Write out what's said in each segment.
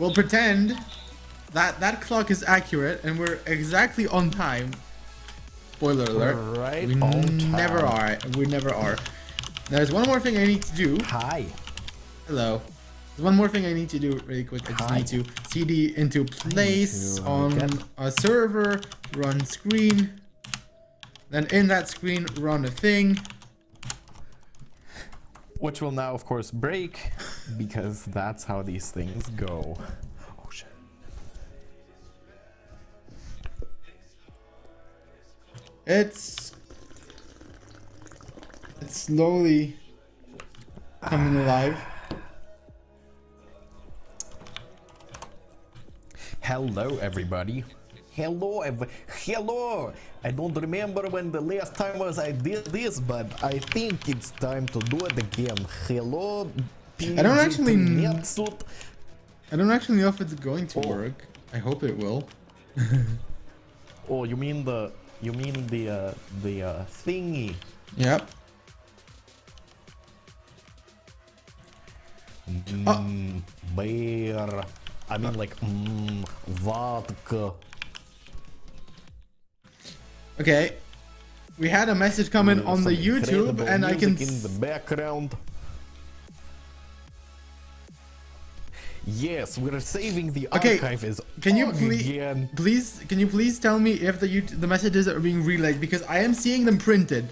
we'll pretend that that clock is accurate and we're exactly on time. Spoiler alert. Right We never are. We never are. There's one more thing I need to do. Hi. Hello. There's one more thing I need to do really quick. I just need to cd into place on a server, run screen. Then in that screen, run a thing. Which will now, of course, break, because that's how these things go. Oh, shit. It's slowly coming alive. Hello, everybody. Hello. I don't remember when the last time was I did this, but I think it's time to do it again. Hello, I don't actually PG13. I don't actually know if it's going to work. I hope it will. Oh, you mean the thingy? Yep. Beer. I mean, like, vodka. Okay. We had a message come in on the YouTube, and I can in the background. Yes, we're saving the archive as can you again. please tell me if the messages are being relayed, because I am seeing them printed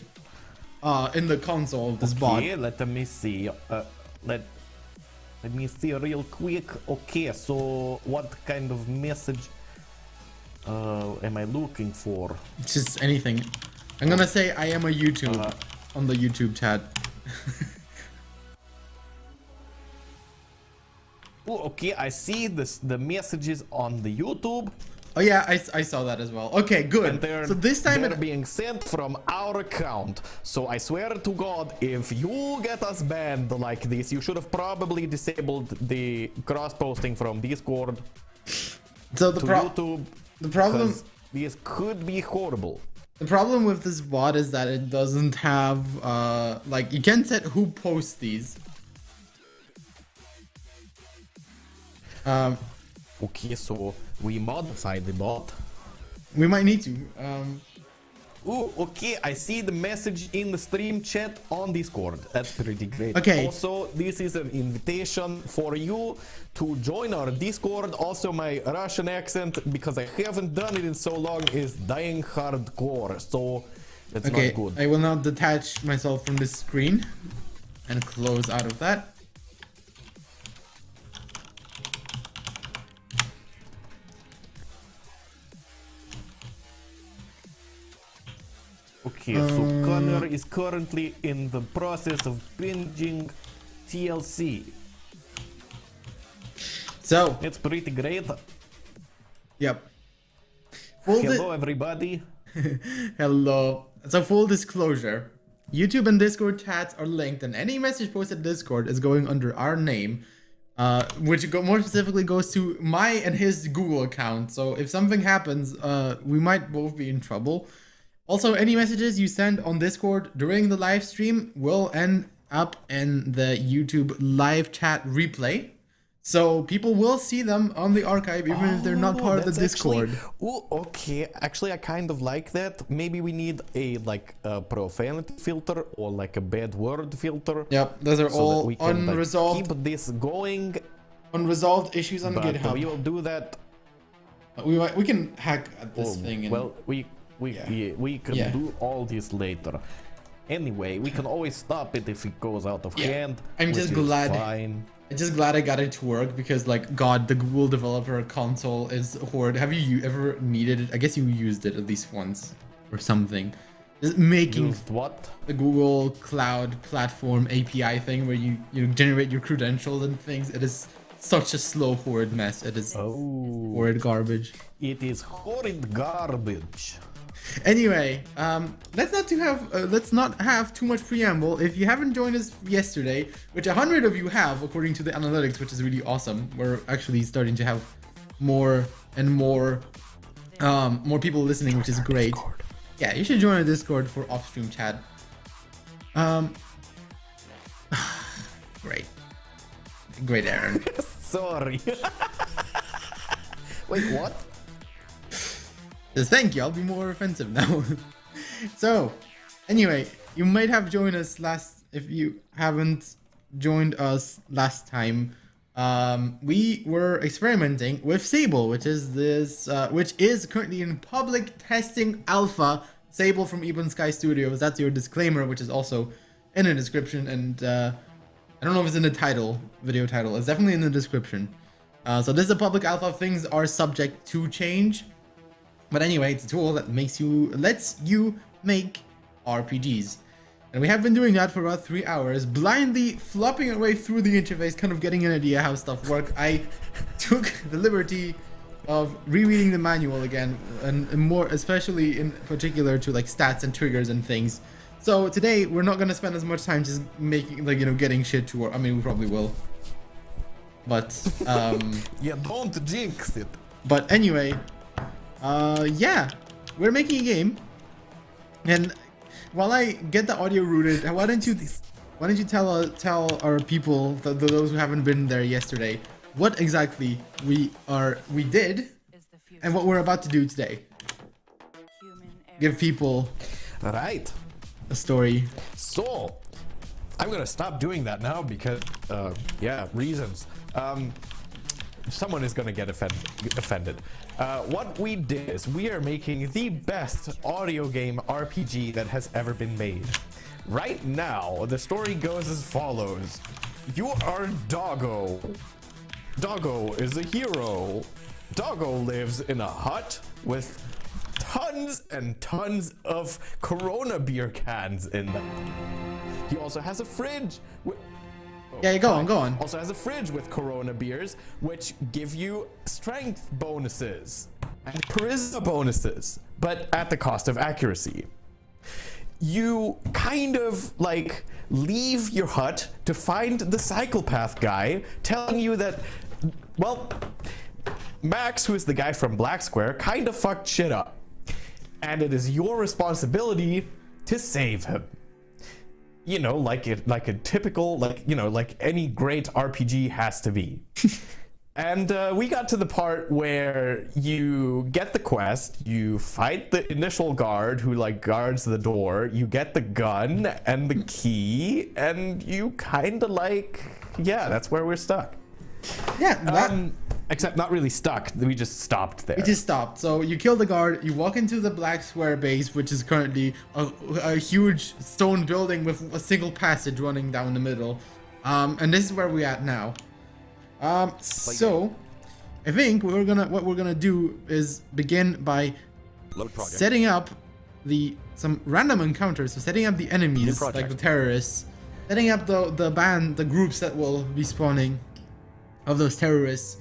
in the console of this bot. Okay, let me see. Let me see real quick. Okay, so what kind of message am I looking for? Just anything. I'm gonna say I am a YouTube on the YouTube chat. Oh, okay, I see the messages on the YouTube. Oh yeah, I saw that as well. Okay, good. So this time they're being sent from our account. So I swear to God, if you get us banned like this, you should have probably disabled the cross-posting from Discord to YouTube. The problem, this could be horrible. The problem with this bot is that it doesn't have like, you can't set who posts these. Okay, so we modified the bot. We might need to. Oh, okay, I see the message in the stream chat on Discord. That's pretty great. Okay. Also, this is an invitation for you to join our Discord. Also, my Russian accent, because I haven't done it in so long, is dying hardcore. So, that's not good. I will now detach myself from this screen and close out of that. Okay, so Connor is currently in the process of binging TLC. So it's pretty great. Yep. Hello, everybody. Hello. So full disclosure, YouTube and Discord chats are linked, and any message posted in Discord is going under our name, which more specifically goes to my and his Google account. So if something happens, we might both be in trouble. Also, any messages you send on Discord during the live stream will end up in the YouTube live chat replay. So people will see them on the archive even if they're not part of the Discord. Oh, okay. Actually, I kind of like that. Maybe we need a profanity filter or like a bad word filter. Yep, those are all we can, unresolved. Keep this going. Unresolved issues on GitHub. We will do that. We can hack at this thing. And well, we can do all this later. Anyway, we can always stop it if it goes out of hand. I'm just glad. I'm just glad I got it to work, because like, God, the Google developer console is horrid. Have you ever needed it? I guess you used it at least once or something. Just making what? The Google Cloud Platform API thing where you generate your credentials and things. It is such a slow, horrid mess. It is horrid garbage. It is horrid garbage. Anyway, let's not have too much preamble. If you haven't joined us yesterday, which 100 of you have according to the analytics, which is really awesome, we're actually starting to have more and more people listening, which is great. Yeah, you should join our Discord for off-stream chat. Great, Aaron. Sorry. Wait, what? Just thank you. I'll be more offensive now. So, anyway, you might have joined us if you haven't joined us last time. We were experimenting with Sable, which is currently in public testing alpha. Sable from Ebon Sky Studios. That's your disclaimer, which is also in the description. And I don't know if it's in the video title. It's definitely in the description. So this is a public alpha. Things are subject to change. But anyway, it's a tool that lets you make RPGs. And we have been doing that for about 3 hours, blindly flopping our way through the interface, kind of getting an idea how stuff works. I took the liberty of rereading the manual again, and more especially in particular to like stats and triggers and things. So today we're not gonna spend as much time just making getting shit to work. I mean, we probably will, but yeah, don't jinx it. But anyway, yeah, we're making a game, and while I get the audio rooted, why don't you tell our people, those who haven't been there yesterday, what exactly we did and what we're about to do today. Give people a story. So I'm gonna stop doing that now because yeah, reasons. Someone is gonna get offended. What we did is we are making the best audio game RPG that has ever been made. Right now, the story goes as follows. You are Doggo. Doggo is a hero. Doggo lives in a hut with tons and tons of Corona beer cans in them. He also has a fridge. Yeah, go on. Also has a fridge with Corona beers, which give you strength bonuses and charisma bonuses, but at the cost of accuracy. You kind of like leave your hut to find the psychopath guy telling you that, well, Max, who is the guy from Black Square, kind of fucked shit up. And it is your responsibility to save him. You know, like a typical, like any great RPG has to be. And we got to the part where you get the quest, you fight the initial guard who like guards the door, you get the gun and the key, and you kind of like, yeah, that's where we're stuck. Yeah, except not really stuck. We just stopped there. We just stopped. So you kill the guard, you walk into the Black Square base, which is currently a huge stone building with a single passage running down the middle. And this is where we're at now. So I think what we're gonna do is begin by setting up some random encounters. So setting up the enemies, like the terrorists, setting up the groups that will be spawning of those terrorists,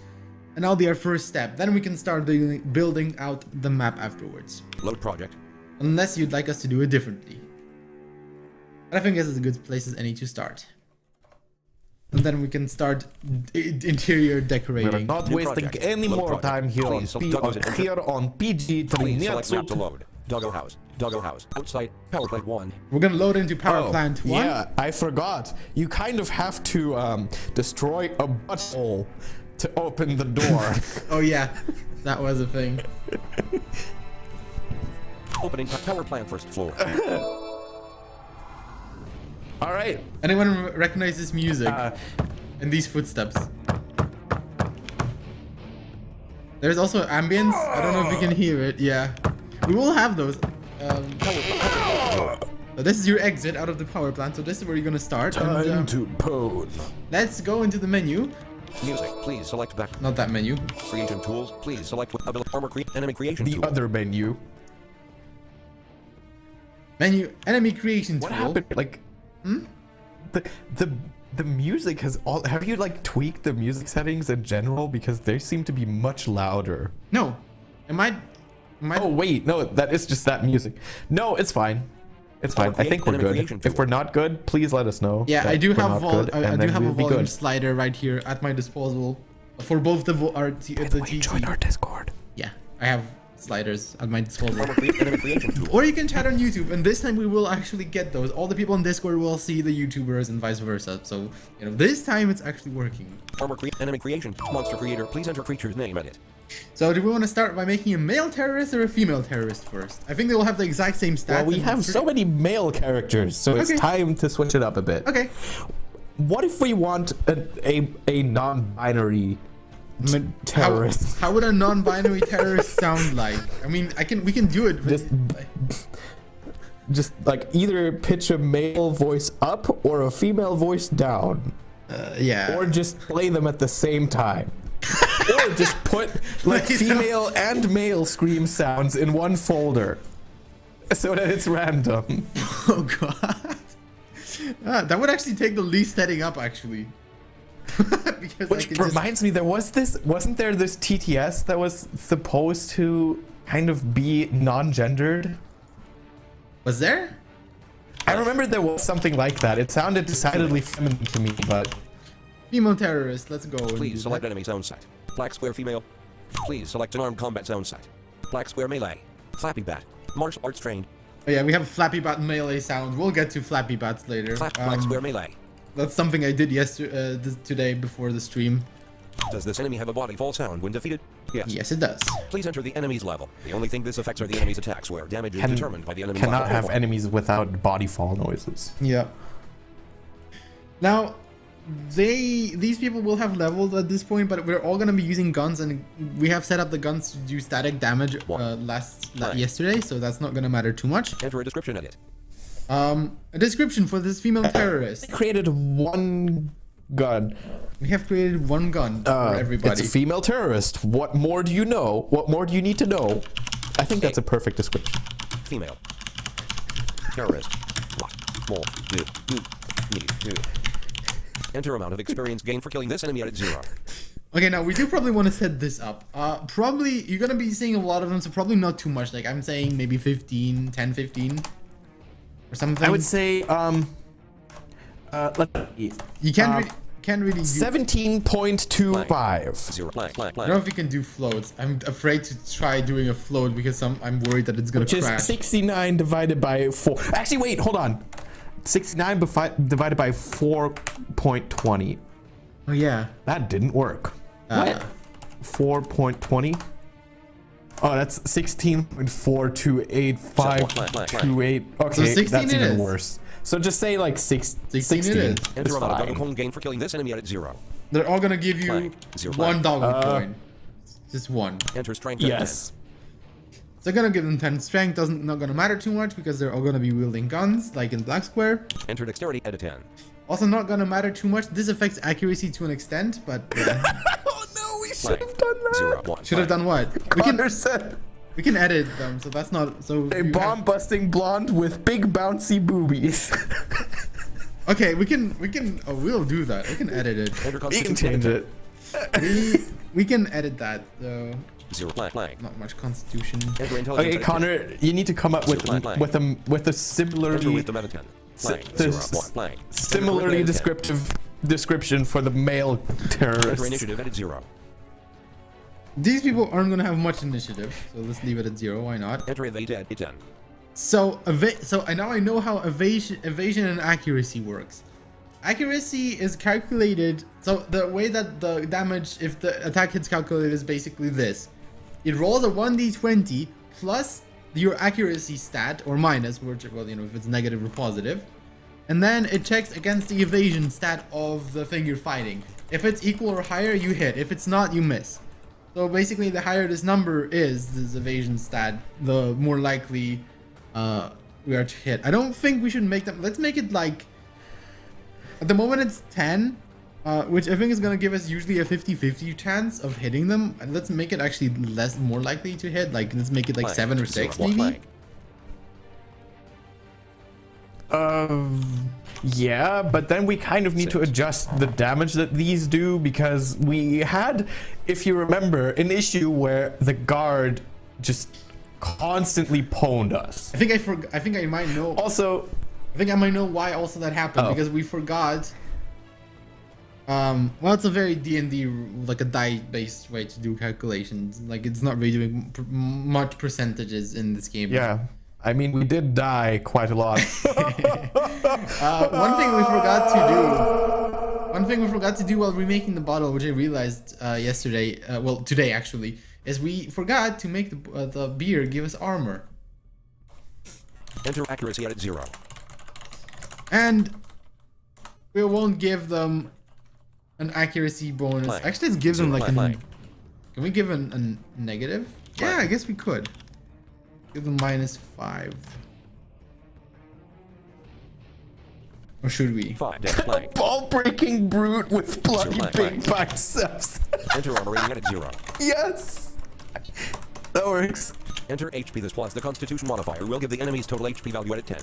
and that'll be our first step. Then we can start building out the map afterwards. Load project. Unless you'd like us to do it differently. But I think this is a good place as any to start. And then we can start interior decorating. We're not wasting any more time here on PG13. Select map to load. Doggo house. Doggo house. Outside. Power plant 1. We're gonna load into power plant 1. Yeah, I forgot. You kind of have to destroy a butthole to open the door. Oh yeah, that was a thing. Opening power plant first floor. All right. Anyone recognize this music and these footsteps? There's also ambience. I don't know if you can hear it. Yeah, we will have those. So this is your exit out of the power plant. So this is where you're gonna start. Time to pose. Let's go into the menu. Music, please select back. Not that menu. Creation tools, please select ability armor enemy creation tool. The other menu. Menu enemy creation tool. What happened? Like, the music has all. Have you like tweaked the music settings in general because they seem to be much louder? No, it might. Oh wait, no, that is just that music. No, it's fine. It's fine. I think we're good. If we're not good, please let us know. Yeah, I do have I do have a volume slider right here at my disposal for both the TT. Join our Discord. Yeah, I have sliders at my disposal. Enemy creation tool. Or you can chat on YouTube, and this time we will actually get those. All the people on Discord will see the YouTubers and vice versa. So, you know, this time it's actually working. Enemy creation. Monster creator. Please enter creature's name edit. So do we want to start by making a male terrorist or a female terrorist first? I think they will have the exact same stats. Well, we have so many male characters, so it's time to switch it up a bit. Okay. What if we want a non-binary terrorist? How would a non-binary terrorist sound like? I mean, we can do it. Just like either pitch a male voice up or a female voice down. Yeah. Or just play them at the same time. Or just put like female and male scream sounds in one folder so that it's random. Oh god. That would actually take the least setting up actually. Because which reminds me, wasn't there this TTS that was supposed to kind of be non-gendered? Was there? I remember there was something like that. It sounded decidedly feminine to me, but female terrorist, let's go. Please select enemy zone site. Black square female. Please select an armed combat zone site. Black square melee. Flappy bat. Martial arts trained. Oh yeah, we have Flappy Bat melee sound. We'll get to Flappy Bats later. Black square melee. That's something I did yesterday, today before the stream. Does this enemy have a body fall sound when defeated? Yes. Yes, it does. Please enter the enemy's level. The only thing this affects are the enemy's attacks, where damage is determined by the enemy cannot level. have enemies without body fall noises. Yeah. Now, these people will have leveled at this point, but we're all gonna be using guns, and we have set up the guns to do static damage yesterday, so that's not gonna matter too much. Enter a description edit. A description for this female terrorist. Created one gun. We have created one gun for everybody. It's a female terrorist. What more do you know? What more do you need to know? I think that's a perfect description. Female terrorist. What more do you need to? Enter amount of experience gained for killing this enemy at 0. Okay, now we do probably want to set this up. Probably you're gonna be seeing a lot of them, so probably not too much. Like I'm saying maybe 15, 10, 15 or something. I would say you can't really 17.25. I don't know if you can do floats. I'm afraid to try doing a float because I'm worried that it's gonna crash. Which is 69 divided by 4. Actually, wait, hold on. 69 divided by 4.20. Oh yeah, that didn't work. What? 4.20. Oh, that's 16.428528. Okay, so that's even worse. So just say like 16. Enter amount of Doggo coin gained for killing this enemy at 0. They're all gonna give you one Doggo coin. Just one. Enter strength. Yes. So they're gonna give them 10 strength. Not gonna matter too much because they're all gonna be wielding guns like in black square. Enter dexterity at 10. Also not gonna matter too much. This affects accuracy to an extent, but yeah. Oh no, we should have done that. 0, 1, should have done what? We can edit them, so that's not so. A bomb busting blonde with big bouncy boobies. Okay, we can. Oh, we'll do that. We can edit it. We can change it. We can edit that though. 0 blank. Not much constitution. Okay, Connor, you need to come up with a similarly similarly descriptive description for the male terrorists. Enter initiative at 0. These people aren't gonna have much initiative, so let's leave it at 0. Why not? Enter evade at 10. So now I know how evasion and accuracy works. Accuracy is calculated. So the way that the damage, if the attack hits calculated, is basically this: it rolls a 1d20 plus your accuracy stat or minus, which, well, you know, if it's negative or positive, and then it checks against the evasion stat of the thing you're fighting. If it's equal or higher, you hit. If it's not, you miss. So basically, the higher this number is, this evasion stat, the more likely we are to hit. I don't think we should make them. Let's make it like, at the moment it's 10, which I think is going to give us usually a 50-50 chance of hitting them. And let's make it actually more likely to hit. Like, let's make it like 7 or 6 maybe. Yeah, but then we kind of need to adjust the damage that these do, because we had, if you remember, an issue where the guard just constantly pwned us. I think I might know. Also, I think I might know why also that happened, because we forgot. Well, it's a very D&D, like a die-based way to do calculations. Like, it's not really doing much percentages in this game. Yeah. I mean, we did die quite a lot. One thing we forgot to do while remaking the bottle, which I realized yesterday, well, today actually, is we forgot to make the beer give us armor. Enter accuracy at 0. And we won't give them an accuracy bonus. Blank. Actually, let's give them like Blank. Can we give a negative? Yeah, I guess we could. Give them -5. Or should we? 5 dash blank. Ball-breaking brute with bloody Blank, big blank. biceps. Enter armor rating at 0. Yes! That works. Enter HP this plus the constitution modifier will give the enemy's total HP value at 10.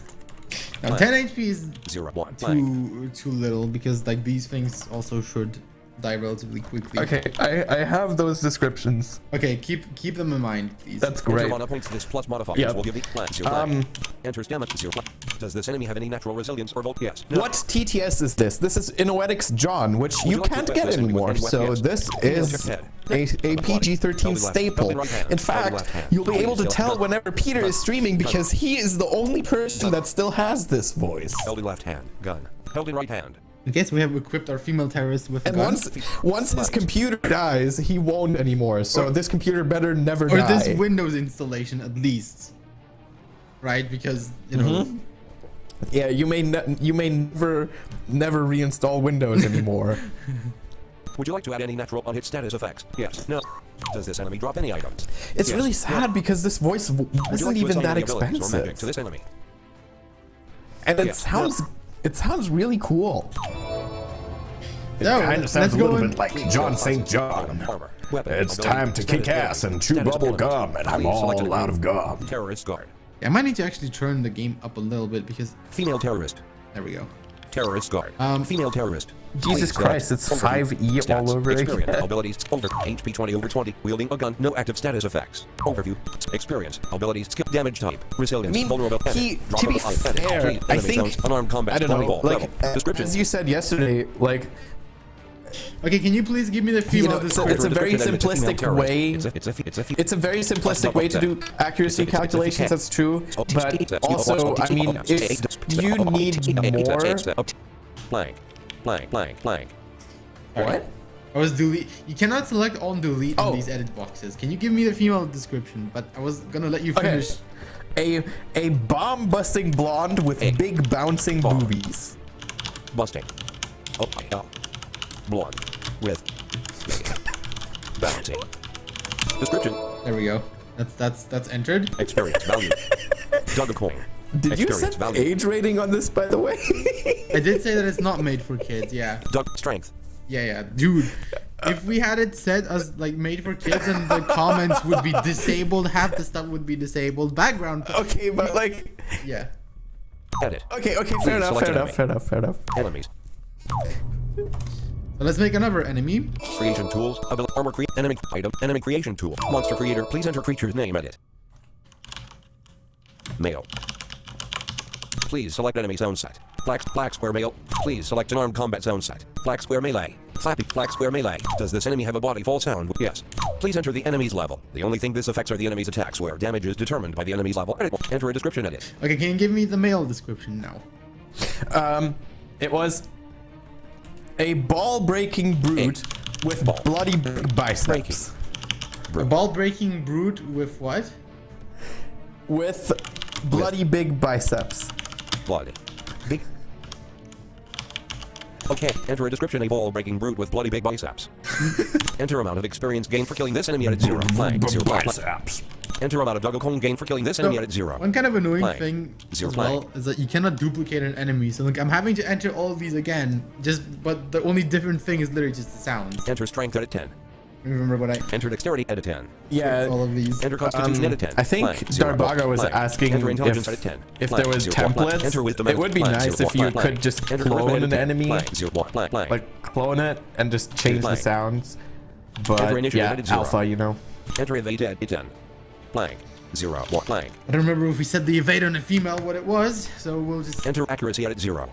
Now, Blank. 10 HP is 0 1 blank. too little because like these things also should die relatively quickly. Okay, I have those descriptions. Okay, keep them in mind, please. That's Enter great. mana points this plus modifiers Yep. will give the blank 0 blank. Enter stamina 0 blank. Does this enemy have any natural resilience or volt? Yes. No. What TTS is this? This is Inoetics John, which you you like to can't equip get this enemy with anymore. any weapon? So Yes. this Female is check head. a PG13 staple. In fact, you'll be able to tell whenever Peter is streaming because he is the only person that still has this voice. Held in left hand. Gun. Held in right hand. I guess we have equipped our female terrorist with And guns. once his computer dies, he won't anymore. So this computer better never Or die. this Windows installation at least. Right? Because, you know... Yeah, you may never reinstall Windows anymore. Would you like to add any natural on hit status effects? Yes. No. Does this enemy drop any items? It's Yes. really sad because this voice Would you isn't like to even assign that any abilities or magic expensive. to this enemy? And it Yes. sounds really cool. It So, kind of let's sounds a go little in- bit like John St. John. Armor. Weapon. It's ability, time to status kick ass ability, and chew status bubble ability. gum, and I'm Please select all an out of enemy. gum. Terrorist guard. I might need to actually turn the game up a little bit because... Female terrorist. There we go. Terrorist guard. Female terrorist. Jesus Please Christ, select it's overview. 5E all Stats. over Experience. again. Abilities. Over. HP 20/20. Wielding a gun. No active status effects. Overview. Experience. Abilities. Skill. Damage type. Resilience. I mean, vulnerability. to be fair, I think, unarmed combat. I don't know, volleyball, like, level. Description. as you said yesterday, like, Okay, can you please give me the you female know, it's description? a very simplistic way. It's a very simplistic way to do accuracy calculations, that's true. But also, I mean, if you need more... Blank. Blank. Blank. Blank. What? I was delete. You cannot select on delete Oh. in these edit boxes. Can you give me the female description? But I was gonna let you Okay. finish. A bomb-busting blonde with big bouncing boobies. Busting. Oh, blonde. With. Bouncing. Description. There we go. That's entered. Experience value. Doggo coin. Did you Experience set the value. age rating on this, by the way? I did say that it's not made for kids. Yeah. Dog strength. Yeah, dude. If we had it set as like made for kids and the comments would be disabled, half the stuff would be disabled. Background. Okay, but like... Yeah. Edit. Okay, fair Please enough, select fair enemy. enough. Enemies. So let's make another enemy. Creation tools. Ability. Armor create. Enemy item. Enemy creation tool. Monster creator. Please enter creature's name. Edit. Male. Please select enemy zone set. Black square male. Please select an armed combat zone set. Black square melee. Flappy. Black square melee. Does this enemy have a body fall sound? Yes. Please enter the enemy's level. The only thing this affects are the enemy's attacks, where damage is determined by the enemy's level. Edit. Enter a description. Edit. Okay, can you give me the male description now? It was a ball-breaking brute with ball. bloody big biceps. A ball breaking brute with what? With bloody big biceps. Blood. Big. Okay, enter a description. A ball-breaking brute with bloody big biceps. Enter amount of experience gained for killing this enemy at 0. Blank. 0. Blank. Biceps. Enter amount of Doggo coin gained for killing this enemy at 0. One kind of annoying Blank. thing Zero as well blank. is that you cannot duplicate an enemy. So like I'm having to enter all of these again, but the only different thing is literally just the sounds. Enter strength at 10. Remember what I Enter dexterity at 10. Yeah. all of these. Enter constitution at 10. I think Blank. 0. Darbaga was Blank. asking Enter intelligence if, at 10. if Blank. there was 0. Blank. templates. Enter wisdom It at would be blank. nice 0. if you Blank. could just Enter clone charisma an at 10. enemy, Blank. 0. Blank. Blank. like clone it and just change the Blank. sounds. Enter But initiative yeah, at 0. alpha, you know. Enter evade at 10. Blank. 0. Blank. I don't remember if we said the evade on a female what it was, so we'll just Enter accuracy at 0.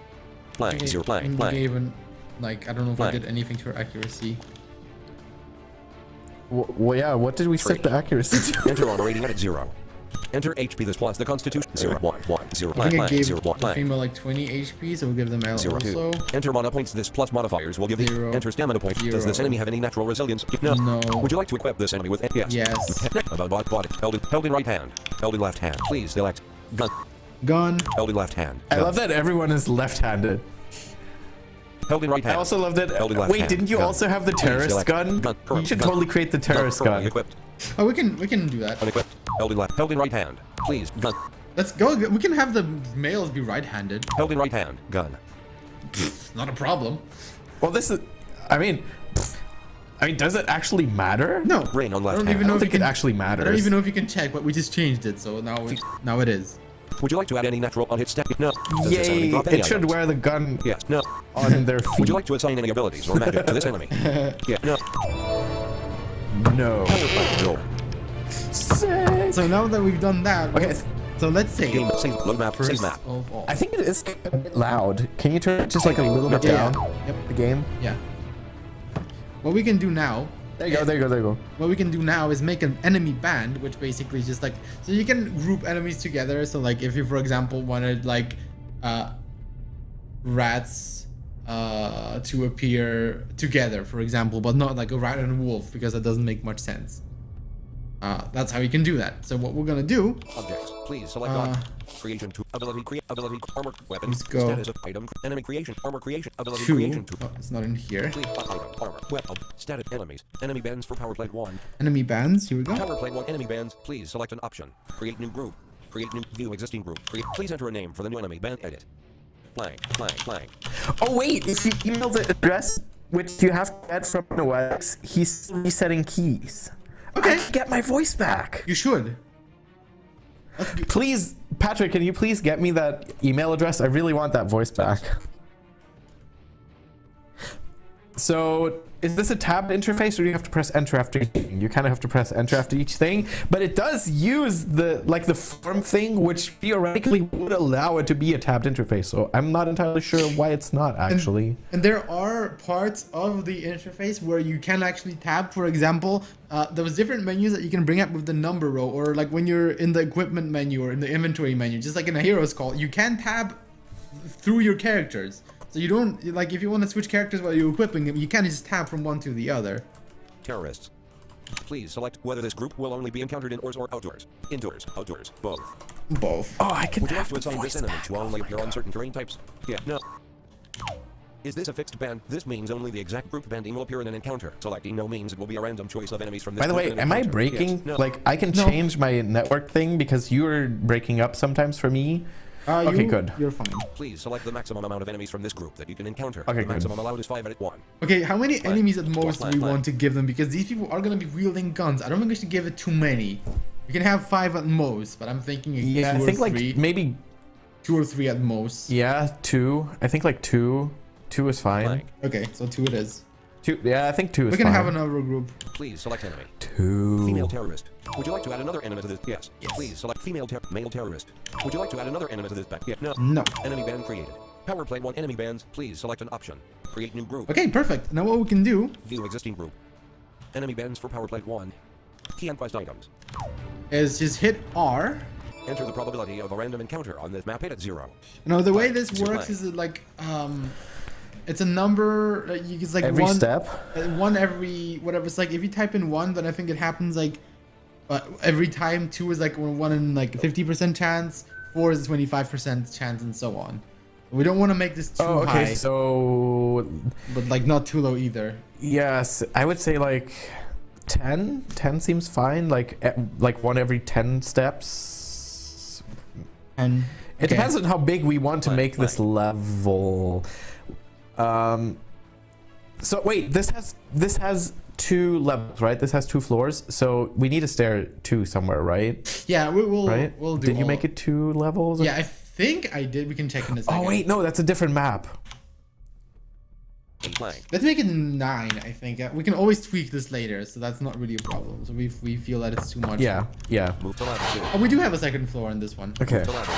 Blank. 0. Blank. Blank. Like, I don't know if I did anything to her accuracy. Well, yeah, what did we set the accuracy to? Enter on rating at 0. Enter HP this plus the constitution 0 1 1 0 I think I gave 0 1 the female like 20 HP, so we'll give them L 0 also. 2. Enter mana points this plus modifiers will give the 0. enter stamina points. 0. Does this enemy have any natural resilience? No. No. Would you like to equip this enemy with yes? Yes. About body. Held in right hand. Held in left hand. Please select gun. Gun. Held in left hand. I love that everyone is left-handed. Held in right hand. I also love that. Held in left Wait, hand. didn't you Gun. also have the Please terrorist select gun? gun. You should Gun. totally create the terrorist gun. Equipped. Oh, we can do that. Unequipped. Held in left. Held in right hand. Please gun. Let's go. We can have the males be right-handed. Held in right hand. Gun. Not a problem. Well, this is. I mean, does it actually matter? No. Rain on I left don't hand. even know I if don't think you it can. actually I matters. don't even know if you can check, but we just changed it, so now it is. Would you like to add any natural on hit stat? No. Does this enemy Yay! drop any It should items? wear the gun Yes. No. on their feet. Would you like to assign any abilities or magic to this enemy? Yeah. No. No. Power plant. No. Sick. So now that we've done that, Okay. so let's say Game. Save. Load map. first Save map. of all. I think it is a bit loud. Can you turn it just like a little bit Yeah. down? Yep. The game. Yeah. What we can do now. There you go. There you go. There you go. What we can do now is make an enemy band, which basically is just like, so you can group enemies together. So like if you, for example, wanted like rats to appear together, for example, but not like a rat and a wolf, because that doesn't make much sense. That's how you can do that. So what we're gonna do, Objects. Please select on. Creation 2. Ability. Ability. Armor. Weapon. Let's go. Status of item. Enemy creation. Armor creation. Ability 2. creation 2. Oh, it's not in here. Please. Item. Armor. Weapon. Status. Enemies. Enemy bands for power plant 1. Enemy bands, here we go. Power plant 1 enemy bands. Please select an option. Create new group. Create new view existing group. Please enter a name for the new enemy band. Edit. Blank. Blank. Blank. Oh wait, if you email the address which you have to get from NoX, he's resetting keys. Okay. I can get my voice back. You should. Please, Patrick, can you please get me that email address? I really want that voice back. So, is this a tabbed interface, or do you have to press enter after each thing? You kind of have to press enter after each thing, but it does use the form thing, which theoretically would allow it to be a tabbed interface. So I'm not entirely sure why it's not actually. And there are parts of the interface where you can actually tab. For example, there's different menus that you can bring up with the number row, or like when you're in the equipment menu or in the inventory menu, just like in a hero's call, you can tab through your characters. So you don't, like, if you want to switch characters while you're equipping them, you can't just tab from one to the other. Terrorists. Please select whether this group will only be encountered indoors or outdoors. Indoors. Outdoors. Both. Both. Oh, I can Would you like have to the assign voice this enemy back. to only appear on certain terrain types? Yeah. No. Is this a fixed band? This means only the exact group banding will appear in an encounter. Selecting no means it will be a random choice of enemies from this By the group way, in an am I encounter. breaking? Yes. No. Like, I can No. change my network thing because you are breaking up sometimes for me. Okay, good. You're fine. Please select the maximum amount of enemies from this group that you can encounter. Okay, the good. maximum allowed is 5 at 1. Okay, how many enemies at most do we Fine. want to give them? Because these people are going to be wielding guns. I don't think we should give it too many. We can have 5 at most, but I'm thinking Yeah, I 2 or think like 3. maybe 2 or 3 at most. yeah, 2. I think like 2. 2 is fine. Blank. Okay, so 2 it is. 2. Yeah, I think 2 is We can fine. have another group. Please select enemy. 2. Female terrorist. Would you like to add another enemy to this? Yes. Yes. Please select male terrorist. Would you like to add another enemy to this back? Yeah. No. No. Enemy band created. Power plant 1 enemy bands. Please select an option. Create new group. Okay, perfect. Now what we can do View existing group. Enemy bands for power plant 1. Key and quest items. is just hit R. Enter the probability of a random encounter on this map hit at 0. Now the way Blank. this Zero works blank. is like it's a number. It's like Every one step? one every whatever. It's like if you type in 1, then I think it happens like every time. 2 is like 1 in like 50% chance. 4 is 25% chance, and so on. We don't want to make this too Oh, okay. high, So but like not too low either. yes, I would say like 10. 10 seems fine. Like 1 every 10 steps. And It depends on how big we want to Blank, make this level. So wait, this has 2 levels, right? This has 2 floors, so we need a stair 2 somewhere, right? yeah, we'll Right? we'll do. Did you all- make it 2 levels? Yeah, I think I did. We can check in a second. Oh wait, no, that's a different map. Blank. Let's make it 9. I think we can always tweak this later, so that's not really a problem. So we feel that it's too much. Yeah, yeah. Move to ladder 2. Oh, we do have a second floor in this one. Okay. To ladder.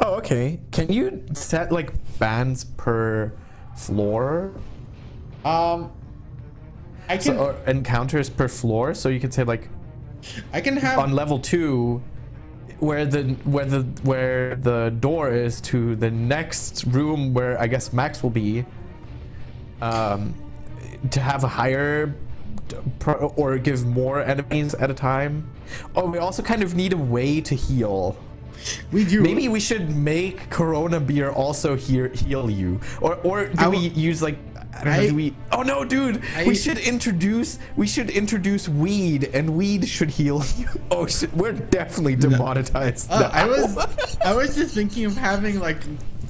Oh, okay. Okay. Can you set like bands per floor? I can Or encounters per floor, so you can say like have on level 2 where the door is to the next room where I guess Max will be, to have a higher or give more enemies at a time. Oh, we also kind of need a way to heal. we do. Maybe we should make Corona beer also heal you, or do we use like I don't know? Do we? Oh no, dude! We should introduce weed, and weed should heal you. Oh shit! We're definitely demonetized. Now. I was just thinking of having like,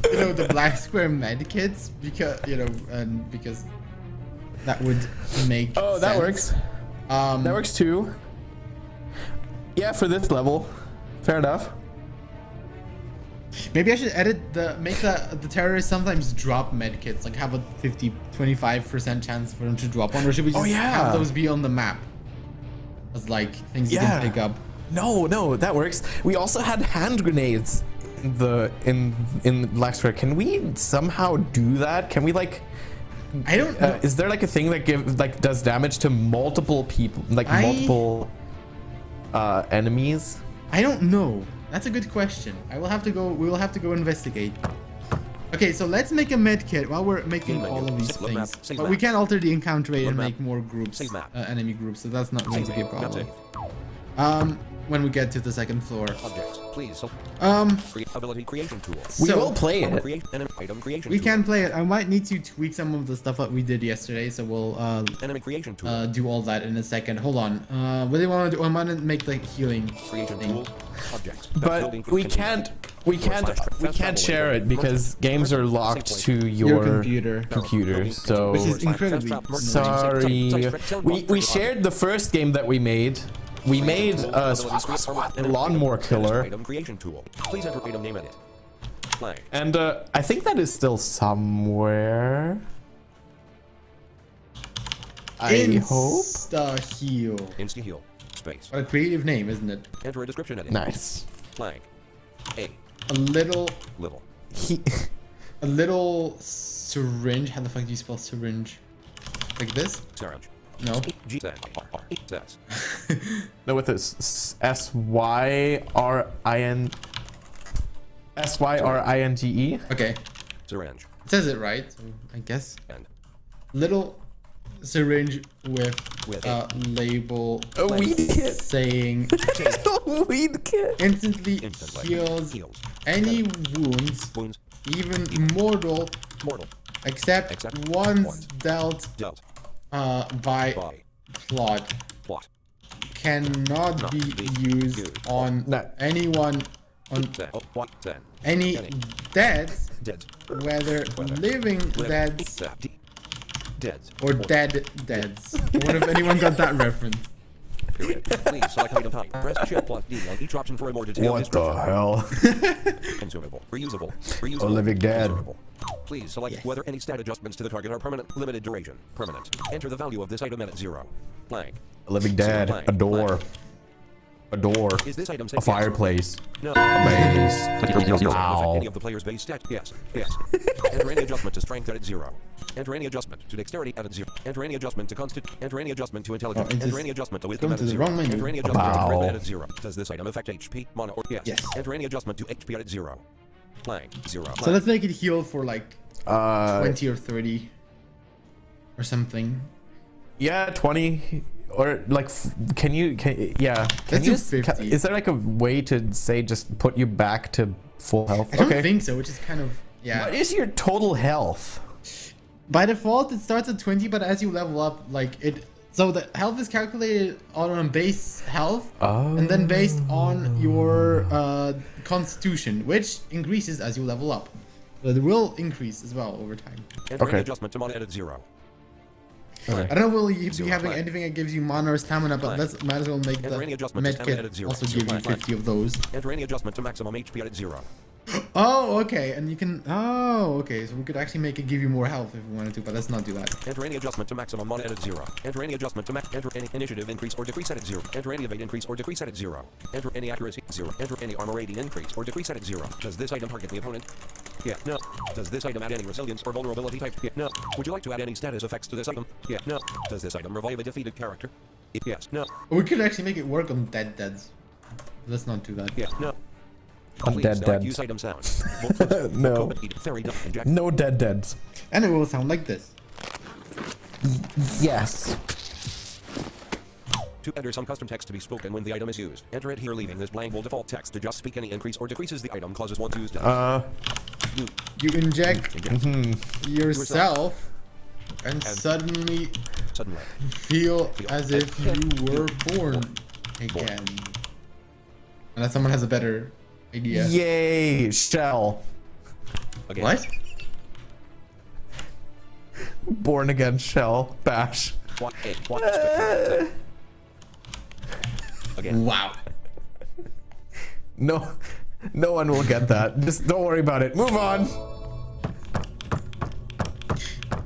you know, the black square med kits because because that would make. Oh, that works. That works too. Yeah, for this level, fair enough. Maybe I should make the terrorists sometimes drop medkits, like have a 25% chance for them to drop one, or should we just have those be on the map as like things you can pick up? No, that works. We also had hand grenades in Black Square. Can we somehow do that? Can we like? I don't know. Is there like a thing that does damage to multiple people, like multiple enemies? I don't know. That's a good question. We will have to go investigate. Okay, so let's make a med kit while we're making all of these things. But we can alter the encounter rate and make more groups, enemy groups, so that's not going to be a problem. When we get to the second floor. Objects, please. Ability creation tool. We will play it. Create an item creation we tool. can play it. I might need to tweak some of the stuff that we did yesterday, so we'll enemy creation tool. do all that in a second. Hold on. What do you want to do? I want to make the healing Creation thing. tool. Objects. But we can't share it because games are locked to your computer. So Which is incredibly sorry. We shared the first game that we made. We made a lawnmower killer. Item creation tool. Please enter item name in it. Blank. And I think that is still somewhere. I hope. Insta-heal. Insta-heal. Space. What a creative name, isn't it? Enter a description in it. Nice. Blank. A Little syringe. How the fuck do you spell syringe? Like this? Syringe. No. Says. No, with this SYRINGE. Okay. Syringe. It says it right, so I guess. And Little syringe with label Weed kit. saying Weed kit. instantly heals any wounds, even mortal, except ones dealt by plot cannot be used on anyone on any deads, whether living deads or dead deads. I wonder if anyone got that reference. Please select item type. Press Shift plus D on each option for a more detailed description. What the hell? Consumable. Reusable. A living dead. Consumable. Please select whether any stat adjustments to the target are permanent, limited duration, permanent. Enter the value of this item at 0. Blank. A living dead. A door. A door. Is this item safe? A fireplace. No. A base. Ow. Any of the player's base stat? Yes. Enter any adjustment to strength at 0. Enter any adjustment to dexterity at 0. Enter any adjustment to Enter any adjustment to intelligence. Enter any adjustment to wisdom at 0. Enter any adjustment to movement at 0. Does this item affect HP, mana, or yes? Enter any adjustment to HP at 0. Blank. 0. So let's make it heal for like 20 or 30 or something. Yeah, 20 or like can you Let's do 50. Is there like a way to say just put you back to full health? I don't think so, which is kind of What is your total health? By default, it starts at 20, but as you level up, so the health is calculated on base health, and then based on your constitution, which increases as you level up. But it will increase as well over time. Enter any adjustment to mana at 0. I don't know will you be having anything that gives you mana or stamina, but might as well make the med kit also give you 50 of those. Enter any adjustment to maximum HP at 0. Oh, okay, and you can. Oh, okay. So we could actually make it give you more health if we wanted to, but let's not do that. Enter any adjustment to maximum mod at 0. Enter any adjustment to enter any initiative increase or decrease at 0. Enter any evade increase or decrease at 0. Enter any accuracy 0. Enter any armor rating increase or decrease at 0. Does this item target the opponent? Yeah. No. Does this item add any resilience or vulnerability type? Yeah. No. Would you like to add any status effects to this item? Yeah. No. Does this item revive a defeated character? Yes. No. We could actually make it work on deads. Let's not do that. Yeah. No. On Please dead select deads. Use item sound. No. No dead deads. And it will sound like this. Yes. To enter some custom text to be spoken when the item is used. Enter it here, leaving this blank will default text to just speak any increase or decreases the item causes once used. You inject yourself and suddenly feel as if you were born again. Unless someone has a better idea. Yay, shell. Again. What? Born again shell. Bash. What? Again. Wow. No one will get that. Just don't worry about it. Move on.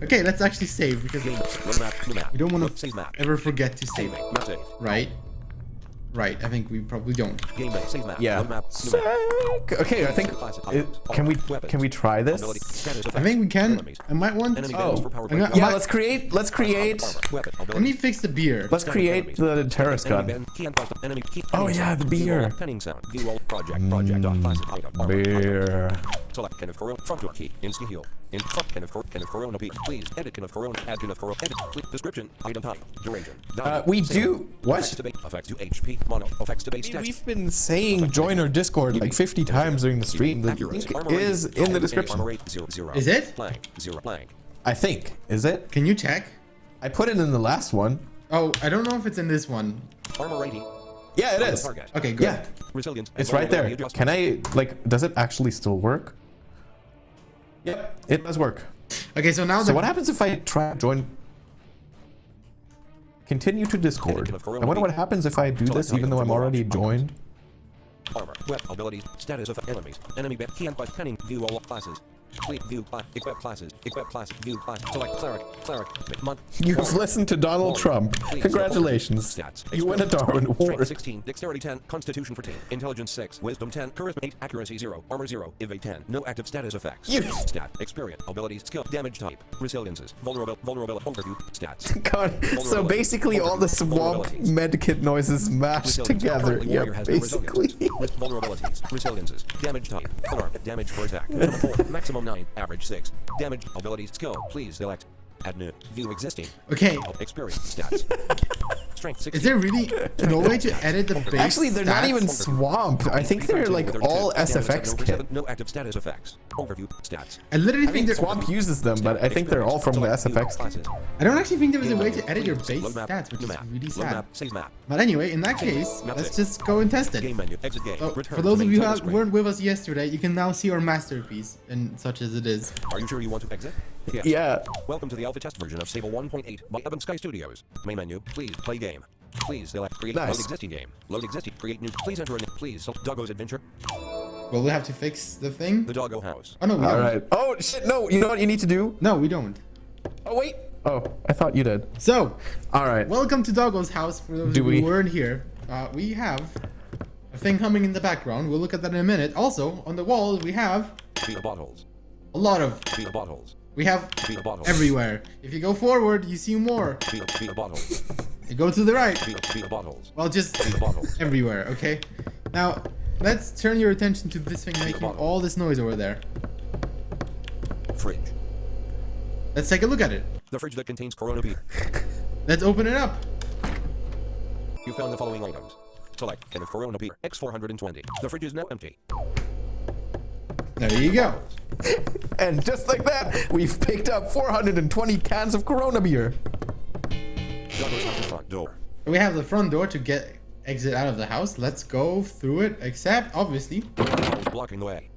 Okay, let's actually save because Game. Map. we don't want Save to map. ever forget to save. Saving. Map save. Right? Right, I think we probably don't. Game map. Save map. Yeah. Load map. New Sick. map. Okay, I think can we try Ability. this? Status I effects. think we can. Enemies. I might want Enemy to. buttons for power I'm gonna- play. Yeah, might- let's create Armor. Weapon. Let Ability. me fix the beer. let's create the terrorist Enemy gun. bend. Key and custom. Enemy key. Oh, Penning yeah, sound. the View beer. all. Penning sound. View all. Project. Dot. Classic item. Armor. Beer. Select can of Corona. Front door key. Insta heal. In front can of Corona P. Please edit can of Corona. Add can of Corona. Edit. Please. Description. Item type. Duration. We Save. do what? Effects to base. Effects to HP. Mono. Effects to base. Text. We've been saying join our Discord like 50 times during the stream. The link is in the description. Armor rate 0. Is it? Blank. 0. Blank. I think. Is it? Can you check? I put it in the last one. Oh, I don't know if it's in this one. Armor rating. Yeah, it On the is. target. Okay, good. Yeah, Resilience. it's right there. Can I does it actually still work? Yep, it does work. Okay, so now So what happens if I try to join? Continue to Discord. I wonder what happens if I do this even though I'm already joined. Armor. Web abilities. Status of enemies. Enemy bed. Key and quest. Penning. View all classes. Complete. View class. Equip classes. Equip classes. View class. Select cleric. Cleric. Month. You've listened to Donald Trump. Congratulations. Stats. You win a Darwin Strength Award. 16. Dexterity 10. Constitution 14. Intelligence 6. Wisdom 10. Charisma 8. Accuracy 0. Armor 0. Evade 10. No active status effects. You- Stat. Experience. Abilities. Skill. Damage type. Resiliences. Vulnerability. Overview. Stats. God. So basically all the swamp medkit noises mashed together. Yeah, basically. Vulnerabilities. Resiliences. Damage type. Alarm. Damage per attack. Minimum 4. Maximum 9. Average 6. Damage. Abilities. Skill. Please select. Add new. View existing. Okay, Experience. Stats. Strength 16. is there really no way to edit the base Actually, they're not stats? even swamped. I think they're like all SFX kit. No active status effects. Overview. Stats. I literally I think mean, there. Swamp uses them, but I think they're all from the SFX kit. I don't actually think there is a way to edit your base Load map, stats, which new is map, really load sad. map, save map. But anyway, in that case, Map let's save. just go and test it. Game menu. Exit game. So, Return for to those of main you who title screen. weren't with us yesterday, you can now see our masterpiece, and such as it is. Are you sure you want to exit? Yes. Yeah. Welcome to the alpha test version of Sable 1.8 by Ebon Sky Studios. Main menu. Please play game. Please select create. Nice. Load existing game. Load existing. Create new. Please enter a name. Please select Doggo's adventure. Well, we have to fix the thing. The Doggo house. Oh no, we All don't. right. Oh shit! No, you know what you need to do? No, we don't. Oh wait. Oh, I thought you did. So, All right. welcome to Doggo's house. For those Do of you who we? weren't here, we have a thing humming in the background. We'll look at that in a minute. Also, on the wall, we have Beer bottles. a lot of. Beer bottles. We have Beer bottles. everywhere. If you go forward, you see more. Beer bottles. You go to the right. Beer bottles. Well, just Beer bottles. everywhere. Okay. Now, let's turn your attention to this thing making bottle. all this noise over there. Fridge. Let's take a look at it. The fridge that contains Corona beer. Let's open it up. You found the following items. Select can of Corona beer. X420. The fridge is now empty. There you go. And just like that, we've picked up 420 cans of Corona beer. Doggo's house front door. We have the front door to exit out of the house. Let's go through it. Except, obviously, Bottles blocking the way.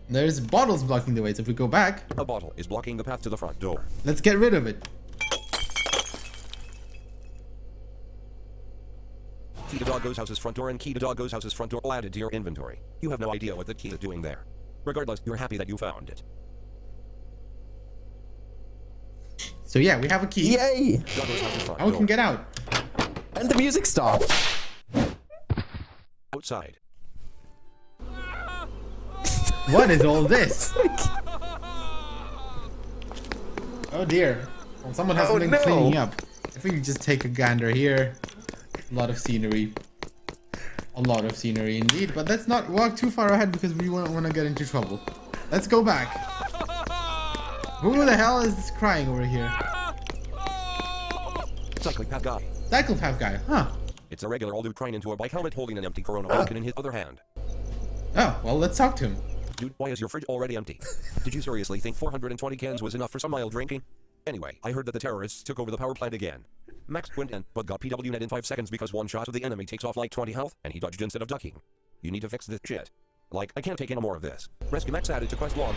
there's bottles blocking the way. So if we go back, A bottle is blocking the path to the front door. let's get rid of it. Key to Doggo's house's front door and key to Doggo's house's front door added to your inventory. You have no idea what the key is doing there. Regardless, you're happy that you found it. So yeah, we have a key. Yay! Doggo's house is fine. Now we can get out. And the music stopped. Outside. What is all this? Oh dear. Well, someone has been cleaning up. If we can just take a gander here. A lot of scenery. A lot of scenery indeed. But let's not walk too far ahead because we won't want to get into trouble. Let's go back. Who the hell is crying over here? Cycling path guy. Cycle path guy, huh? It's a regular old dude crying into a bike helmet holding an empty Corona Vodka in his other hand. Oh, well, let's talk to him. Dude, why is your fridge already empty? Did you seriously think 420 cans was enough for some mild drinking? Anyway, I heard that the terrorists took over the power plant again. Max went in, but got PW net in 5 seconds because one shot of the enemy takes off like 20 health, and he dodged instead of ducking. You need to fix this shit. Like, I can't take any more of this. Rescue Max added to quest log.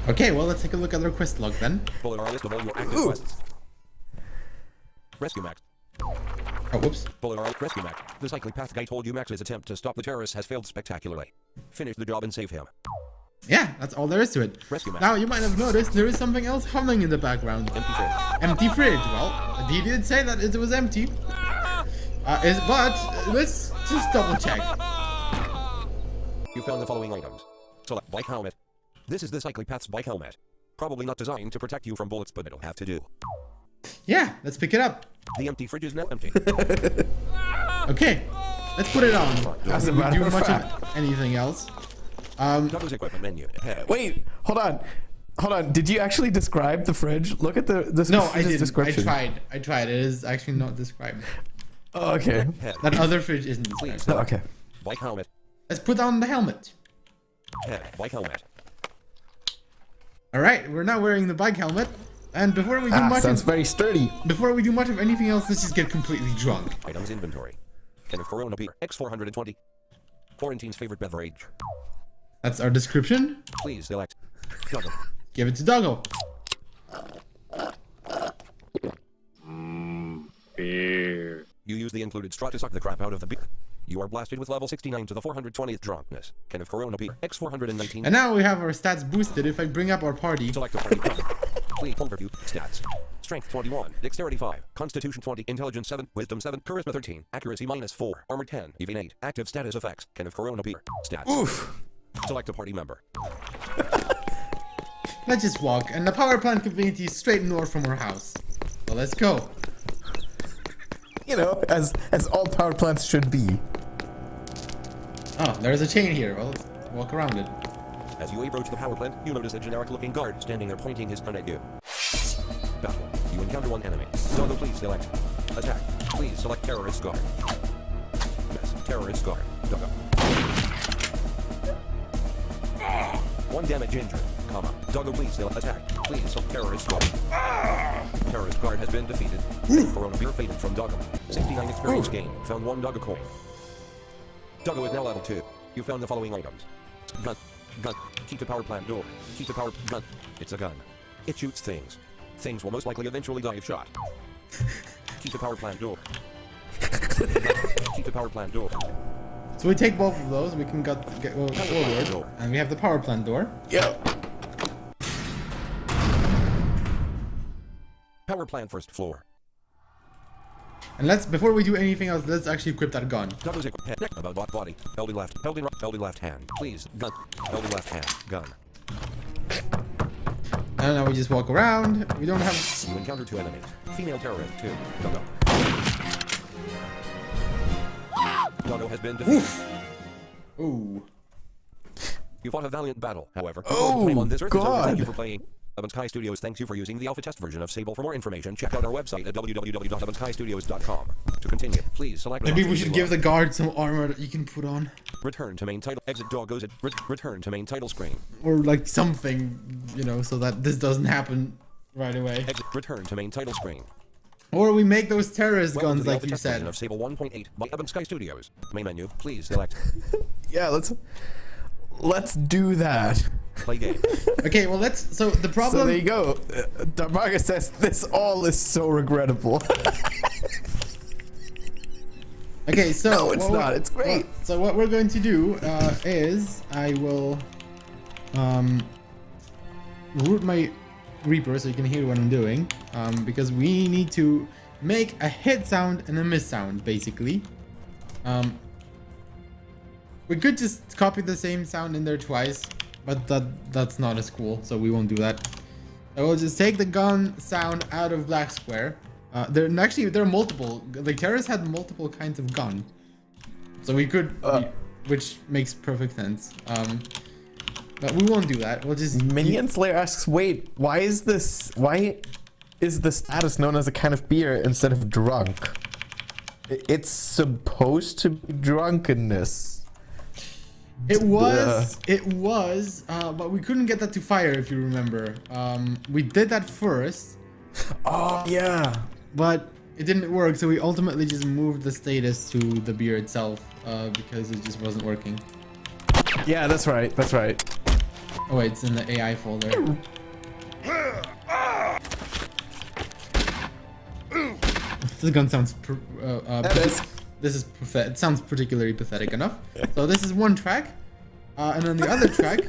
Okay, well, let's take a look at our quest log then. Bullet our list of all your active quests. Rescue Max. Oh, whoops. Bullet our Rescue Max. The cycling path guy told you Max's attempt to stop the terrorists has failed spectacularly. Finish the job and save him. Yeah, that's all there is to it. Rescue Max. Now, you might have noticed there is something else humming in the background. Empty fridge. Empty fridge. Well, he did say that it was empty. But let's just double check. You found the following items. Select bike helmet. This is the cycling path's bike helmet. Probably not designed to protect you from bullets, but it'll have to do. Yeah, let's pick it up. The empty fridge is now empty. Okay, let's put it on. As a We matter do of much fact. of anything else. Doggo's equipment menu. Wait, hold on. Did you actually describe the fridge? Look at the No, I didn't. description. I tried. It is actually not described. Oh, okay. Head. That other fridge isn't Please. described. Oh, okay. Bike helmet. Let's put on the helmet. Head. Bike helmet. All right, we're now wearing the bike helmet, and before we do Sounds very sturdy. before we do much of anything else, let's just get completely drunk. Items inventory. Can of Corona beer. X420. Quarantine's favorite beverage. That's our description. Please select. Doggo. Give it to Doggo. Beer. You use the included straw to suck the crap out of the beer. You are blasted with level 69 to the 420th drunkenness. Can of Corona beer. X419. And now we have our stats boosted if I bring up our party. Select a party. Please overview. Stats. Strength 21, Dexterity 5, Constitution 20, Intelligence 7, Wisdom 7, Charisma 13, Accuracy -4, Armor 10, EV 8, Active Status Effects, Can of Corona beer. Stats. Oof. Select a party member. Let's just walk, and the power plant community is straight north from our house. So let's go. You know, as all power plants should be. Oh, there's a chain here. Well, let's walk around it. As you approach the power plant, you notice a generic-looking guard standing there pointing his gun at you. Battle. You encounter one enemy. Doggo, please select. Attack. Please select Terrorist Guard. Yes, Terrorist Guard. Doggo. 1 damage injured. Comma. Doggo, please select. Attack. Please select Terrorist Guard. Terrorist Guard has been defeated. Corona beer faded from Doggo. 69 experience gain. Found 1 Doggo coin. Doggo is now level 2. You found the following items. Gun. Gun. Keep the power plant door. Keep the power gun. It's a gun. It shoots things. Things will most likely eventually die if shot. Keep the power plant door. Keep the power plant door. So we take both of those, we can go forward, and we have the power plant door. Yep. Power plant first floor. And before we do anything else, let's actually equip that gun. Doggo's head. About bot body. Held in left. Held in right. Held in left hand. Please. Gun. Held in left hand. Gun. And now we just walk around. We don't have... You encounter 2 enemies. Female terrorist 2. Doggo. Doggo has been defeated. Ooh. You fought a valiant battle, however. Oh, on this earth is over. God. Thank you for playing. Ebon Sky Studios thanks you for using the alpha test version of Sable. For more information, check out our website at www.ebonskystudios.com. To continue, please select... Maybe we should give the guard some armor that you can put on. Return to main title. Exit Doggo's at... return to main title screen. Or like something, you know, so that this doesn't happen right away. Exit. Return to main title screen. Or we make those terrorist Welcome guns to the like alpha you test version said. of Sable 1.8 by Ebon Sky Studios. Main menu, please select. Yeah, let's do that. Play game. Okay, well so the So problem... there you go. Darmaga says this all is so regrettable. Okay, so... No, it's not. It's great. So what we're going to do is I will root my Reaper so you can hear what I'm doing, because we need to make a hit sound and a miss sound, basically. We could just copy the same sound in there twice, but that's not as cool, so we won't do that. I will just take the gun sound out of black square. There are multiple. Like terrorists had multiple kinds of gun, so we could, which makes perfect sense. But we won't do that. We'll just. Minion Slayer asks, wait, why is the status known as a kind of beer instead of drunk? It's supposed to be drunkenness. It was, but we couldn't get that to fire, if you remember. We did that first. Oh yeah. But it didn't work, so we ultimately just moved the status to the beer itself, because it just wasn't working. Yeah, that's right. That's right. Oh wait, it's in the AI folder. This gun sounds. It sounds particularly pathetic enough. So this is one track, and on the other track,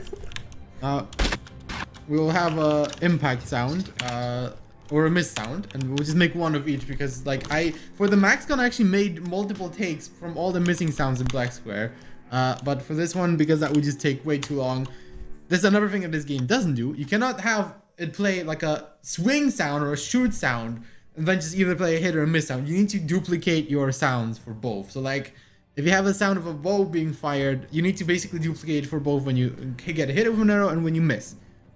we will have a impact sound, or a miss sound, and we'll just make one of each because, like, for the max gun I actually made multiple takes from all the missing sounds in black square, but for this one, because that would just take way too long. This is another thing that this game doesn't do. You cannot have it play like a swing sound or a shoot sound and then just either play a hit or a miss sound. You need to duplicate your sounds for both. So like, if you have the sound of a bow being fired, you need to basically duplicate it for both when you get a hit with an arrow and when you miss.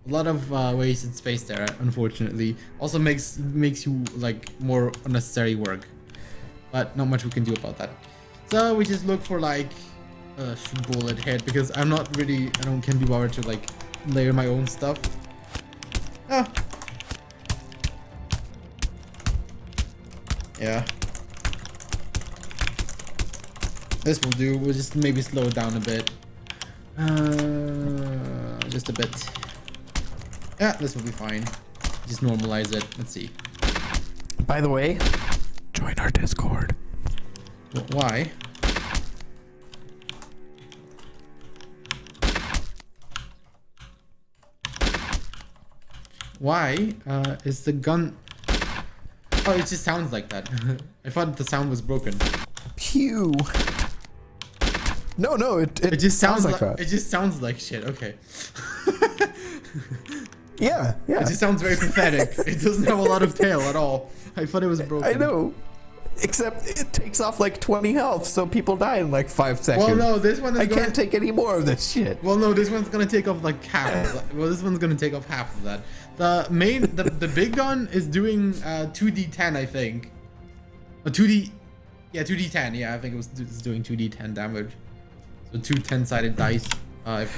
A lot of wasted space there, unfortunately. Also makes you like more unnecessary work, but not much we can do about that. So we just look for like a bullet hit because I can't be bothered to like layer my own stuff. Ah. Yeah. This will do. We'll just maybe slow it down a bit. Just a bit. Yeah, this will be fine. Just normalize it. Let's see. By the way, join our Discord. Why? Why is the gun... Oh, it just sounds like that. I thought the sound was broken. Pew. No, it just sounds like that. It just sounds like shit. Okay. Yeah. It just sounds very pathetic. It doesn't have a lot of tail at all. I thought it was broken. I know. Except it takes off like 20 health, so people die in like 5 seconds. Well, no, this one is I can't take any more of this shit. Well, no, this one's gonna take off like half. Well, this one's gonna take off half of that. The big gun is doing 2d10, I think. 2d10. Yeah, I think it's doing 2d10 damage. So 2 10-sided dice.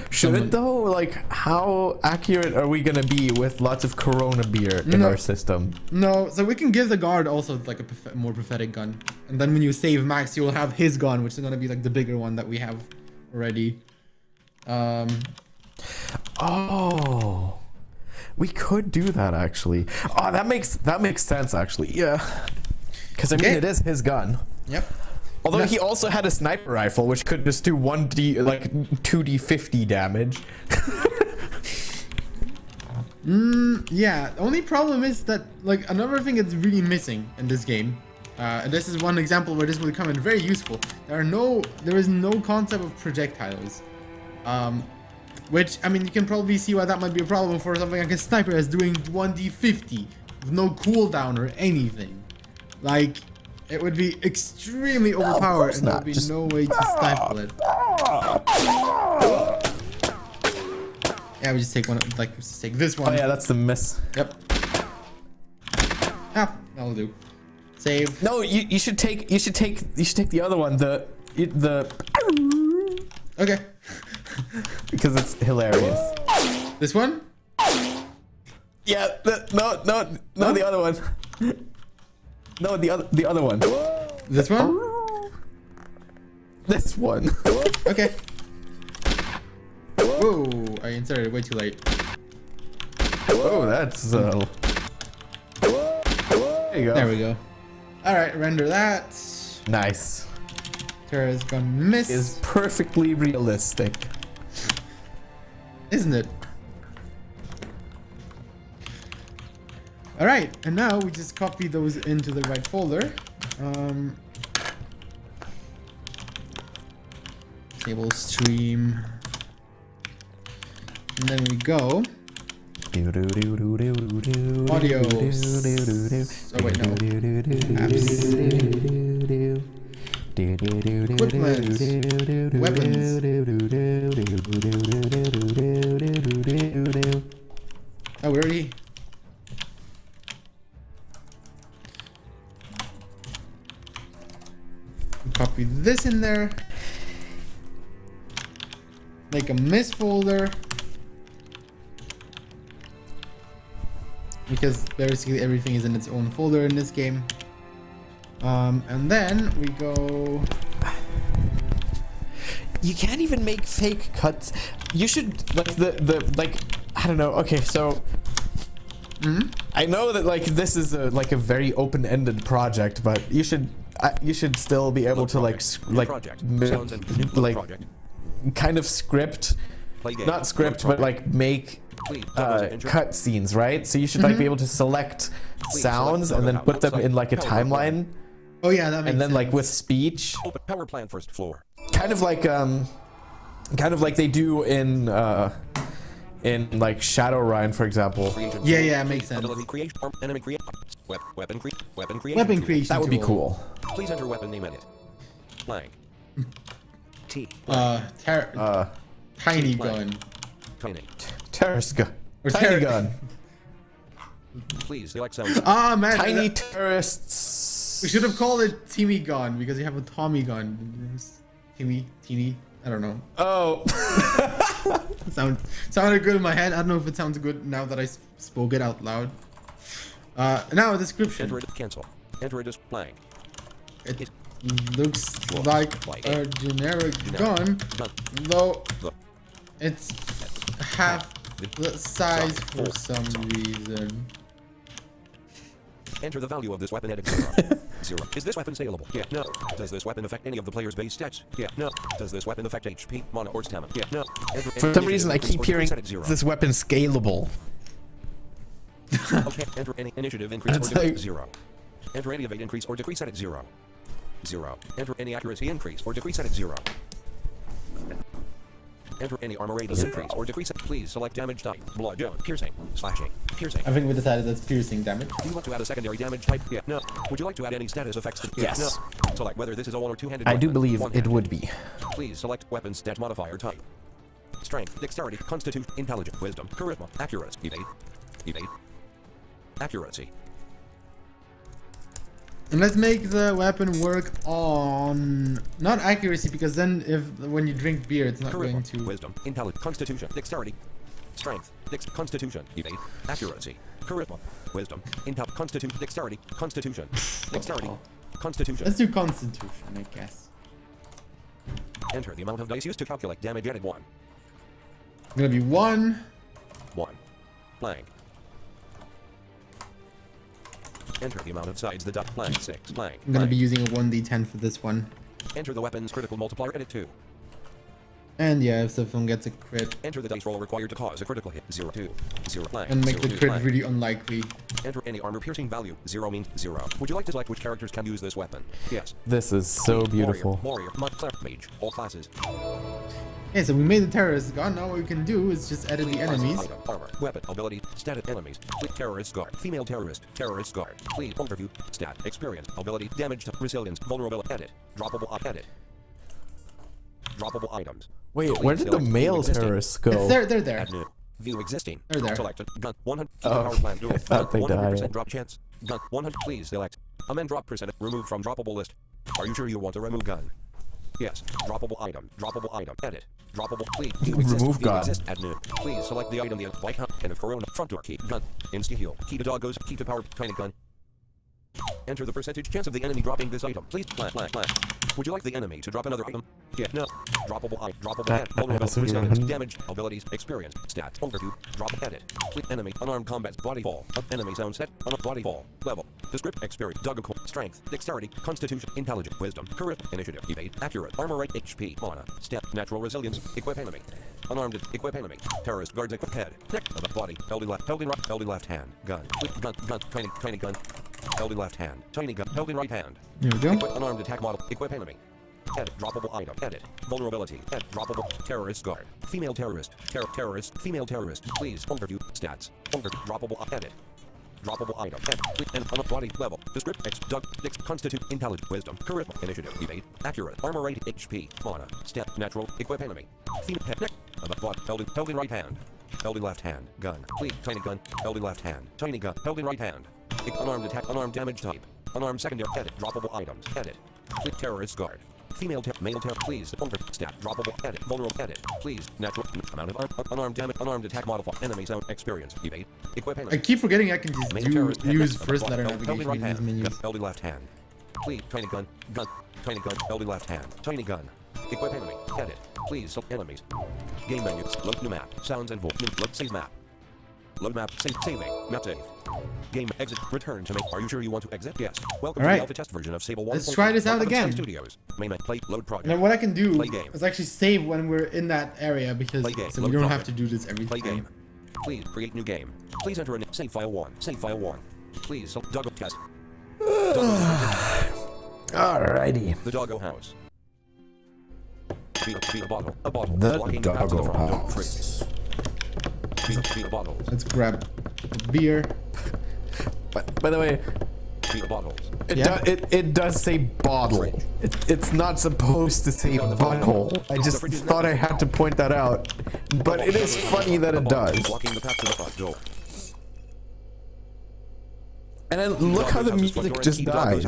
Should it though? Like, how accurate are we gonna be with lots of Corona beer in our system? No, so we can give the guard also like a more pathetic gun, and then when you save Max, you will have his gun, which is gonna be like the bigger one that we have already. Oh, we could do that actually. Oh, that makes sense actually. Yeah, because I mean it is his gun. Yep. Although he also had a sniper rifle, which could just do 2d50 damage. Yeah, the only problem is that, like, another thing that's really missing in this game, and this is one example where this will come in very useful. There is no concept of projectiles. Which, I mean, you can probably see why that might be a problem for something like a sniper that's doing 1d50 with no cooldown or anything. Like, it would be extremely overpowered and there would be no way to stifle it. Yeah, we just take one, like, just take this one. Oh yeah, that's the miss. Yep. Ah, that'll do. Save. No, you should take the other one, the Okay. because it's hilarious. This one? Yeah, no, the other one. No, the other one. This one? This one. Okay. Whoa, I inserted it way too late. Oh, that's there you go. There we go. Alright, render that. Nice. Terra's gonna miss. Is perfectly realistic. Isn't it? All right, and now we just copy those into the right folder. Sable stream, and then we go audio. Oh wait, no. Apps. Equipment. Weapons. Oh, we already. Copy this in there. Make a miss folder. Because basically everything is in its own folder in this game. And then we go. You can't even make fake cuts. You should like like I don't know. Okay, so I know that like this is a very open-ended project, but you should still be able to kind of script, not script, but like make cut scenes, right? So you should like be able to select sounds and then put them in like a timeline. Oh yeah, that makes and then sense. like with speech, Open power plant first floor. kind of like they do in like Shadowrun, for example. Yeah, it makes sense. Ability create, enemy create, weapon creation. Weapon creation. That would be tool. cool. Please enter weapon name edit. Blank. T. Tiny gun. Tiny. Terrorist gun. Or Tiny gun. Please select sound. Ah man, Tiny terrorists. we should have called it Timmy gun because you have a Tommy gun. Timmy, teeny. I don't know. Oh. Sounded good in my head. I don't know if it sounds good now that I spoke it out loud. Now a description. Enter it. Cancel. Enter it as blank. It looks like a generic gun, though it's half the size for some reason. Enter the value of this weapon at 0. Is this weapon saleable? Yeah. No. Does this weapon affect any of the player's base stats? Yeah. No. Does this weapon affect HP, mana, or stamina? Yeah. No. For some reason, I keep hearing this weapon scalable. Okay. Enter any initiative increase or That's decrease like- 0. Enter any evade increase or decrease at 0. 0. Enter any accuracy increase or decrease at 0. Enter any armor radius increase or decrease. Please select damage type. Blood, piercing, slashing, piercing. I think we decided that's piercing damage. Do you want to add a secondary damage type? Yeah. No. Would you like to add any status effects? To Yes. No. Select whether this is a one or two-handed I weapon. do believe it One-handed. would be. Please select weapon stat modifier type. Strength, dexterity, constitution, intelligence, wisdom, charisma, accuracy, evade, accuracy. And let's make the weapon work on not accuracy, because then when you drink beer, it's not going Charisma, to. wisdom, intelligence, constitution, dexterity, strength, constitution, evade, accuracy, charisma, wisdom, constitution, dexterity, constitution, dexterity, constitution. Let's do Constitution, I guess. Enter the amount of dice used to calculate damage added 1. Gonna be 1. 1. Blank. Enter the amount of sides the dot blank 6 blank. I'm gonna blank. be using a 1d10 for this one. Enter the weapon's critical multiplier edit 2. And yeah, if someone gets a crit, Enter the dice roll required to cause a critical hit 0 2 0 blank. and make 0, the 2, crit blank. really unlikely. Enter any armor piercing value. 0 means 0. Would you like to select which characters can use this weapon? Yes. This is so beautiful. Warrior, mage, all classes. Yeah, so we made the terrorist gun. Now what we can do is just edit the Please enemies. item, armor, weapon, ability, status enemies. Please terrorist guard, female terrorist guard. Please overview, stat, experience, ability, damage, resilience, vulnerability, edit, droppable, edit. Droppable items. Wait, Please where did the select male view existing. terrorists It's go? there, they're there. Add new. View existing. They're there. Selected. Gun 100. Oh, Power plant dual. I thought they 100% died. drop chance. Gun 100. Please select. Amend drop percent. Remove from droppable list. Are you sure you want to remove gun? Yes. Droppable item. Droppable item. Edit. Droppable. Please. View exist. Remove View gun. Exist. Add new. Please select the item. The white hunt. Can of Corona. Front door key. Gun. Insta heal. Key to doggos. Key to power. Tiny gun. Enter the percentage chance of the enemy dropping this item. Please. Flash. Would you like the enemy to drop another item? Yeah. No. Droppable item. Droppable head. Vulnerable. that's what you're Resilience. doing. Damage. Abilities. Experience. Stats. Overview. Drop. Edit. Please. Enemy. Unarmed combat. Body fall. Enemy sound set. Body fall. Level. Descript. Experience. Doggo. strength, dexterity, constitution, intelligence, wisdom, charisma, initiative, evade, accurate, armor rate, HP, mana, step, natural resilience, equip enemy. Unarmed, equip enemy. Terrorist guards equip head, neck, of the body, LD left hand, gun, gun, tiny gun, LD left hand, tiny gun, LD right hand. There we go. Equip unarmed attack model, equip enemy. Edit, droppable item, edit, vulnerability, edit, droppable, terrorist guard, female terrorist, terrorist, female terrorist, please, overview, stats, overview, droppable, edit. Droppable item, edit, and on a body level, descript, constitute, intelligence, wisdom, charisma, initiative, evade, accurate, armor rate, HP, mana, step, natural, equip enemy, female head, neck, of the body, LD right hand, LD left hand, gun, please, tiny gun, LD left hand, tiny gun, LD right hand, unarmed attack, unarmed damage type, unarmed secondary, edit, droppable items, edit, terrorist guard. Female male please, stat, droppable, edit, vulnerable, edit, please, natural, amount of unarmed damage, unarmed attack modifier, enemy sound, experience, evade, equip enemy. I keep forgetting I can just use first letter navigation right in these menus. LD left hand, please, tiny gun, tiny gun, LD left hand, tiny gun, equip enemy, edit, please, enemies, game menu, load new map, sounds and voice, load save map. Load map, saving, map save. Game, exit, return to make. Are you sure you want to exit? Yes. Welcome to the alpha test version of Sable 1. Let's try this out again. Studios. Main play, load project. Now what I can do Play game. is actually save when we're in that area because so we don't have to do this every Play time. game. Please create new game. Please enter a save file 1. Save file 1. Please, Doggo test. Alrighty. The Doggo house. Be a bottle. A bottle. The Blocking the path to the Doggo front. house. Be a bottle. Let's grab a beer. But by the way, Be a bottles. it does say bottle. It's not supposed to say bottle. I just thought I had to point that out. But it is funny that it does. Blocking the path to the front door. And then look how the music just dies.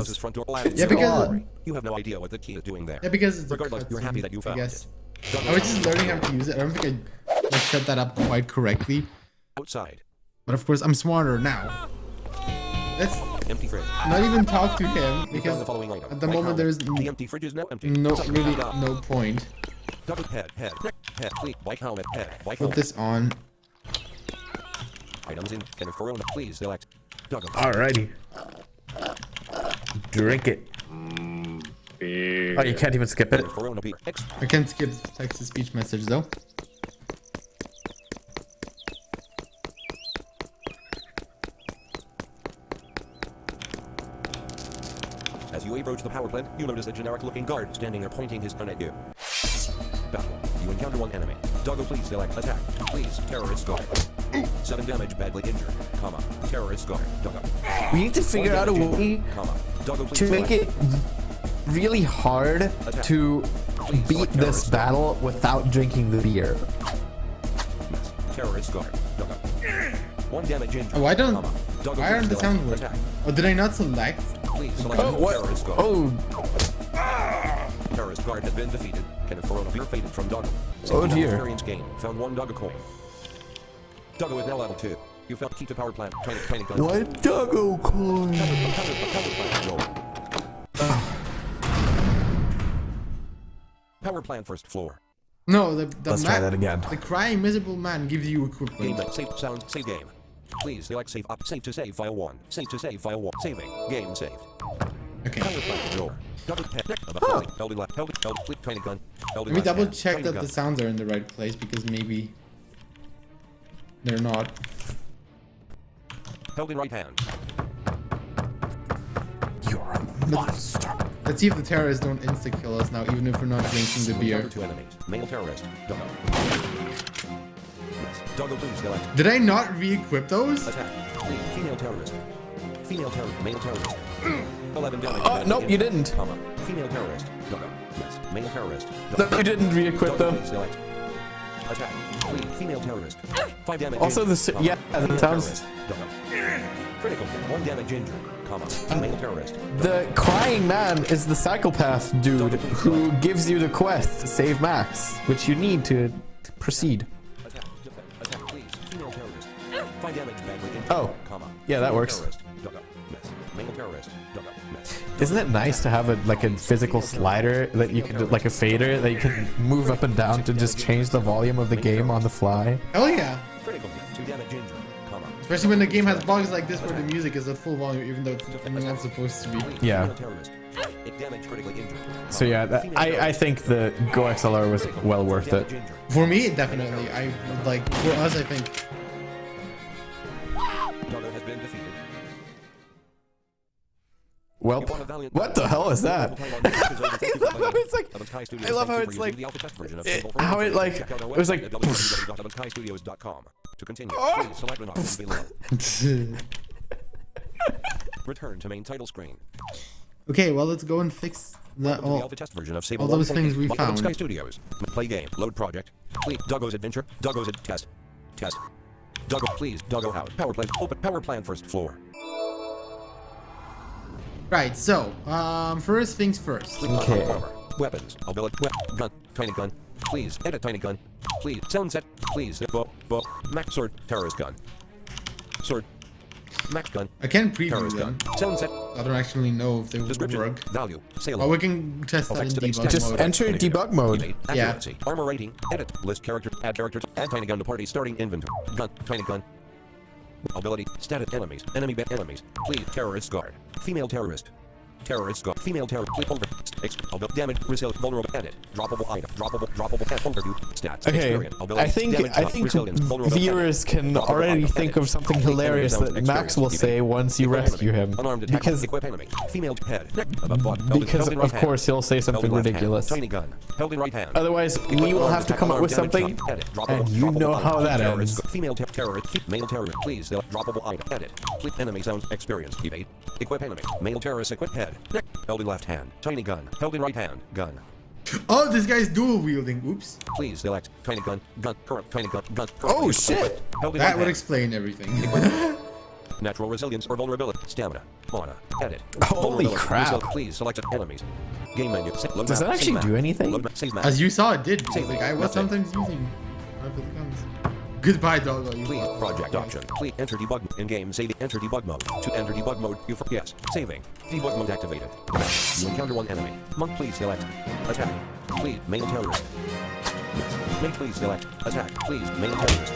Yeah, because You have no idea what the key is doing there. because it's a Regardless, you're happy that you I found guess. it. I was just learning how to use it. I don't think I like set that up quite correctly. Outside. But of course, I'm smarter now. Let's Empty fridge. not even talk to him You found because the following item. at the White moment helmet. there's The empty fridge is now empty. no Something really is gone. no point. Double head, please, white helmet, white Put helmet. this on. Items in Kenneth Corona, please select. Doggo. Alrighty. Drink it. Oh, you can't even skip it. Kenneth Corona, beer. I can't skip text to speech message though. As you approach the power plant, you notice a generic-looking guard standing there pointing his gun at you. Battle. You encounter one enemy. Doggo, please select attack. Please, terrorist guard. 7 damage, badly injured. Comma. Terrorist guard. Doggo. We need to figure out a way Comma. Doggo, please to make select. it really hard to beat this battle without drinking the beer. Terrorist guard. Doggo. 1 damage injured. Oh, I don't. Comma. Doggo, Why aren't the please sounds select. working? Attack. Oh, did I not select? Please select Oh, what? terrorist guard. Oh, Terrorist guard has been defeated. Kenneth Corona, beer faded from Doggo. Oh, dear. Experience gain. Found 1 Doggo coin. Doggo is now level 2. You found key to power plant. Tiny gun. what Doggo coin? Power plant first floor. No, the Let's try that again. The crying miserable man gives you Game equipment. mode. Save sound. Save game. Please select save up. Save to save file 1. Save to save file 1. Saving. Game saved. Okay. Power plant door. Double head. Huh. LD left. LD click tiny gun. LD Let me left double hand, check tiny that gun. the sounds are in the right place because maybe they're not. Held in right hand. You're a monster. Let's see if the terrorists don't insta kill us now, even if we're not drinking the beer. Encounter 2 enemies. Male terrorist. Doggo. Yes. Doggo please select. Did I not re-equip those? Attack. Please. Female terrorist. Female terrorist. Male terrorist. 11 damage. Nope, you didn't. Comma. Female terrorist. Doggo. Yes. Male terrorist. No, you didn't re-equip Doggo them. please select. Attack. Please. Female terrorist. 5 damage. Also, injured, the comma. yeah, the Female sounds. terrorist. Doggo. Critical. 1 damage injured. Comma. Male terrorist. The crying man is the psychopath dude who gives you the quest to save Max, which you need to proceed. Attack. Attack. Please. Female terrorist. 5 damage. Badly injured. Oh. Comma. Yeah, that Female works. Terrorist. Doggo. Miss. Male terrorist. Doggo. Miss. Isn't it nice to have a like a physical slider that you can do, like a fader that you can move up and down to just change the volume of the game on the fly? Hell yeah. Critical hit. 2 damage injured. Comma. Especially when the game has bugs like this where the music is at full volume, even though it's not supposed to be. Yeah. So yeah, I think the Go XLR was well worth it. For me, definitely. I like for us, I think. Doggo has been defeated. Well, what the hell is that? I love how it's like, how it like, it was like. To continue, please select an option below. Return to main title screen. Okay, well let's go and fix that. The alpha test version of Sable all those things we found. Sky Studios. Play game. Load project. Please. Doggo's adventure. Doggo's test. Test. Doggo, please. Doggo out. Power plant. Open power plant first floor. Right. So, first things first. Okay. Weapons. Ability. Gun. Tiny gun. Please. Edit tiny gun. Please. Sound set. Please. Max sword. Terrorist gun. Sword. Max gun. I can preview Terrorist them. gun. Sound set. I don't actually know if they will Description. work. Value. Sale. Well, we can test that in debug Just mode. enter debug mode. Yeah. Accuracy. Armor rating. Edit. List character. Add characters. Add tiny gun to party starting inventory. Gun. Tiny gun. Ability. Status. Enemies. Enemy. Enemies. Please. Terrorist guard. Female terrorist. Terrorist guard. Female terrorist. Click over. Damage. Resilience. Vulnerable. Edit. Droppable item. Droppable. Overview. Stats. Okay, I think viewers can already think of something hilarious that Max will say once you rescue him, because of course he'll say something ridiculous. Tiny gun. Held in right hand. Otherwise, we will have to come up with something, and you know how that ends. Female terrorist. Male terrorist. Please. Droppable item. Edit. Enemy sounds experience. Evade. Equip enemy. Male terrorist. Equip head. Held in left hand. Tiny gun. Held in right hand. Gun. Oh, this guy's dual wielding. Oops. Please select tiny gun. Gun. Current. Tiny gun. Gun. Oh shit! Held in That right would hand. explain everything. Natural resilience or vulnerability. Stamina. Mana. Edit. Holy Vulnerability. crap. Please select enemies. Game menu. Load Does map. that actually Save do map. anything? Load map. Save map. As you saw, it did. Save The guy was That's it. sometimes using one of the guns. Goodbye, Doggo. You Please, fuck. project option. Please enter debug in game. Save. Enter debug mode. To enter debug mode, yes. Saving. Debug mode activated. You encounter one enemy. Monk, please select. Attack. Please, main terrorist. Mate, please select. Attack. Please, main terrorist.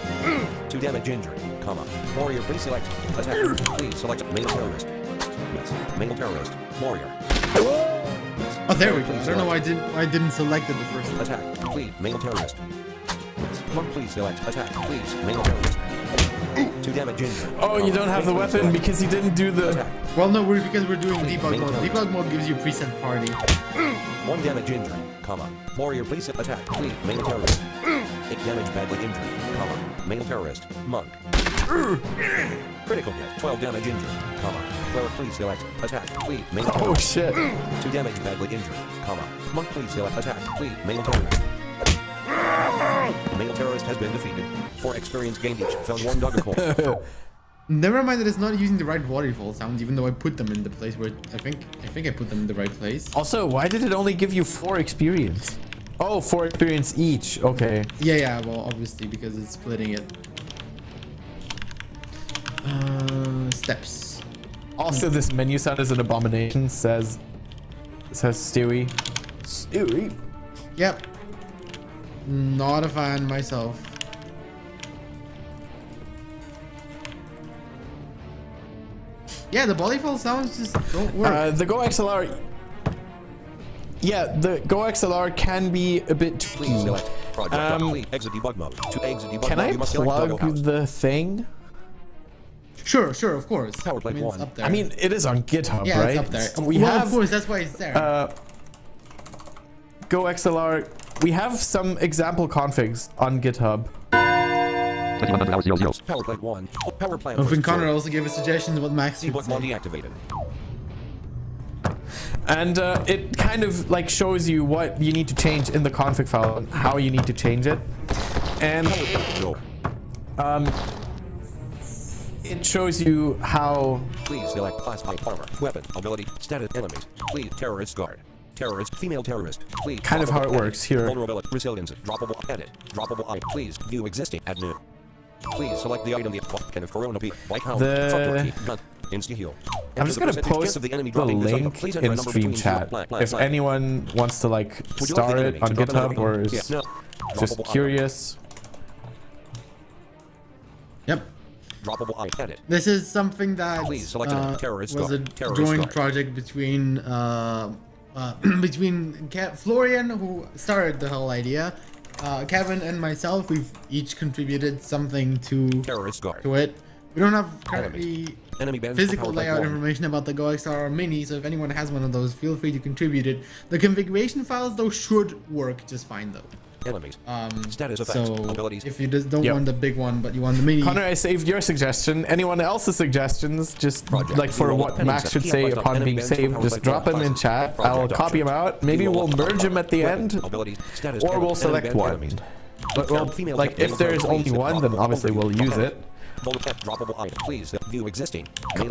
2 damage injury. Comma. Warrior, please select. Attack. Please select main terrorist. Yes. Main terrorist. Warrior. Yes. Oh, there we go. I don't know why I didn't select it the first time. Attack. Please, main terrorist. Monk, please select. Attack. Please, main terrorist. 2 damage injury. Oh, you don't have the weapon because you didn't do the. Attack. Well, no, because we're doing debug mode. Debug mode gives you preset party. 1 damage injury, comma. Warrior, please attack. Please, main terrorist. 8 damage badly injured, comma. Main terrorist. Monk. Critical hit. 12 damage injury, comma. Player, please select. Attack. Please, main terrorist. Oh shit! 2 damage badly injured, comma. Monk, please select. Attack. Please, main terrorist. Main terrorist has been defeated. 4 experience gained each. Found 1 Doggo coin. Never mind that it's not using the right waterfall sounds, even though I put them in the place where I think I put them in the right place. Also, why did it only give you 4 experience? Oh, 4 experience each. Okay. Yeah, well, obviously because it's splitting it. Steps. Also, this menu sound is an abomination. Says Stewie. Stewie. Yep. Not a fan myself. Yeah, the volleyfall sounds just don't work. The Go XLR. Yeah, the Go XLR can be a bit Please tweaky. select. Project. Please exit debug mode. To exit debug Can mode, I you must select Doggo plug house. the thing? Sure, of course. Power play I mean, it's 1. up there. I mean, it is on GitHub, yeah, right? it's up there. We well, have of course, that's why it's there. Go XLR. We have some example configs on GitHub. Power play 1. Power plant. I think first Connor floor. also gave us suggestions what Max should Debug mode say. deactivated. And it kind of like shows you what you need to change in the config file and how you need to change it. And Go. it shows you how. Please select class type armor, weapon, ability, status, enemies. Please terrorist guard. Terrorist, female terrorist. Please. Kind of how it droppable works edit. here. Vulnerability, resilience, droppable edit, droppable item. Please view existing, add new. Please select the item the kind of Corona P. White Hound. The- Front door key, gun, insta heal. I'm just gonna post the link in stream chat if anyone wants to like start it on GitHub or is just curious. Yep. Droppable eye. Edit. This is something that Please select a terrorist was a guard. Terrorist joint guard. project between Florian, who started the whole idea, Kevin, and myself. We've each contributed something to Terrorist guard. it. We don't have currently Enemy bans physical powered by layout one. information about the Go XLR Mini, so if anyone has one of those, feel free to contribute it. The configuration files, though, should work just fine, though. Enemies. Status effects. So Abilities. if you just don't Yep. want the big one, but you want the mini, Connor, I saved your suggestion. Anyone else's suggestions, just Project. like for what Max should say upon being saved, just drop them in chat. I'll copy them out. Maybe we'll merge them at the end, Abilities. Status. or we'll select one. But well, like if there's only one, then obviously we'll use it. Droppable item. Please view existing.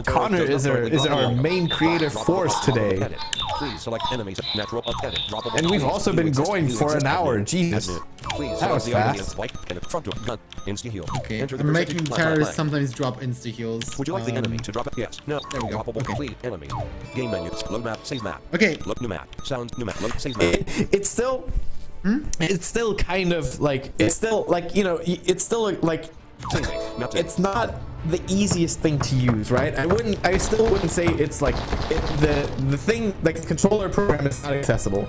Connor is our main creative force today. Edit. Please select enemies. Natural edit. Droppable. And we've Please also view been exist- going view for an existing hour. menu. Jesus. Admin. Please That was select the enemy fast. as white and front to gun. Insta heal. okay. Enter the I'm percentage making flat terrorists line. sometimes drop insta heals. Would you like the enemy to drop it? Yes. No. There we go. Droppable. Okay. Complete enemies. Game menus. Load map. Save map. Okay. Look new map. Sound new map. Load save map. It's still, it's still kind of like, it's still like, you know, it's still like, Saving. Mapped in. it's not the easiest thing to use, right? I still wouldn't say it's like the thing, like the controller program is not accessible.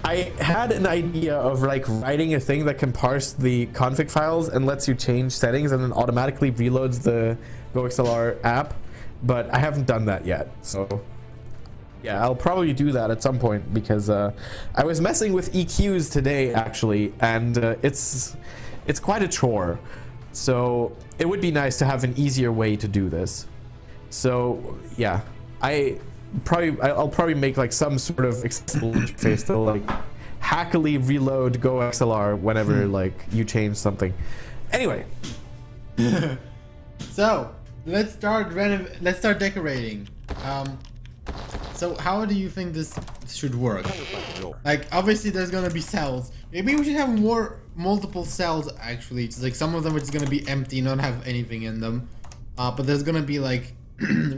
I had an idea of like writing a thing that can parse the config files and lets you change settings and then automatically reloads the GoXLR app, but I haven't done that yet. So yeah, I'll probably do that at some point because I was messing with EQs today actually, and it's quite a chore. So it would be nice to have an easier way to do this. So yeah, I'll probably make like some sort of accessible interface to like hackily reload Go XLR whenever like you change something. Anyway, So let's start decorating. So how do you think this should work? Like obviously there's gonna be cells. Maybe we should have multiple cells actually. It's like some of them are just gonna be empty, not have anything in them. But there's gonna be like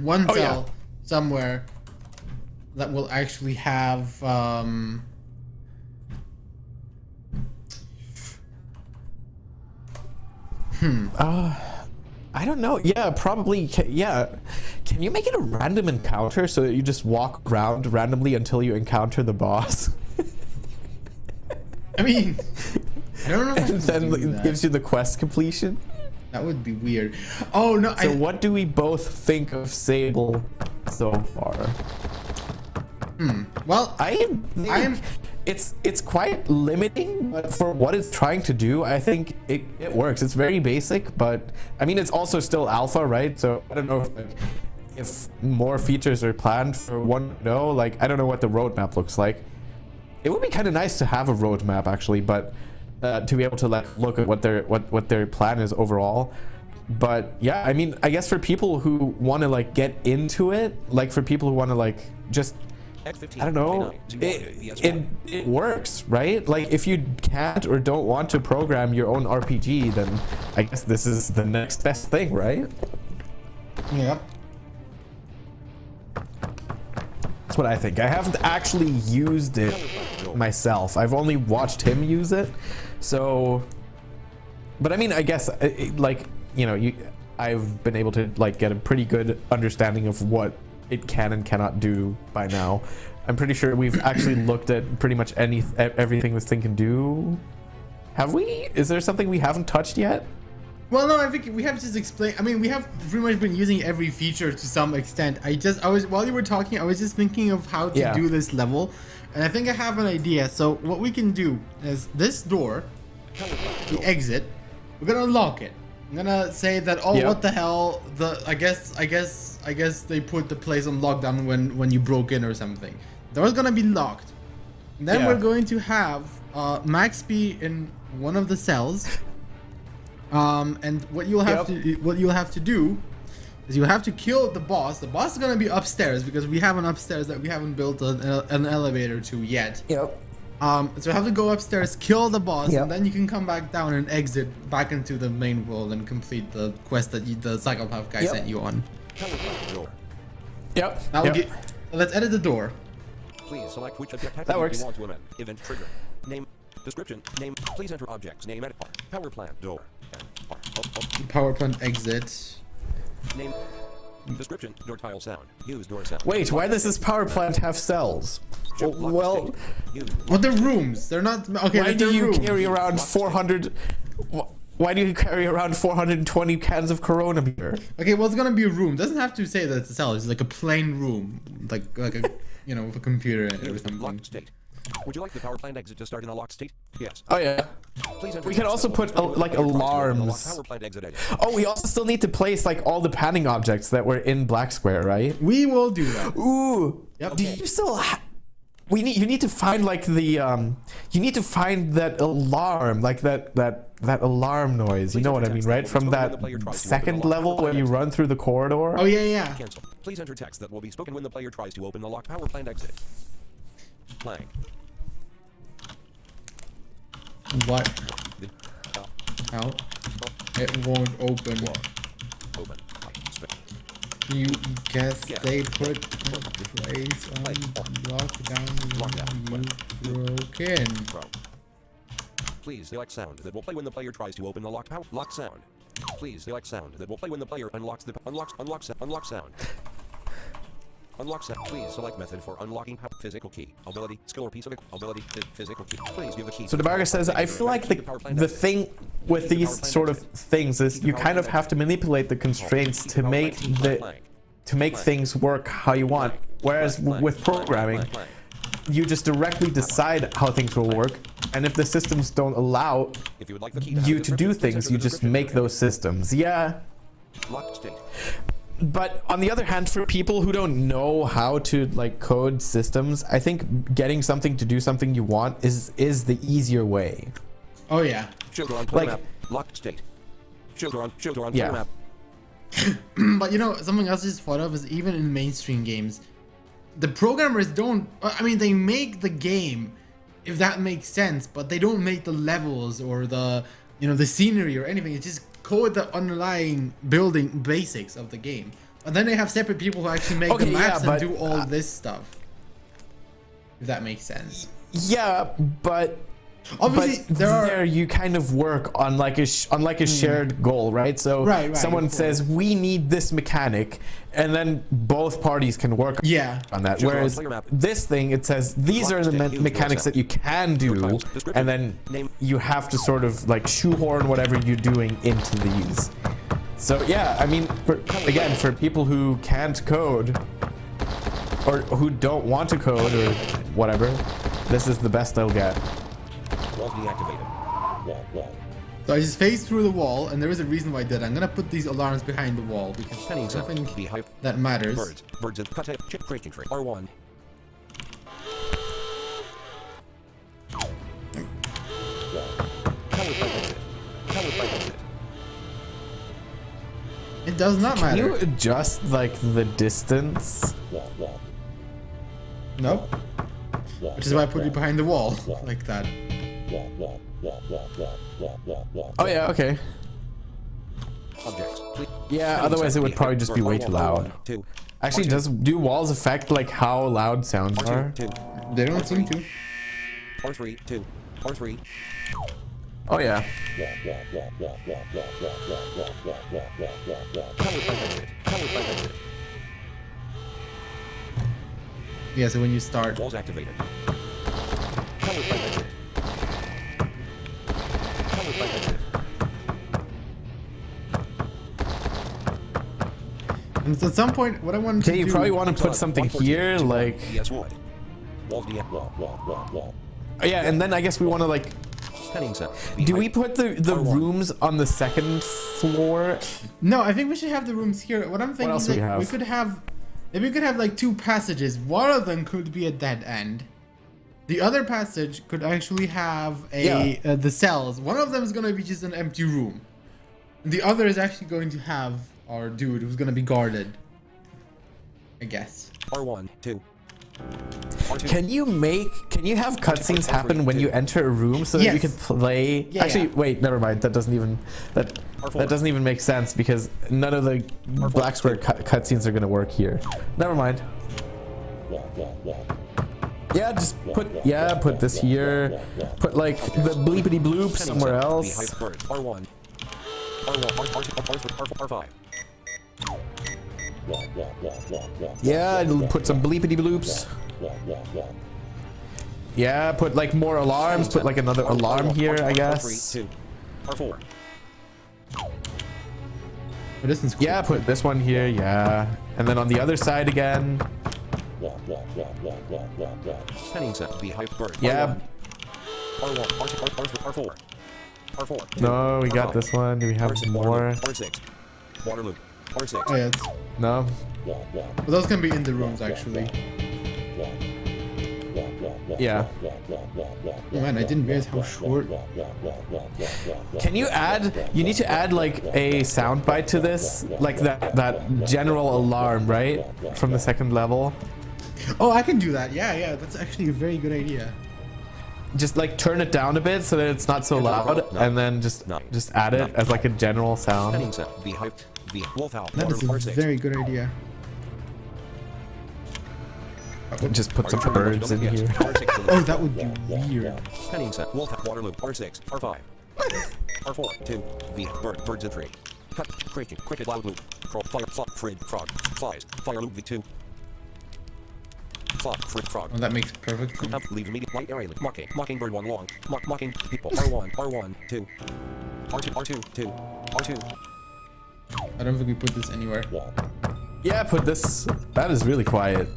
one Oh, cell yeah. somewhere that will actually have I don't know. Yeah, probably. Yeah. Can you make it a random encounter so that you just walk around randomly until you encounter the boss? I mean I don't know if I And can then do it that. gives you the quest completion. That would be weird. Oh no, So what do we both think of Sable so far? well I am. It's quite limiting, but for what it's trying to do, I think it works. It's very basic, but I mean it's also still alpha, right? So I don't know if more features are planned for 1.0. Like I don't know what the roadmap looks like. It would be kind of nice to have a roadmap actually, but to be able to like look at what their plan is overall. But yeah, I mean, I guess for people who want to like get into it, like for people who want to like just X15. I don't know. It works, right? Like if you can't or don't want to program your own RPG, then I guess this is the next best thing, right? Yep. That's what I think. I haven't actually used it myself. I've only watched him use it. So, but I mean, I guess like, you know, I've been able to like get a pretty good understanding of what it can and cannot do by now. I'm pretty sure we've actually looked at pretty much everything this thing can do. Have we? Is there something we haven't touched yet? Well, no, I think we have to just explain. I mean, we have pretty much been using every feature to some extent. I was while you were talking, I was just thinking of how to do this level, and I think I have an idea. So what we can do is this door, the exit, we're gonna lock it. I'm gonna say that what the hell, I guess they put the place on lockdown when you broke in or something. The door's gonna be locked. And then we're going to have Max be in one of the cells. And what you'll have to do is you have to kill the boss. The boss is gonna be upstairs because we have an upstairs that we haven't built an elevator to yet. Yep. So you have to go upstairs, kill the boss, and then you can come back down and exit back into the main world and complete the quest that the psychopath guy sent you on. Yep. So let's edit the door. Please select which object That works. you want to amend. Event trigger. Name. Description. Name. Please enter objects. Name edit. Power plant. Door. Power plant exit. Name. Description. Door tile sound. Use door sound. Wait, why does this power plant have cells? Well, Well, they're rooms. They're not. Okay, why they're do you rooms. carry around 400? Why do you carry around 420 cans of Corona beer? Okay, well, it's gonna be a room. Doesn't have to say that it's a cell. It's like a plain room, like a you know, with a computer in it or something. Locked state. Would you like the power plant exit to start in a locked state? Yes. Oh yeah. Please enter We can text also that will put be spoken when like the player tries to open the locked alarms. power plant exit edit. Oh, we also still need to place like all the panning objects that were in Black Square, right? We will do that. Ooh. Yep. Do you still? You need to find like the you need to find that alarm, like that alarm noise. You know what I mean, right? From that second level where you run through the corridor. Oh yeah. Cancel. Please enter text that will be spoken when the player tries to open the locked power plant exit. Blank. What? The- How? It won't open. Open. You guess they put the place on lockdown. You broken. Pro. Please select sound that will play when the player tries to open the locked power. Lock sound. Please select sound that will play when the player unlocks the unlock sound. Unlock sound. Please select method for unlocking physical key, ability, skill or piece of ability, physical key. Please give the key. So DeBarger says, I feel like the thing with these sort of things is you kind of have to manipulate the constraints to make things work how you want. Whereas with programming, you just directly decide how things will work, and if the systems don't allow you to do things, you just make those systems. Yeah. Locked state. But on the other hand, for people who don't know how to like code systems, I think getting something to do something you want is the easier way. Oh yeah. Filter on play Like- map. Locked state. Filter on play Yeah. map. But you know, something else I just thought of is even in mainstream games, the programmers don't. I mean, they make the game, if that makes sense, but they don't make the levels or the the scenery or anything. It's just code the underlying building basics of the game, and then they have separate people who actually make the maps and do all this stuff. If that makes sense. Yeah, but Obviously, there you kind of work on like a shared goal, right? So Right, someone says we need this mechanic, and then both parties can work on that. Whereas this thing, it says these are the mechanics that you can do, and then you have to sort of like shoehorn whatever you're doing into these. So yeah, I mean, again, for people who can't code or who don't want to code or whatever, this is the best they'll get. Walls deactivated. Wall. So I just phased through the wall, and there is a reason why I did. I'm gonna put these alarms behind the wall because Penny I think beehive. that matters. Birds of cut chip breaking tree. R1. It does not Can matter. you adjust like the distance? Wall. Nope. Which is why I put it behind the wall like that. Wall. Oh yeah, okay. Objects. Yeah, otherwise it would probably just be way too loud. Actually, do walls affect like how loud sounds are? They don't seem to. R3. 2. R3. Oh yeah. Yeah, so when you start. Walls activated. And so at some point, what I wanted to Okay, do. you probably want to put something here, like. Yes, wood. Walls wall. Oh, yeah, and then I guess we want to like. Penning sound. Do we put the rooms on the second floor? No, I think we should have the rooms here. What I'm thinking else is do we like, have? we could have. Maybe we could have like two passages. One of them could be a dead end. The other passage could actually have the cells. One of them is going to be just an empty room. The other is actually going to have our dude who's going to be guarded. I guess. R1. 2. R2. Can you have cutscenes happen when you enter a room so that you can play? Yeah, Actually, wait, never mind. That doesn't even make sense because none of the Black Square cutscenes are gonna work here. Never mind. Wall. Yeah, just put this here. Put like the bleepity bloop somewhere else. R1. R5. Yeah, it'll put some bleepity bloops. Yeah, put like more alarms. Put like another alarm here, I guess. R4. But this one's cool. Yeah, put this one here. Yeah, and then on the other side again. Penning set. Be hype bird. Yeah. R1. R4. R4. No, we got this one. Do we have more? R6. Waterloo. R6. Oh yeah. No. But those can be in the rooms actually. Yeah. Oh man, I didn't realize how short. Can you add? You need to add like a soundbite to this, like that general alarm, right, from the second level. Oh, I can do that. Yeah. That's actually a very good idea. Just like turn it down a bit so that it's not so loud, and then just add it as like a general sound. Penning set. Be hyped. Be wolf owl. That is a R6. very good idea. Just put some birds in here. Oh, that would be weird. Penning set. Wolf owl. Waterloo. R6. R5. R4. 2. Be birds in 3. Cut. Cricket. Loud loop. Fire. Frog. Flies. Fire loop V2. Frog. Oh, that makes perfect sense. Leave immediate white area. Mockingbird 1 long. Mocking people. R1. 2. R2. 2. R2. I don't think we put this anywhere. Yeah, put this. That is really quiet.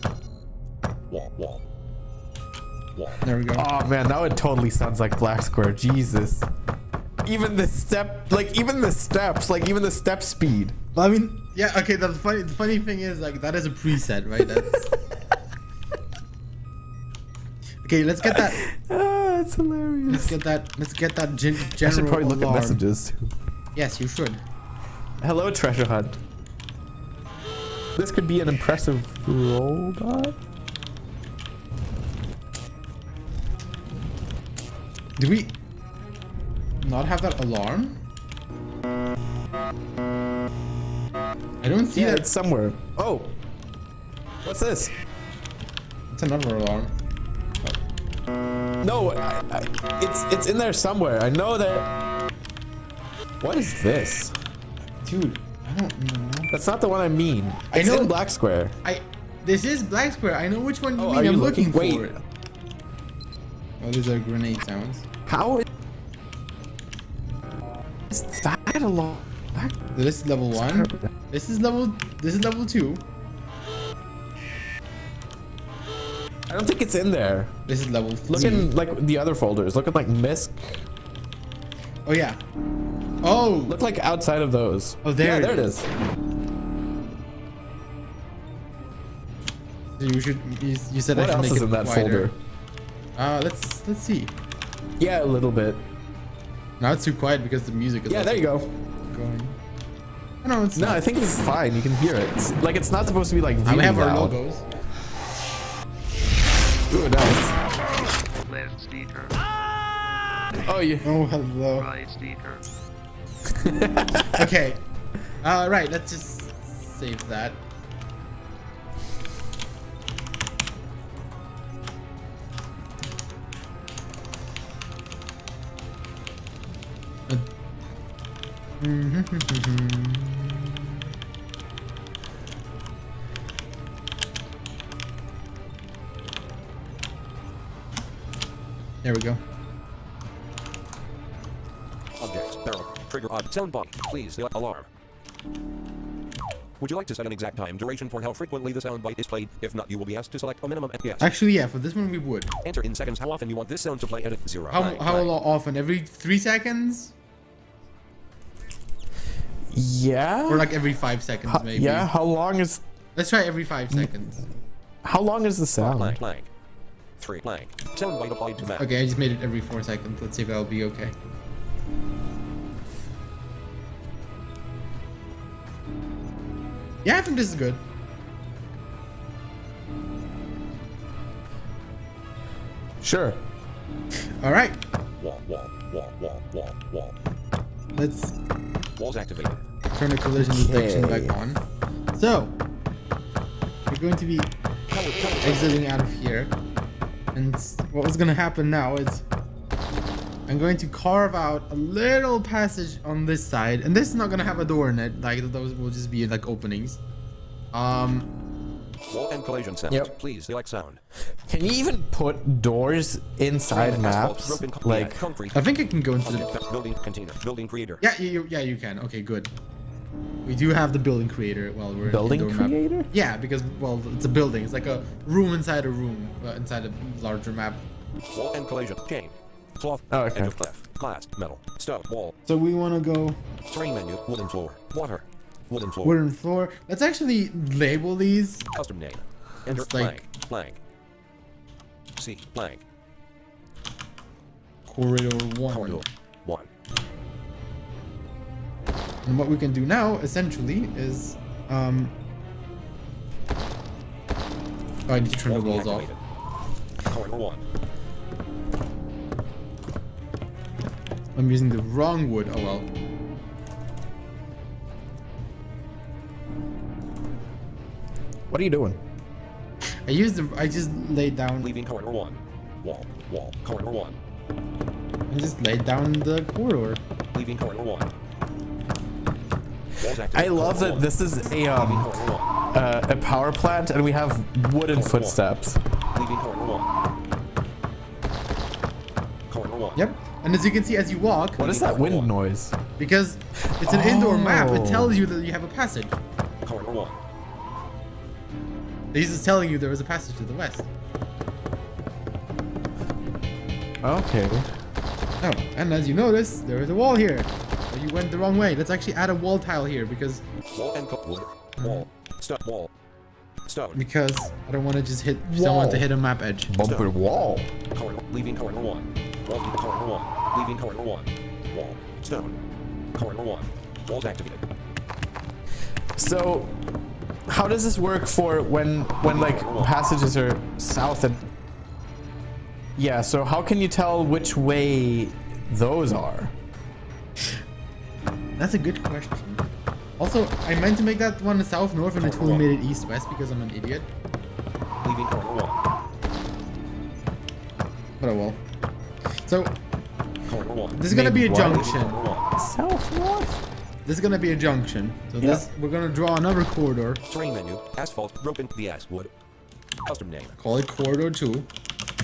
There we go. Oh man, now it totally sounds like Black Square. Jesus. Even the step speed. Well, I mean, yeah, okay. The funny thing is, like, that is a preset, right? That's okay. Let's get that. That's hilarious. Let's get that general. I should probably look at alarm. messages. Yes, you should. Hello, treasure hunt. This could be an impressive robot. Do we not have that alarm? I don't see that. It's somewhere. Oh, what's this? It's another alarm. No, it's in there somewhere. I know that. What is this? Dude, I don't know. That's not the one I mean. I It's know- in Black Square. This is Black Square. I know which one you Oh, mean. are you I'm looking for Wait. it. Oh, these are grenade sounds. How is that a long? This is level 1. This is level 2. I don't think it's in there. This is level 3. Look in like the other folders. Look at like MISC. Oh yeah. Oh. Look like outside of those. Oh, there Yeah, it there it is. You should. You said What I should else make is it in that quieter. folder? Let's see. Yeah, a little bit. Now it's too quiet because the music is. Yeah, like there you go. Going. Oh, no, it's No, not. I think it's fine. You can hear it. Like it's not supposed to be like really we have our loud. logos. Ooh, nice. Left speaker, Oh, you. Oh, hello. right speaker. Okay. Right. Let's just save that. There we go. Objects. Barrel. Trigger odd. Sound body. Please. The alarm. Would you like to set an exact time duration for how frequently the sound bite is played? If not, you will be asked to select a minimum. Yes. Actually, yeah. For this one, we would. Enter in seconds how often you want this sound to play. Edit 0. How often? Every 3 seconds? Yeah. Or like every 5 seconds, maybe. Yeah. How long is? Let's try every 5 seconds. How long is the sound? Blank. 3. Blank. Sound bite applied to map. Okay, I just made it every 4 seconds. Let's see if that'll be okay. Yeah, I think this is good. Sure. All right. Let's Walls activated. turn the collision detection back on. So, we're going to be exiting out of here. And what was going to happen now is I'm going to carve out a little passage on this side. And this is not going to have a door in it. Like, those will just be like openings. Wall and collision sound. Yep. Please select sound. Can you even put doors inside maps? Like, concrete. I think it can go into the. Building container. Building creator. Yeah, you can. Okay, good. We do have the building creator while we're building indoor map. creator? Yeah, because well, it's a building. It's like a room inside a room inside a larger map. Wall and collision. Chain. Cloth. Oh, okay. Edge of cliff. Glass. Metal. Stone. Wall. So we want to go Terrain menu. Wooden floor. Water. Wooden floor. wooden floor. Let's actually label these. Custom name. Enter It's like- blank. C blank. Corridor 1. Corridor 1. And what we can do now, essentially, is oh, I need to turn the walls off. Deactivated. Corridor 1. I'm using the wrong wood. Oh well. what are you doing? I just laid down. Leaving corridor 1. Wall. Corridor 1. I just laid down the corridor. Leaving corridor 1. Walls activated. I love Corridor that this is Leaving corridor 1. a power plant and we have wooden footsteps. Leaving corridor 1. Corridor 1. Yep. And as you can see, as you walk, What is that wind noise? because it's an indoor map, it Oh. tells you that you have a passage. Corridor 1. This is telling you there is a passage to the west. Okay. Oh, and as you notice, there is a wall here. But you went the wrong way. Let's actually add a wall tile here because Wall and wood. Wall. Stone. Wall. Stone. I don't want to just hit someone to hit a map edge. Bumper wall. Corridor. Leaving corridor 1. Wall. Corridor 1. Leaving corridor 1. Wall. Stone. Corridor 1. Walls activated. So, how does this work for when like passages are south and yeah? So how can you tell which way those are? That's a good question. Also, I meant to make that one south north and I totally made it east west because I'm an idiot. Leaving corridor 1. But oh well. So Corridor 1. this is gonna be a What? junction. Corridor 1. South north. This is gonna be a junction. So this we're gonna draw another corridor. Terrain menu. Asphalt. Broken. BS. Wood. Custom name. Call it corridor 2.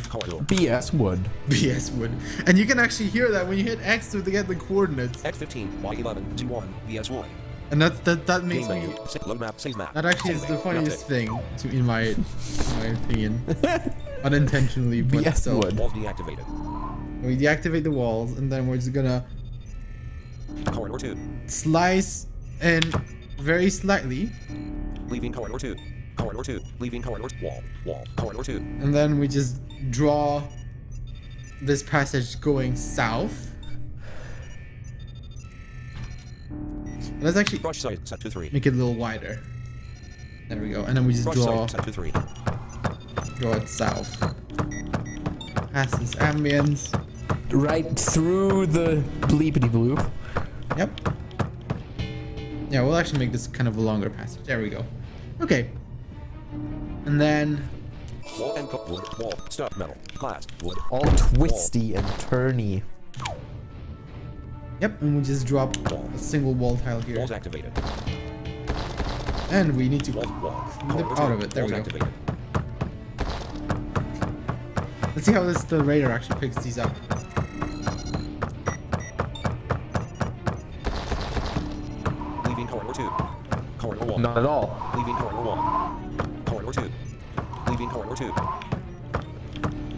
Corridor. BS wood. BS wood. And you can actually hear that when you hit X to get the coordinates. X15. Y11. T1. BS Wood. And that makes Game me. menu. Load map. Save map. That actually is Save the map. funniest Update. thing, in my opinion. Unintentionally, but BS still. wood. Walls deactivated. We deactivate the walls, and then we're just gonna Corridor 2. slice in very slightly, Leaving corridor 2. Corridor 2. Leaving corridor. Wall. Corridor 2. and then we just draw this passage going south. And let's actually Brush size set to 3. make it a little wider. There we go. And then we just Brush draw size set to 3. it south. Past this ambience. Right through the bleepity bloop. Yep. Yeah, we'll actually make this kind of a longer passage. There we go. Okay. And then Wall and wood. Wall. Stuff. Metal. Glass. Wood. All twisty and turny. yep, and we just drop a single wall tile here. Walls activated. And we need to Wall. nip Corridor out 2. of it. There we Walls go. activated. Let's see how the radar actually picks these up. Leaving corridor 2. Corridor 1. Not at all. Leaving corridor 1. Corridor 2. Leaving corridor 2.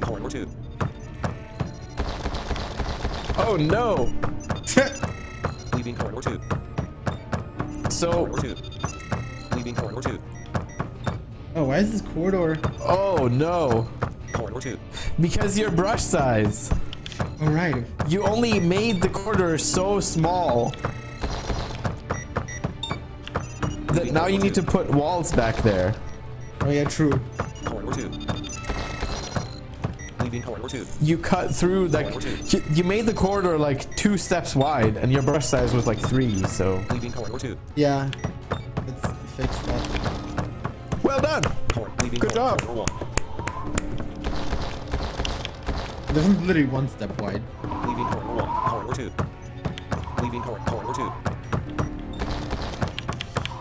Corridor 2. Oh no. Leaving corridor 2. So, Corridor 2. Leaving corridor 2. Oh, why is this corridor? oh no. Corridor 2. Because your brush size. All right. You only made the corridor so small that now you need to put walls back there. Oh yeah, true. Corridor 2. Leaving corridor 2. You cut through like you made the corridor like 2 steps wide, and your brush size was like 3. So Leaving corridor 2. Yeah. Let's fix that. well done. Leaving Good job. corridor 1. This is literally 1 step wide. Leaving corridor 1. Corridor 2. Leaving corridor 2.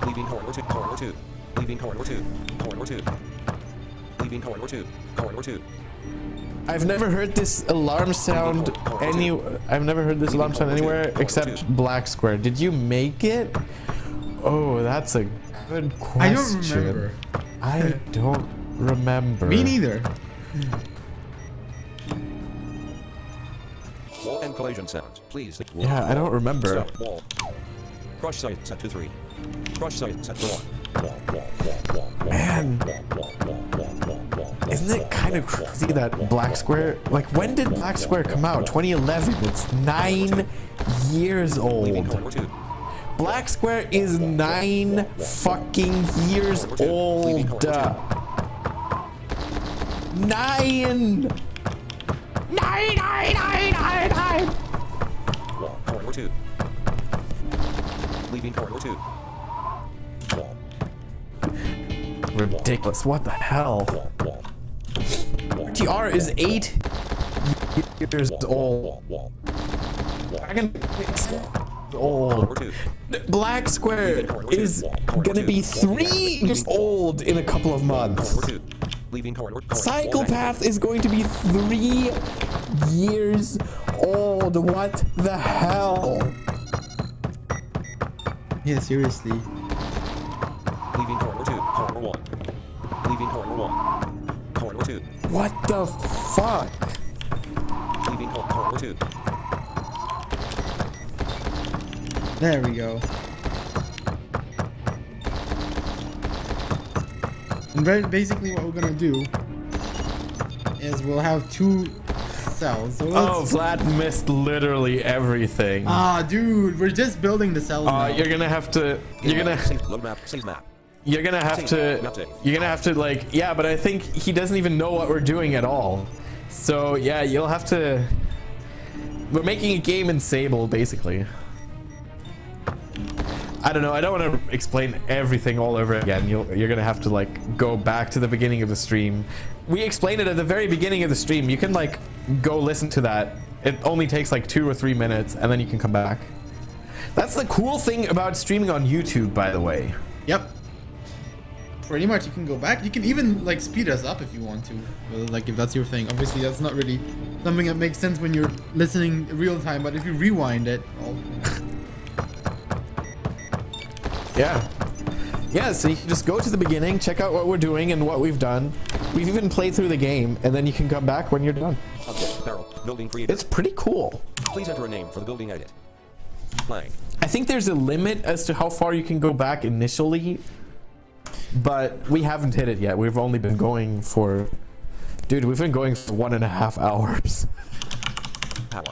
Leaving corridor 2. Corridor 2. Leaving corridor 2. Corridor 2. Leaving corridor 2. Corridor 2. I've never heard this alarm sound anywhere except Black Square. Did you make it? Oh, that's a good question. I don't remember. I don't remember. Me neither. Wall and collision sounds. Please. Yeah, I don't remember. Stop. Wall. Crush site set to 3. Crush site set to 1. Man, isn't it kind of crazy that Black Square, like when did Black Square come out? 2011. It's 9 years Leaving old. corridor 2. Black Square is 9 fucking years old. 9. Wall. Corridor 2. Leaving corridor 2. Wall. Ridiculous. What the hell? Wall. TR is 8 years old. Wall. Dragon is old. Black Square is gonna be 3 years old in a couple of months. Leaving corridor. Psychopath is going to be 3 years old. What the hell? Yeah, seriously. Leaving corridor 2. Corridor 1. Leaving corridor 1. Corridor 2. What the fuck? Leaving corridor 2. There we go. And basically what we're gonna do is we'll have 2 cells. So Oh, Vlad missed literally everything. dude, we're just building the cells now. You're gonna have to. Load map. Save map. You're gonna have to like, yeah, but I think he doesn't even know what we're doing at all. So yeah, you'll have to. We're making a game in Sable, basically. I don't know. I don't want to explain everything all over again. You're gonna have to like go back to the beginning of the stream. We explained it at the very beginning of the stream. You can like go listen to that. It only takes like 2 or 3 minutes, and then you can come back. That's the cool thing about streaming on YouTube, by the way. Yep. Pretty much, you can go back. You can even like speed us up if you want to, like if that's your thing. Obviously, that's not really something that makes sense when you're listening real time. But if you rewind it, well, yeah. Yeah, so you can just go to the beginning, check out what we're doing and what we've done. We've even played through the game, and then you can come back when you're done. Subject. Barrel. Building created. It's pretty cool. Please enter a name for the building edit. Blank. I think there's a limit as to how far you can go back initially, but we haven't hit it yet. We've only been going for... Dude, we've been going for 1.5 hours. Power.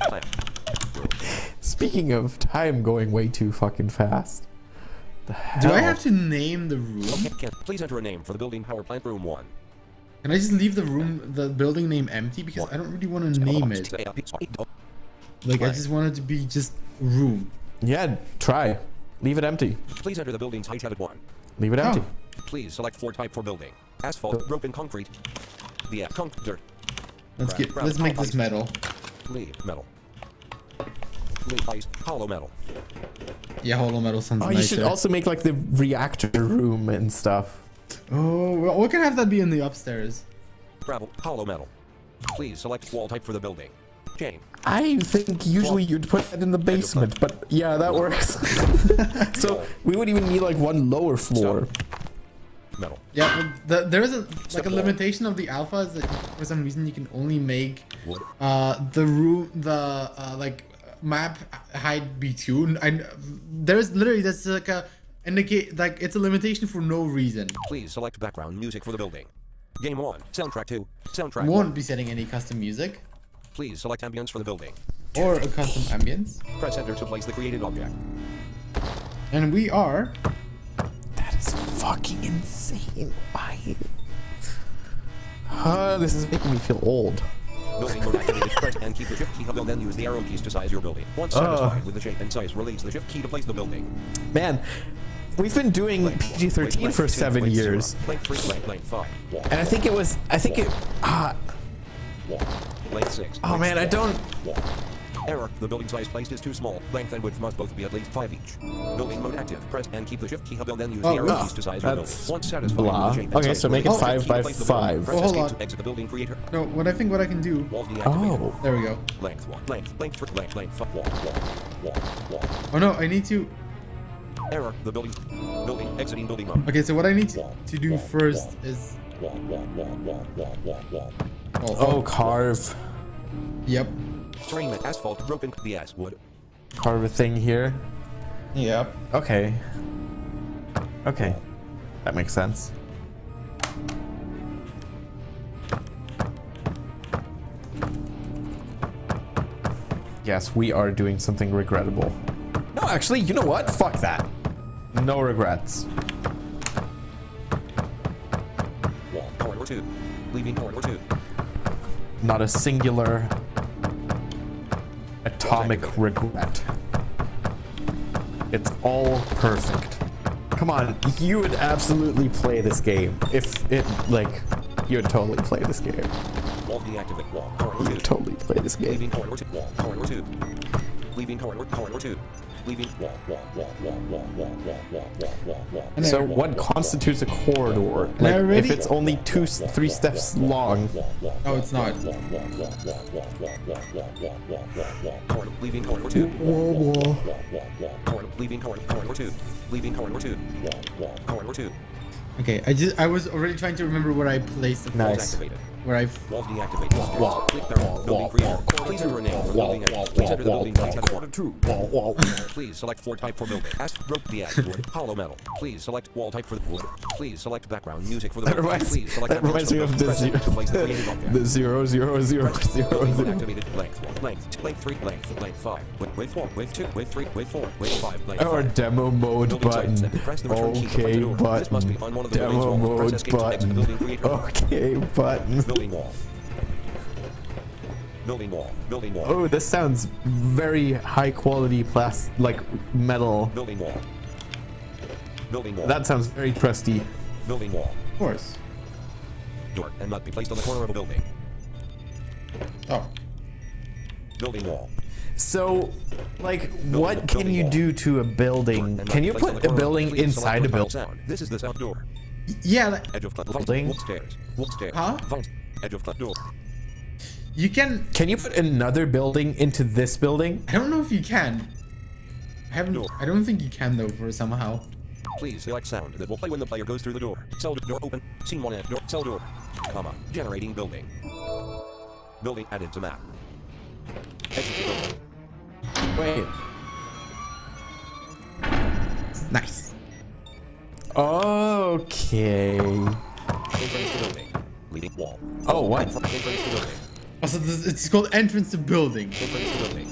Plant. Speaking of time going way too fucking fast. The hell? do I have to name the room? Please enter a name for the building power plant room 1. Can I just leave the building name empty because I don't really want to name it. Like I just want it to be just room. Yeah, try. Leave it empty. Please enter the building's height at 1. Leave it empty. Please select floor type for building. Asphalt, broken concrete. Yeah, dirt. Let's make this metal. Leave metal. Leave ice, hollow metal. Yeah, hollow metal sounds nicer. You should also make like the reactor room and stuff. Oh, well, we can have that be in the upstairs. Gravel, hollow metal. Please select wall type for the building. Chain. I think usually you'd put that in the basement, but yeah, that works. So we would even need like one lower floor. Metal. Yeah, there is a limitation of the alpha is that for some reason you can only make the room like map height be 2. There's literally that's like a indicate like it's a limitation for no reason. Please select background music for the building. Game 1, soundtrack 2, soundtrack Won't 1. be setting any custom music. Please select ambience for the building. Or a custom ambience. Press enter to place the created object. And we are... That is fucking insane. Why? This is making me feel old. Building mode activated. Press and keep the shift key held, then use the arrow keys to size your building. Once satisfied with the shape and size, release the shift key to place the building. Man, we've been doing PG13 for 7 years. Length 3, length 5. And I think it... Length 6. Oh man, I don't... Error. The building size placed is too small. Length and width must both be at least 5 each. Building mode active. Press and keep the shift key held down, then use the arrow keys to size your building. Once satisfied, blah. Okay, so make it 5 by 5. Oh, hold on. To exit the building creator. No, what I can do. Walls deactivated. Oh. There we go. Length, length, wall. Oh no, I need to. Error. The building, exiting building mode. Okay, so what I need to do first is. Oh, carve. Yep. Terrain mat, asphalt, broken, BS, wood. Carve a thing here. Yep. Okay. Okay. That makes sense. Yes, we are doing something regrettable. No, actually, you know what? Fuck that. No regrets. Corridor 2. Leaving corridor 2. Not a singular atomic regret. It's all perfect. Come on, you would absolutely play this game. If it, like, you would totally play this game. Walls deactivate. Wall. Corridor 2. You would totally play this game. Leaving corridor 2. Wall. Corridor 2. Leaving corridor 2. Leaving wall. So what constitutes a corridor? Like, if it's only 3 steps long. Oh, it's not. Leaving corridor 2. Leaving corridor 2. Leaving corridor 2. Corridor 2. Okay, I was already trying to remember where I placed the Nice. where I. Walls deactivate. Wall. Click there. Building creator. Please enter a name for building. Please enter the building. Please select floor type for building. Ask rope the wood. Hollow metal. Please select wall type for the wood. Please select background music for the That wood. reminds, Please select that reminds me of the zero, the 0, 0, 0, 0, 0. Activated. Length 3, length 5. Wave 4, wave 2, wave 3, wave 4, wave 5. Length Or 5. demo mode Building button. sites. Press the return key to open the Okay door. This must be button. on one of the Demo building's walls. Press mode escape to exit the building button. creator. Okay button. Building wall. Building wall. Building wall. Oh, this sounds very high quality like metal. Building wall. Building wall. That sounds very trusty. Building wall. Of course. Door and must be placed on the corner of a building. Oh. Building wall. So, like, what can you do to a building? Can you put a building inside a building? This is the south door. Yeah. Like, Edge of Building? Wood stairs. Wood stairs. Huh? Edge of door. you can. Can you put another building into this building? I don't know if you can. I don't think you can though. For somehow. Please select sound that will play when the player goes through the door. Cell door open. Scene 1 door. Cell door. Comma. Generating building. Building added to map. Exit the building. Wait. Nice. Okay. Entrance to building. Leading wall. Oh, what? Entrance to building. Also, it's called entrance to building. Entrance to building.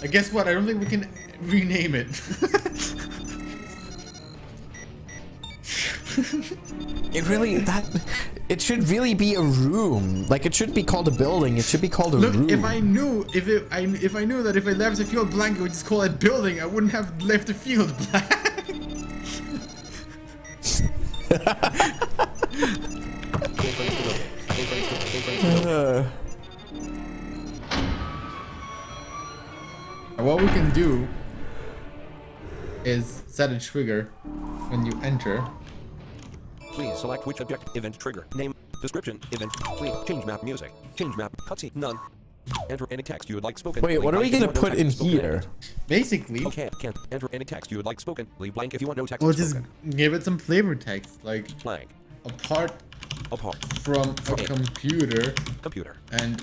I guess what? I don't think we can rename it. It should really be a room. Like, it shouldn't be called a building. It should be called a room. Look, if I knew that if I left the field blank, I would just call it building. I wouldn't have left the field blank. What we can do is set a trigger when you enter. Please select which object, event trigger, name, description, event, please change map music, change map, cutscene, none. Enter any text you would like spoken. Wait, what are we gonna put in here? Basically, Okay, can't enter any text you would like spoken. Leave blank if you want no text we'll just spoken. give it some flavor text, like Blank. apart Apart. from a computer Computer. and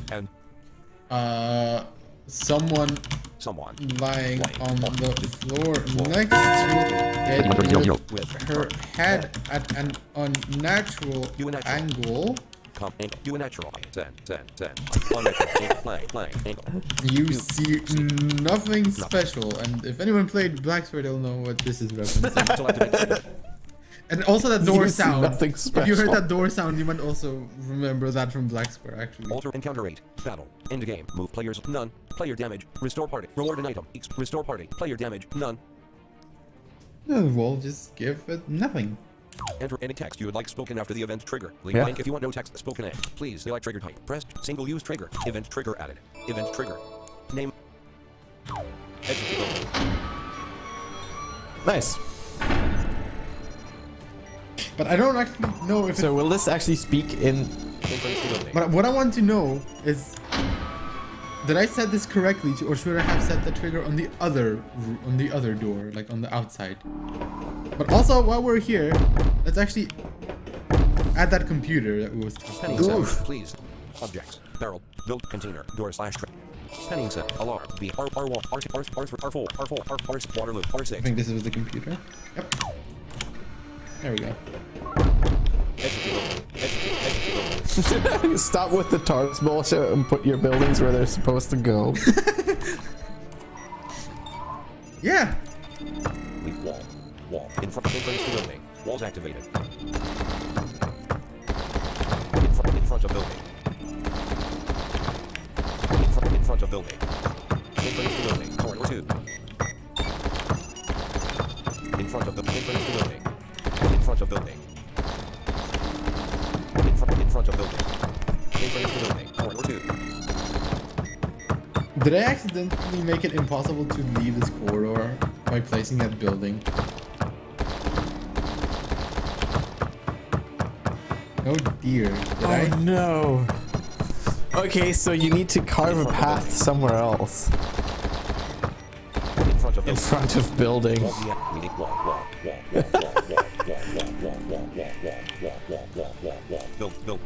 Someone. lying Lying on on the the floor floor. next to it With her head at an unnatural You natural. angle. Come angle. Do a natural. Zen. Unnatural. Blank. Angle. You see nothing special, and if anyone played Blacksword, they'll know what this is referencing. Select event. And also that door You see sound. nothing If you heard special. that door sound, you might also remember that from Blacksword, actually. Alter encounter rate. Battle. End game. Move players. None. Player damage. Restore party. Reward an item. Restore party. Player damage. None. We'll just give it nothing. Enter any text you would like spoken after the event trigger. Leave Yeah. blank if you want no text spoken. Please select trigger type. Pressed. Single use trigger. Event trigger added. Event trigger. Name. Exit the building. Nice. But I don't actually know if So will this actually speak in? Entrance to building. But what I want to know is, did I set this correctly, or should I have set the trigger on the other door, like on the outside? But also, while we're here, let's actually add that computer that we was talking Penning about. set, please. Objects. Barrel. Build container. Door slash tray. Penning set. Alarm. B. R. R. 1. R. 2. R. 4. R. 4. R. 4. R. Waterloo. I R6. think this was the computer. Yep. There we go. Exit the building. Exit the building. Stop with the tarps bullshit and put your buildings where they're supposed to go. Yeah. Leave wall. Wall. Entrance to building. Walls activated. In front of building. In front of building. Entrance to building. Corridor 2. In front of the entrance to building. In front of building. In front of building. Entrance to building. Corridor 2. Did I accidentally make it impossible to leave this corridor by placing that building? Oh dear. Did I? No. Okay, so you need to carve a path somewhere else. In front of In building. front of building.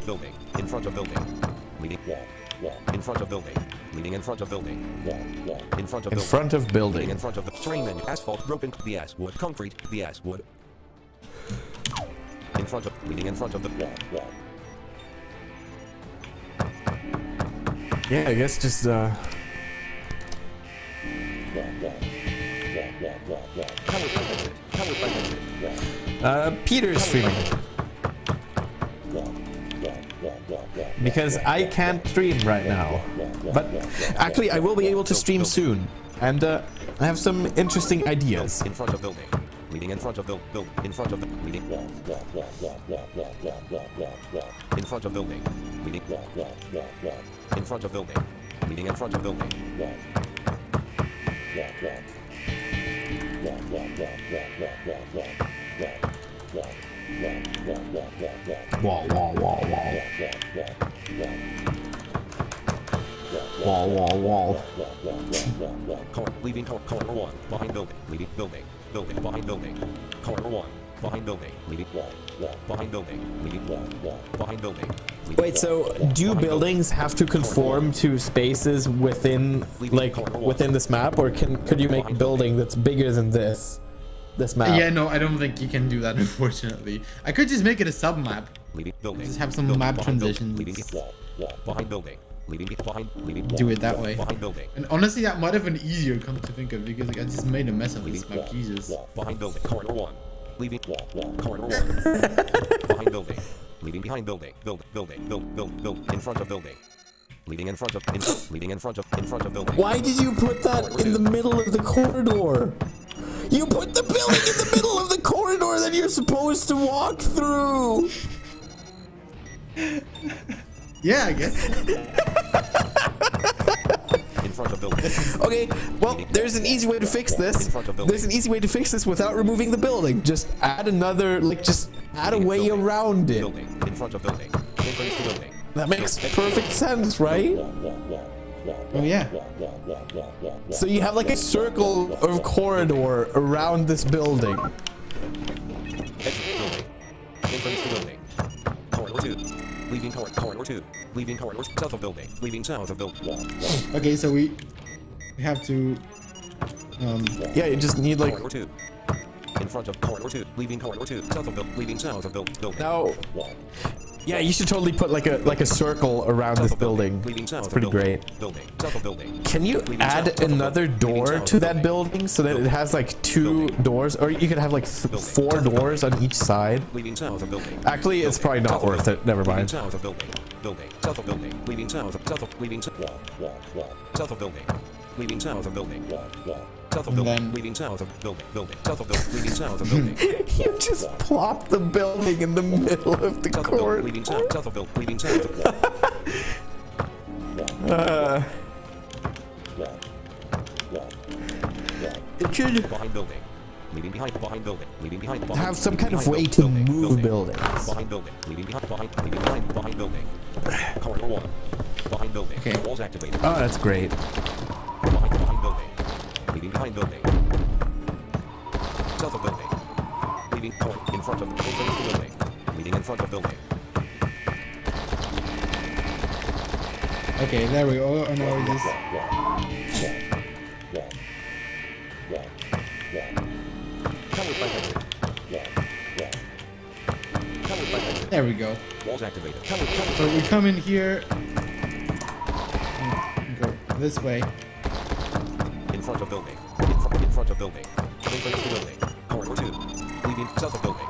Building. In front of building. Leading. In front of building. Leading in front of building. In front of In building. front of Leading building. in front of the terrain menu. Asphalt. Broken. BS. Wood. Concrete. BS. Wood. In front of. Leading in front of the. Yeah, I guess just Power plant exit. Power plant exit. Peter's streaming. Because I can't stream right now. But actually, I will be able to stream soon. And I have some interesting ideas. In front of building. Leading in front of build. In front of the. Leading. In front of building. Leading. In front of building. Leading in front of building. Wall, wall, wall, wall. Wall, wall, wall. Leaving corridor 1. Behind building. Leading building. Building. Behind building. Corridor 1. Behind building. Leading. Behind building. Leading. Behind building. Wait, so do buildings have to conform to spaces within, like, within this map, or could you make a building that's bigger than this map? Yeah, no, I don't think you can do that, unfortunately. I could just make it a sub-map. Leading building. Just have some Building. map Behind building. transitions. Leading. Behind building. Leading. Leading. Do it that way. Behind building. And honestly, that might have been easier, come to think of, because like, I just made a mess of this map. Jesus. Behind building. Corridor 1. Leaving. Corridor 1. Behind building. Leading behind building. Build. In front of building. Leading in front of. Leading in front of building. Why did you put that in the middle of the corridor? You put the building in the middle of the corridor that you're supposed to walk through! Yeah, I guess. In front of building. Okay, well, there's an easy way to fix this. There's an easy way to fix this without removing the building. Just add another, like, just add a way around it. Building. In front of building. Entrance to building. That makes perfect sense, right? Oh yeah. So you have like a circle of corridor around this building. Exit building. Entrance to building. Corridor 2. Leaving corridor 2. Leaving corridor south of building. Leaving south of building. Okay, so we have to. Yeah, you just need like. Corridor 2. In front of corridor 2. Leaving corridor 2. South of building. Leaving south of building. Now. Yeah, you should totally put like a circle around this building. It's pretty great. Building. South of building. Can you add another door to that building so that it has like 2 doors, or you could have like 4 doors on each side? Leaving south of building. Actually, it's probably not worth it. Never Leaving mind. south of building. Building. South of building. Leaving south of leaving south of building. Leaving south of building. South of building. then- Leaving south of building. Building. South of building. Leaving south of building. You just plopped the building in the middle of the South of building. court. Leaving south. South of building. Leaving south of should Behind building. Leaving behind building. Leaving behind have some kind of way to move buildings. Behind building. Leaving behind building. Corridor 1. Behind building. Okay. Walls activated. Oh, that's great. Behind building. Leaving behind building. South of building. Leaving in front of building. Leaving in front of building. Okay, there we go. Oh no, we just... There we go. Walls activated. So we come in here. Go this way. In front of building. In front of building. Entrance to building. Corridor 2. Leaving south of building.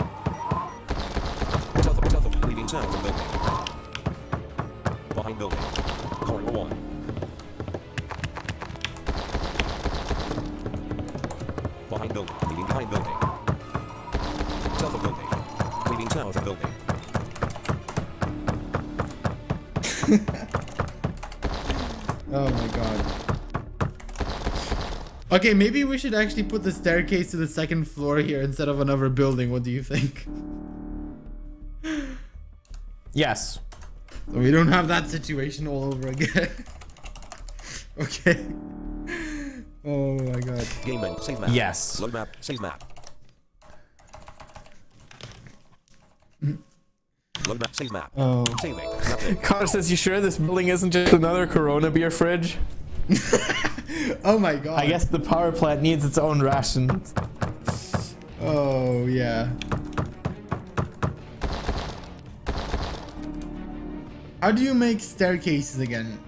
South of leaving south of building. Behind building. Corridor 1. Behind building. Leaving behind building. South of building. Leaving south of building. Oh my god. Okay, maybe we should actually put the staircase to the second floor here instead of another building. What do you think? Yes. So we don't have that situation all over again. Okay. Oh my god. Game menu. Save map. Yes. Load map. Save map. Load map. Save map. Oh. Saving. Nothing. Connor says, you sure this building isn't just another Corona beer fridge? Oh my god. I guess the power plant needs its own rations. Oh yeah. How do you make staircases again?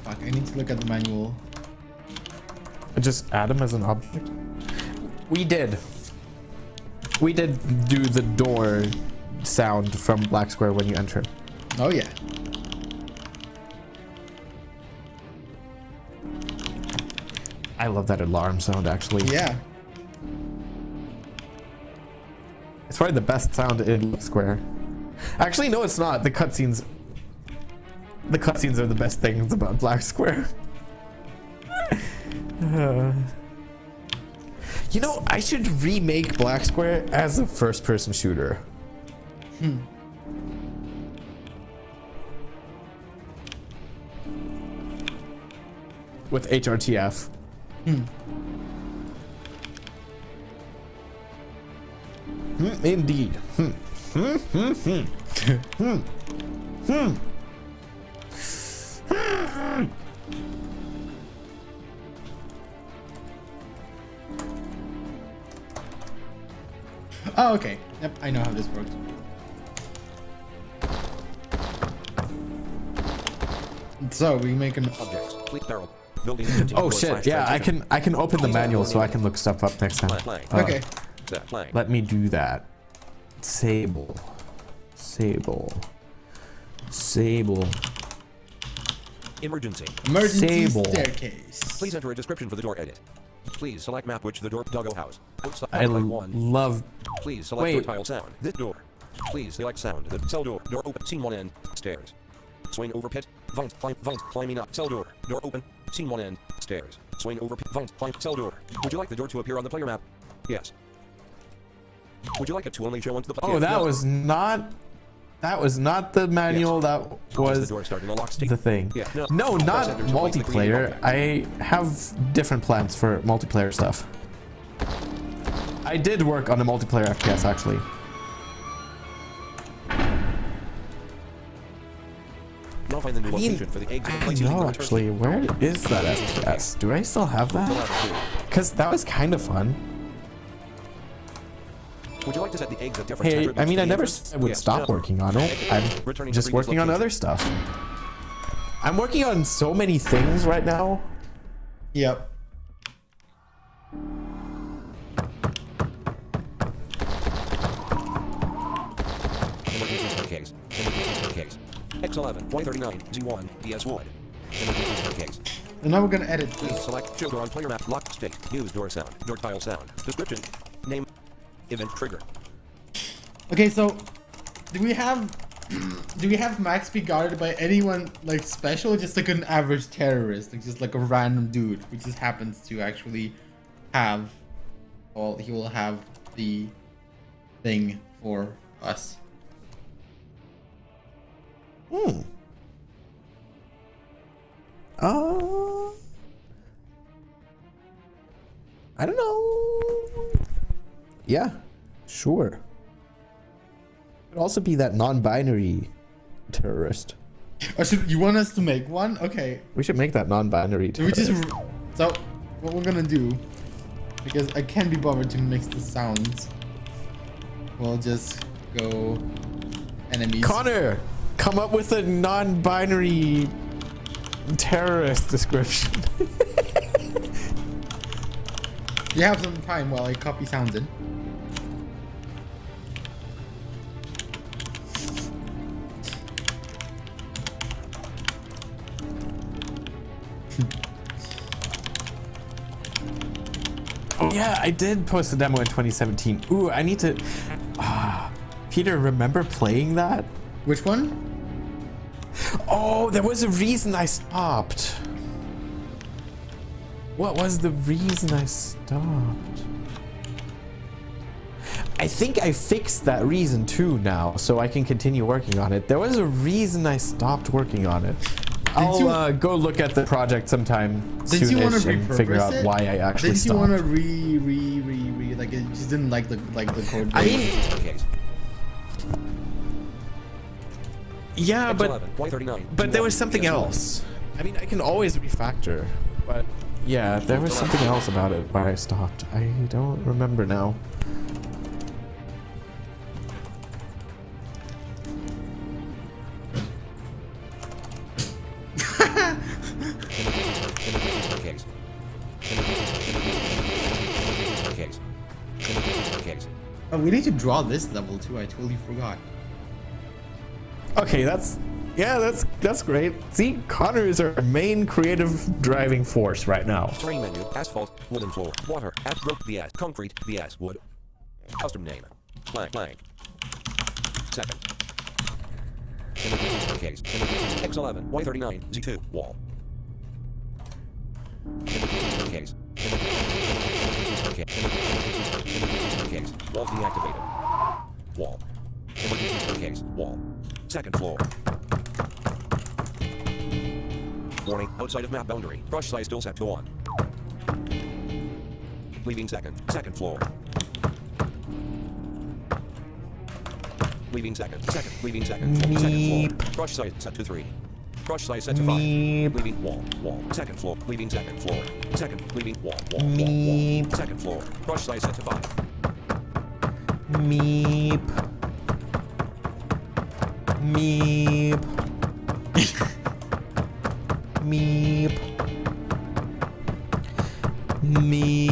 Fuck, I need to look at the manual. Just add them as an object. We did do the door sound from Black Square when you enter. Oh yeah. I love that alarm sound, actually. Yeah. It's probably the best sound in Black Square. Actually, no, it's not. The cutscenes are the best things about Black Square. You know, I should remake Black Square as a first-person shooter. With HRTF. Indeed. Oh, okay. Yep, I know how this works. So we make an Objects. Fleet barrel. Building. Oh shit! Yeah, I can open the manual so I can look stuff up next time. okay. Let me do that. Sable. Emergency. Emergency Sable. staircase. Please enter a description for the door edit. Please select map which the door Doggo house. Outside I line 1. love. Please select Wait. door tile sound. This door. Please select sound. The cell door. Door open. Scene 1 end. Stairs. Swing over pit. Vent. Climbing up. Cell door. Door open. Scene 1 end. Stairs. Swing over pit. Vent. Climb. Cell door. Would you like the door to appear on the player map? Yes. Would you like it to only show onto the player? Oh, that was not. That was not the manual. Yes. That was the door starting to lock stick? the thing. Yeah. No, not Press enter to link the created multiplayer. object. I have different plans for multiplayer stuff. I did work on a multiplayer FPS actually. Now find the new location for the eggs and place using No, the actually, where is that FPS? Do I still have that? Because that was kind of fun. Would you like to set the eggs at different Hey, temperatures I mean, to I the never entrance? said I would Yes, stop no. working on it. I'm Returning to just previous working on location. other stuff. I'm working on so many things right now. Yep. Emergency staircase. Emergency staircase. X11, 139, Z1, DS Wood. Emergency staircase. And now we're gonna edit Please this. select show door on player map. Lock state. Use door sound. Door tile sound. Description. Name. Event trigger. Okay, so do we have Max be guarded by anyone like special? Just like an average terrorist, like just like a random dude who just happens to actually have well, he will have the thing for us. I don't know. Yeah, sure. Could also be that non-binary terrorist. Or should you want us to make one? Okay. We should make that non-binary terrorist. So what we're gonna do, because I can't be bothered to mix the sounds, we'll just go enemies. Connor, come up with a non-binary terrorist description. You have some time while I copy sounds in. Oh yeah, I did post a demo in 2017. Ooh, I need to... Peter, remember playing that? Which one? Oh, there was a reason I stopped. What was the reason I stopped? I think I fixed that reason too now, so I can continue working on it. There was a reason I stopped working on it. I'll go look at the project sometime soonish and figure out why I actually stopped. Didn't you want to like it just didn't like the code? I mean, yeah, but there was something else. I mean, I can always refactor, but yeah, there was something else about it where I stopped. I don't remember now. Oh, we need to draw this level too. I totally forgot. Okay, that's great. See, Connor is our main creative driving force right now. Terrain menu, asphalt, wooden floor, water, rope vs concrete vs wood. Custom name, blank blank. Second. Case. X11, Y39, Z2, wall. Case. Case. Wall deactivated. Wall. Case. Wall. Second floor. Warning, outside of map boundary. Brush size still set to 1. Leaving second. Second floor. Leaving second. Second. Leaving second. Second floor. Brush size set to 3. Brush size set to 5. Leaving wall. Wall. Second floor. Leaving second floor. Second. Leaving wall. Wall. Wall. Second floor. Brush size set to 5. Meep. Meep. Meep. Meep. Meep.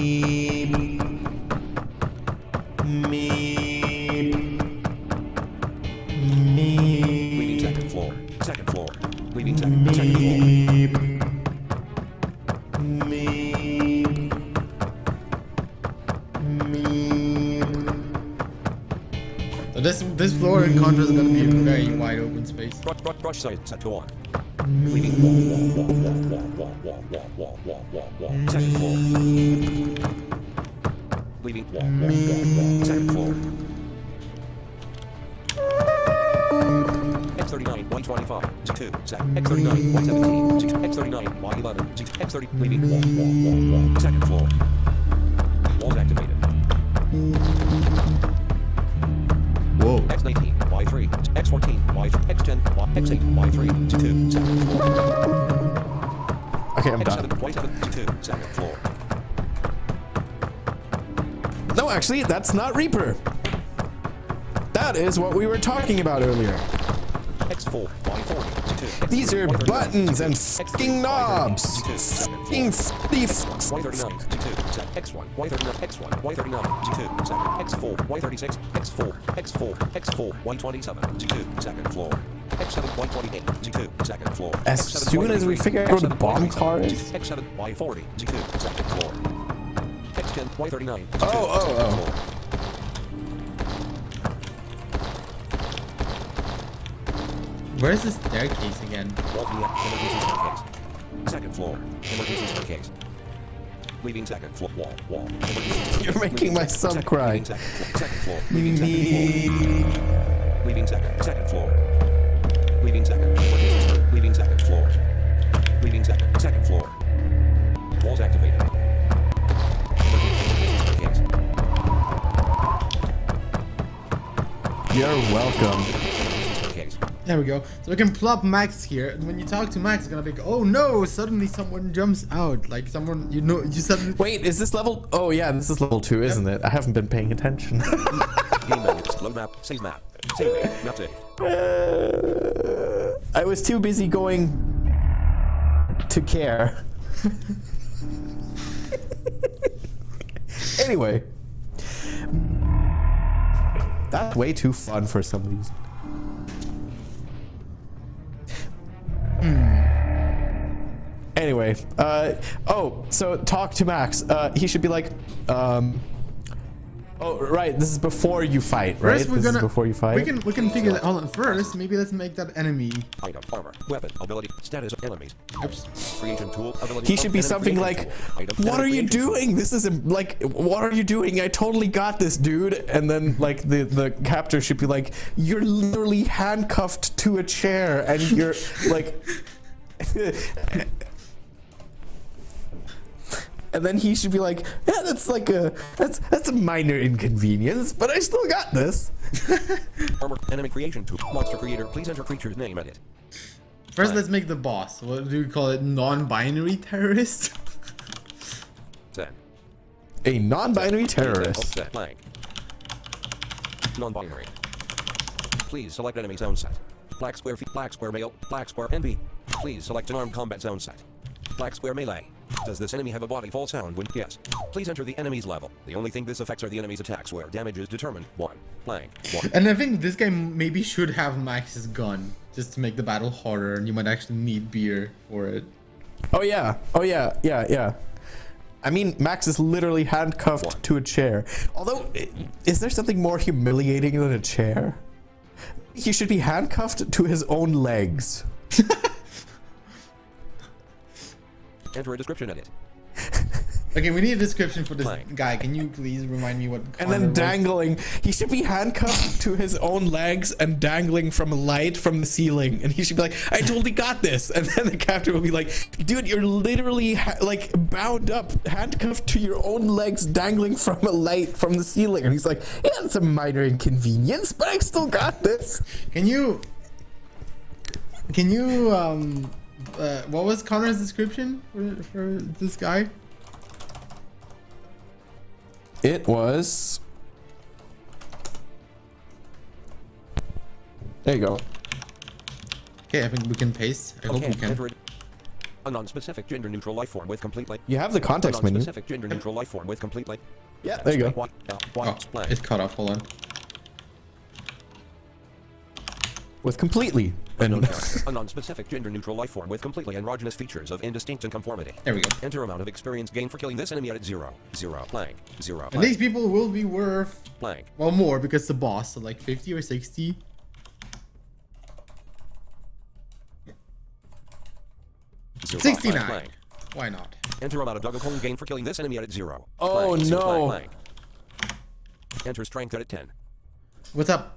Meep. Leaving second floor. Second floor. Leaving second floor. Meep. So this floor in contrast is gonna be a very wide open space. Brush size set to 1. Leaving wall. Second floor. Leaving wall. Second floor. X39, 125, Z2, second. X39, 117, Z2, X39, Y11, Z2, X30, leaving wall. Second floor. Walls activated. Whoa. X19, Y3, X14, Y3, X10, X8, Y3, Z2, second floor. Okay, I'm done. X7, Y7, Z2, second floor. No, actually, that's not Reaper. That is what we were talking about earlier. X4, Y40, Z2. These are buttons and fucking knobs. Fucking Y39, Z2, X1, Y39, X1, Y39, Z2, X4, Y36, X4, Y27, Z2, second floor. X7, Y28, Z2, second floor. As soon as we figure out where the bomb car is. X7, Y40, Z2, second floor. X10, Y39, Z2, Oh. Where's the staircase again? Emergency staircase. Second floor. Emergency staircase. Leaving second floor. Wall. You're making my son cry. Leaving second floor. Leaving Leaving second floor. Leaving second. Leaving second floor. Leaving second floor. Walls activated. You're welcome. There we go. So we can plop Max here, and when you talk to Max, it's gonna be like, oh no, suddenly someone jumps out. Like someone, you know, you suddenly... Wait, is this level? Oh yeah, this is level 2, isn't it? I haven't been paying attention. Game menus, load map, save map. Save map save. I was too busy going to care. Anyway. That's way too fun for some reason. Anyway, oh, so talk to Max. He should be like, oh, right, this is before you fight, right? First, This is before you fight? We can figure that out. First, maybe let's make that enemy. Item, armor, weapon, ability, status of enemies. Oops. Creation tool, ability. He should be enemy something creation like, tool. Item, what enemy are you creation tool. doing? This is like, what are you doing? I totally got this, dude. And then like the captor should be like, you're literally handcuffed to a chair and you're like, and then he should be like, yeah, that's like that's a minor inconvenience, but I still got this. Armor, enemy creation tool. Monster creator, please enter creature's name at it. First, let's make the boss. What do we call it? Non-binary terrorist? Set. A non-binary terrorist. Set blank. Non-binary. Please select enemy zone set. Black square male, black square NB. Please select an armed combat zone set. Black square melee. Does this enemy have a body fall sound when yes? Please enter the enemy's level. The only thing this affects are the enemy's attacks where damage is determined. 1. Blank. 1. And I think this guy maybe should have Max's gun, just to make the battle harder, and you might actually need beer for it. Oh yeah. Yeah. I mean, Max is literally handcuffed to a chair. Although, is there something more humiliating than a chair? He should be handcuffed to his own legs. Enter a description edit. Okay, we need a description for this Blank. guy. Can you please remind me what? And Connor then was? dangling. He should be handcuffed to his own legs and dangling from a light from the ceiling. And he should be like, I totally got this. And then the captain will be like, dude, you're literally like bound up, handcuffed to your own legs, dangling from a light from the ceiling. And he's like, yeah, it's a minor inconvenience, but I still got this. Can you what was Connor's description for this guy? It was... There you go. Okay, I think we can paste. I hope we can. Enter a non-specific gender-neutral life form with complete light. You have the context menu. Non-specific gender-neutral life form with complete light. Yeah, there you go. Oh, it cut off. Hold on. With completely. A non-specific gender-neutral life form with completely androgynous features of indistinct and conformity. There we go. Enter amount of experience gained for killing this enemy at 0. 0. Blank. 0. And these people will be worth, Blank. well, more because the boss, so like 50 or 60. Zero. 69. Blank. Why not? Enter amount of Doggo coin gained for killing this enemy at 0. Oh, Blank. no. Blank. Enter strength at 10. What's up?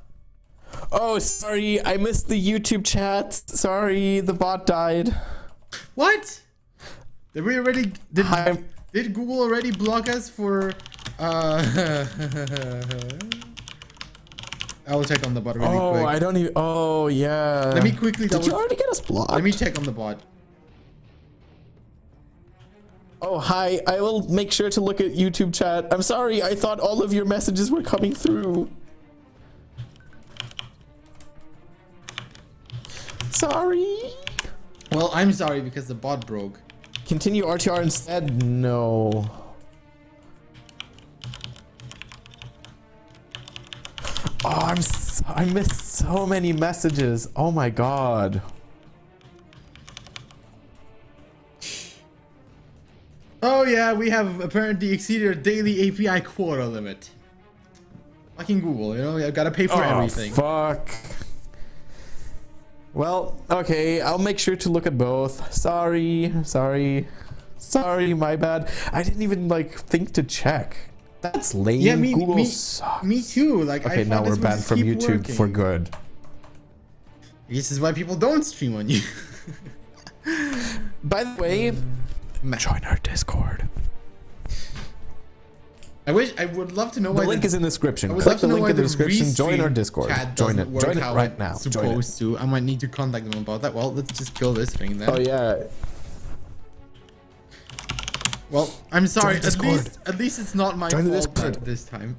Oh, sorry, I missed the YouTube chat. Sorry, the bot died. What? Did we already did Google already block us for I will check on the bot really quick. Oh, I don't even. Oh, yeah. Let me quickly Did you already get us blocked? Let me check on the bot. Oh, hi. I will make sure to look at YouTube chat. I'm sorry. I thought all of your messages were coming through. Sorry. Well, I'm sorry because the bot broke. Continue RTR instead? No. Oh, I missed so many messages. Oh my god. Oh yeah, we have apparently exceeded our daily API quota limit. Fucking Google, you know, I've got to pay for everything. Fuck. Well, okay, I'll make sure to look at both. Sorry. Sorry, my bad. I didn't even like think to check. That's lame. Yeah, Google sucks. me too. Like, Okay, I now thought we're this would banned just from keep YouTube working. for good. This is why people don't stream on you. By the way, join our Discord. I would love to know The why link is in the description. I would Click love the to know link why in the the description. Join our restream Discord. chat Join doesn't it. work Join it how right now. it's Join it. supposed to. I might need to contact them about that. Well, let's just kill this thing then. Oh yeah. Well, I'm sorry. Join Discord. At least it's not my Join the fault Discord. this time.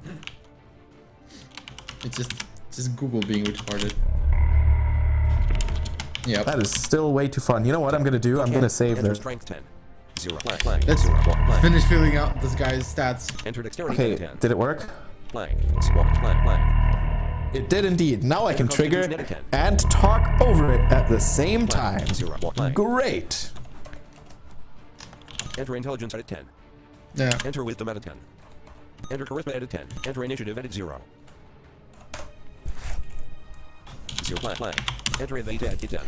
It's just Google being retarded. Yeah. That is still way too fun. You know what I'm gonna do? I'm gonna save Enter this. strength 10. 0. Blank. Let's 0. Blank. finish filling out this guy's stats. Enter dexterity Okay, 10. did it work? Blank. Swap. Blank. It did indeed. Now I can trigger Constitution and talk over it at the same time. 0. Blank. Great. Enter intelligence at 10. Yeah. Enter wisdom at 10. Enter charisma at 10. Enter initiative at 0. 0. Blank. Enter evade at 10.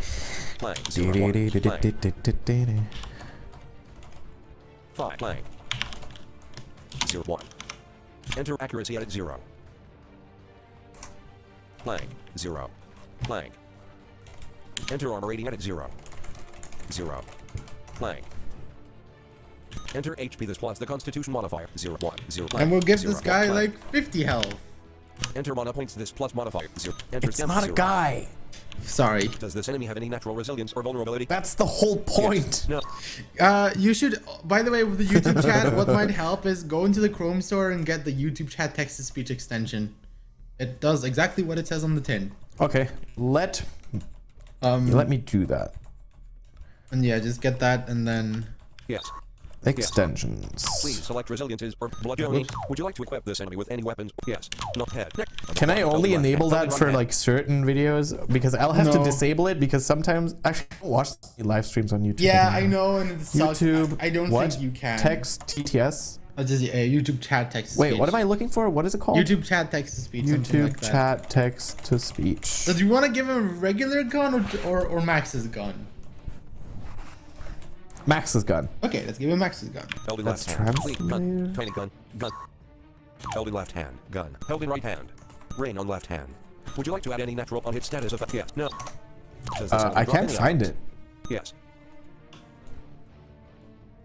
Blank. 0. 1. 5. Blank. 0. 1. Enter accuracy at 0. Blank. 0. Blank. Enter armor rating at 0. 0. Blank. Enter HP this plus the constitution modifier 0. 1. 0. Blank. And we'll give 0. this guy Blank. like 50 health. Enter mana points this plus modifier 0. Enter It's stamp not a 0. guy. Sorry. Does this enemy have any natural resilience or vulnerability? That's the whole point. No. You should, by the way, with the YouTube chat, what might help is go into the Chrome store and get the YouTube chat text-to-speech extension. It does exactly what it says on the tin. Okay, let me do that. And yeah, just get that and then... Yes. Extensions. Please select resiliences or blood only. Would you like to equip this enemy with any weapons? Yes. Not head. Can I only enable that for like certain videos? Because I'll have to No. disable it because sometimes actually I don't watch live streams on YouTube. Yeah, anymore. I know, and it sucks. YouTube. I don't what? think you can. Text TTS. Just YouTube chat text-to-speech. Wait, what am I looking for? What is it called? YouTube chat text-to-speech, something YouTube like that. chat text to speech. So do you want to give him a regular gun or Max's gun? Max's gun. Okay, let's give him Max's gun. Held in That's left hand. Fleet gun. translated. Training gun. Gun. Held in left hand. Gun. Held in right hand. Rain on left hand. Would you like to add any natural on hit status effect? Yes. No. Does this enemy I drop can't any find items? it. Yes.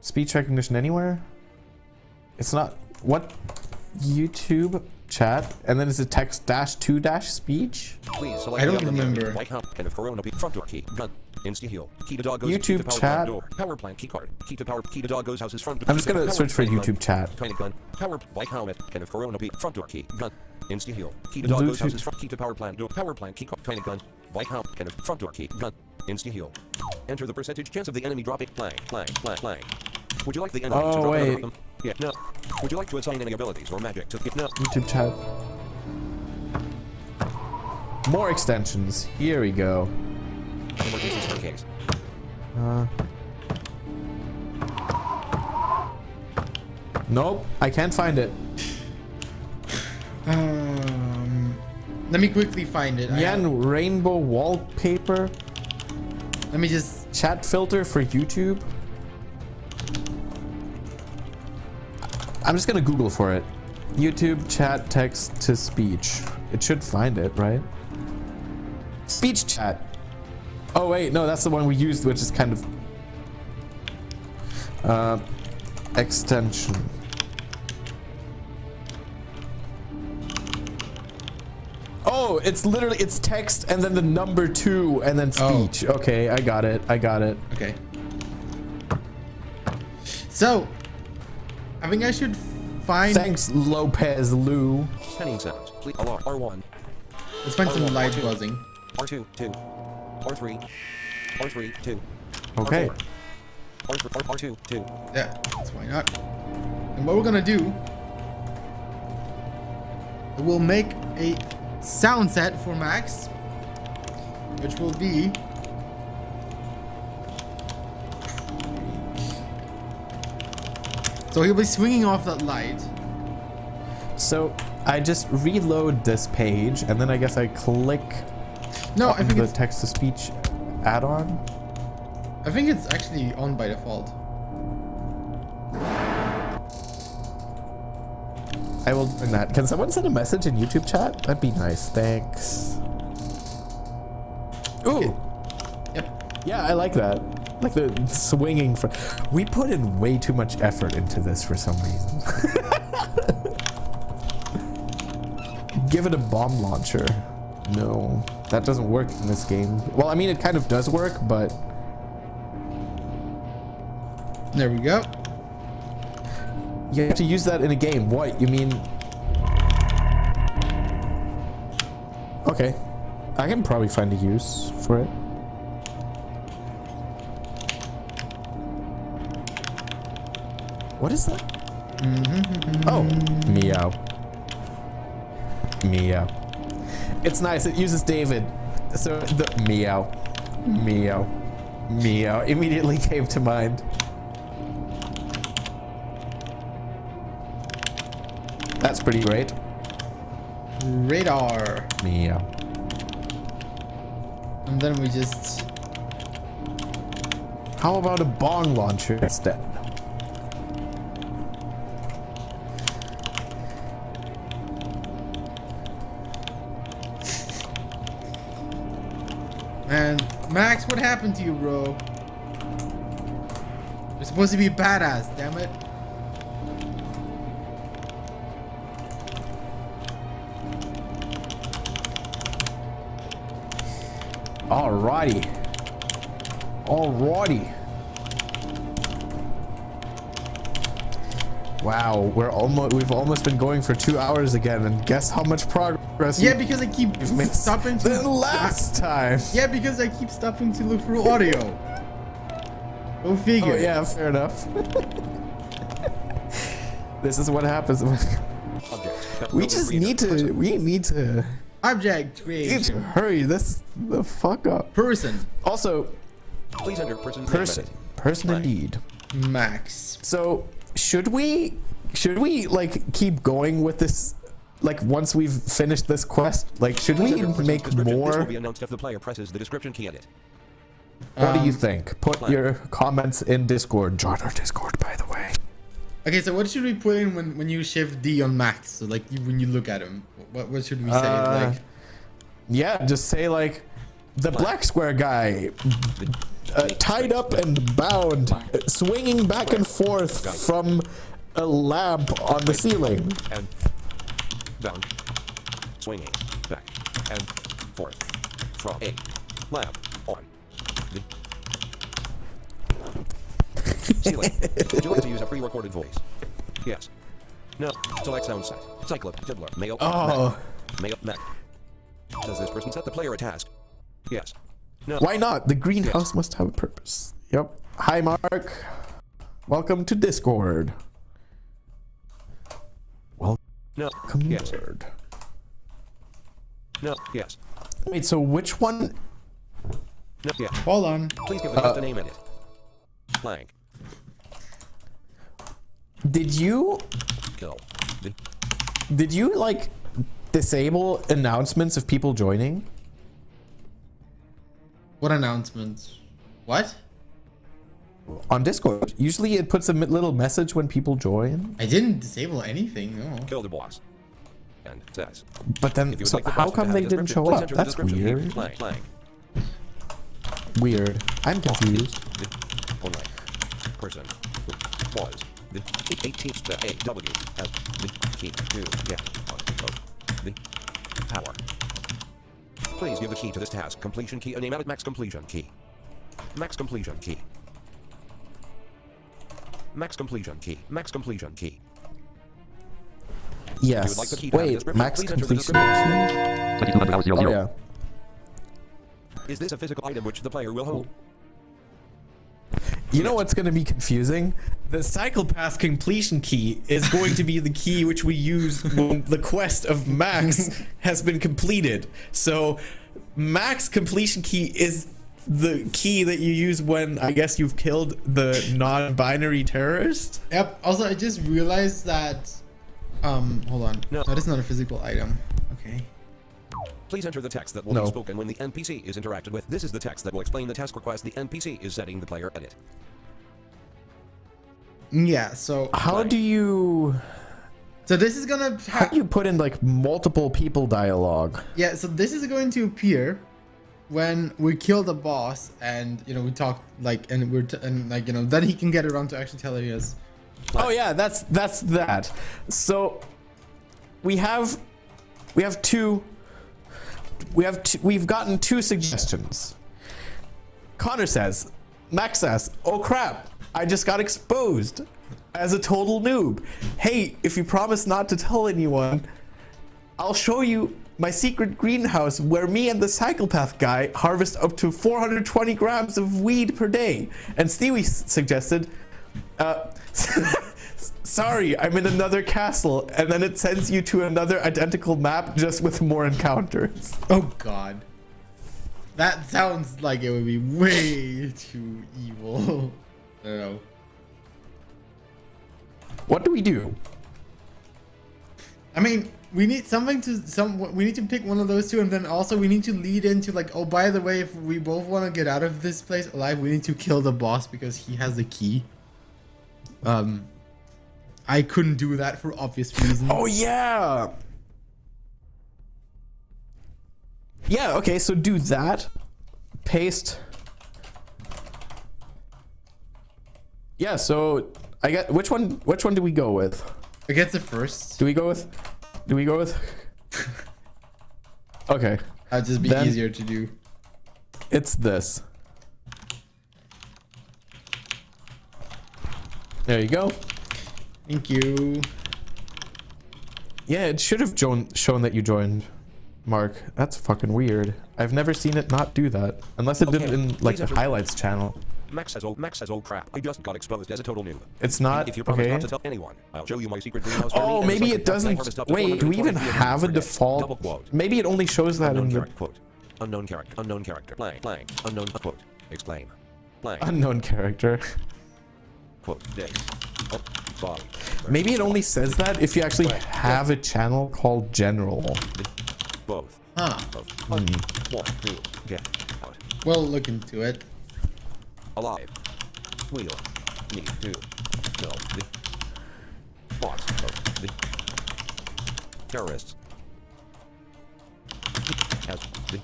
Speech recognition anywhere? It's not. What? YouTube chat and then is it text dash to dash speech? Please select I don't the item remember. White hump. Kind of corona. Front door key. Gun. Insta heal. Key to Doggo's. YouTube key to power chat. plant door. Power plant key card. Key to power. Key to Doggo's house's front. I'm just gonna power search for plant gun. YouTube chat. Training gun. Power. White helmet. Kind of corona. Front door key. Gun. Insta heal. Key to Doggo's Bluetooth. house's front. Key to power plant door. Power plant key card. Training gun. White helmet. Kind of front door key. Gun. Insta heal. Enter the percentage chance of the enemy dropping. Blank. Blank. Blank. Blank. Would you like the enemy to Oh, drop another wait. item? Yeah. No. Would you like to assign any abilities or magic to? No. YouTube chat. More extensions. Here we go. Emergency staircase. Nope, I can't find it. Let me quickly find it. Yan rainbow wallpaper. Let me just... Chat filter for YouTube. I'm just gonna Google for it. YouTube chat text to speech. It should find it, right? Speech chat. Oh wait, no, that's the one we used, which is kind of extension. Oh, it's literally, it's text and then the number 2 and then speech. Oh. Okay, I got it. I got it. Okay. So, I think I should find... Thanks, Lopez Lou. Penny sounds. Please. R1. Let's find some R1, light R2. buzzing. R2. 2. R3. R3. 2. Okay. R2. 2. Yeah, that's why not. And what we're gonna do, we'll make a sound set for Max, which will be so he'll be swinging off that light. So I just reload this page and then I guess I click No, I on think the it's text-to-speech add-on. actually on by default. I will bring that. Can someone send a message in YouTube chat? That'd be nice. Thanks. Ooh. Okay. Yep. Yeah, I like that. Like the swinging for. We put in way too much effort into this for some reason. Give it a bomb launcher. No, that doesn't work in this game. Well, I mean, it kind of does work, but. There we go. You have to use that in a game. What? You mean... Okay. I can probably find a use for it. What is that? Oh. Meow. Meow. It's nice. It uses David. So the... Meow. Meow. Meow immediately came to mind. That's pretty great. Radar. Meow. And then we just... How about a bong launcher instead? Man, Max, what happened to you, bro? You're supposed to be badass, damn it. Alrighty. Alrighty. Wow, we've almost been going for 2 hours again, and guess how much progress Yeah, because I keep stopping to... than last time. Yeah, because I keep stopping to look for audio. Go figure. Oh yeah, fair enough. This is what happens. We just need to Object creation. hurry this the fuck up. Person. Also, Please enter person's person indeed. Max. So should we like keep going with this? Like once we've finished this quest, like should we make This will more? be announced if the player presses the description key edit. What do you think? Put your comments in Discord. Join our Discord, by the way. Okay, so what should we put in when you shift D on Max? So like when you look at him, what should we say? Like, Yeah, just say like the black square guy, tied up and bound, swinging back and forth from a lamp on the ceiling. And bound, swinging back and forth from a lamp on the ceiling. Would you like to use a pre-recorded voice? Yes. No. Select sound set. Cyclip. Diddler. Mail. Oh. Mail. Mac. Does this person set the player a task? Yes. No. Why not? The greenhouse must have a purpose. Yep. Hi, Mark. Welcome to Discord. Welcome. No. Yes. Lord. No. Yes. Wait, so which one? No. Yes. hold on. Please give the host a name in it. Blank. Did you Kill. did you like disable announcements of people joining? What announcements? What? On Discord. Usually it puts a little message when people join. I didn't disable anything. No. Kill the boss. And says. But then, If you would so like the how boss to come have they a didn't description, show please up? enter the That's description key. weird. Blank. Blank. Weird. I'm confused. Only person who was the 18th the AW as the key to get the power. Please give the key to this task completion key a name at max completion key. Max completion key. Max completion key. Max completion key. If you would like the Yes. key to have a Wait, description, max please enter the completion. description. 2200 hours 00. Oh yeah. Is this a physical item which the player will hold? You know what's going to be confusing? The psychopath completion key is going to be the key which we use when the quest of Max has been completed. So Max completion key is the key that you use when I guess you've killed the non-binary terrorist. Yep. Also, I just realized that. Hold on. No. That is not a physical item. Okay. Please enter the text that will be spoken when the NPC is interacted with. This is the text that will explain the task request the NPC is setting the player edit. Yeah, so How do you this is gonna how do you put in like multiple people dialogue? yeah, so this is going to appear when we kill the boss, and you know we talk like, and and like, you know, then he can get around to actually telling us. Oh yeah, that's that. So we've gotten two suggestions. Connor says, Max says, oh crap, I just got exposed as a total noob. Hey, if you promise not to tell anyone, I'll show you my secret greenhouse where me and the psychopath guy harvest up to 420 grams of weed per day. And Stewie suggested, sorry, I'm in another castle, and then it sends you to another identical map just with more encounters. Oh god, that sounds like it would be way too evil. I don't know. What do we do? I mean, we need something we need to pick one of those two, and then also we need to lead into like, oh, by the way, if we both want to get out of this place alive, we need to kill the boss because he has the key. I couldn't do that for obvious reasons. Oh yeah. Yeah, okay, so do that. Paste. Yeah, so I get which one do we go with? I guess the first. Do we go with Okay. That'd just be Then easier to do. It's this. There you go. Thank you. Yeah, it should have shown that you joined, Mark. That's fucking weird. I've never seen it not do that. Unless it did it in like the highlights channel. Max says, oh crap, I just got exposed as a total noob. It's not, If you promise okay. not to tell anyone, I'll show you my secret greenhouse. Oh, maybe it doesn't. Wait, do we even have a default? Maybe it only shows that in the quote. Unknown character, blank, unknown quote, explain, blank, unknown character. quote, day, oh, body. Maybe it only says that if you actually have a channel called General. Both. Huh. Both. One, two, get out. We'll look into it. Alive. Wheel. Need to kill the boss of the terrorists. As the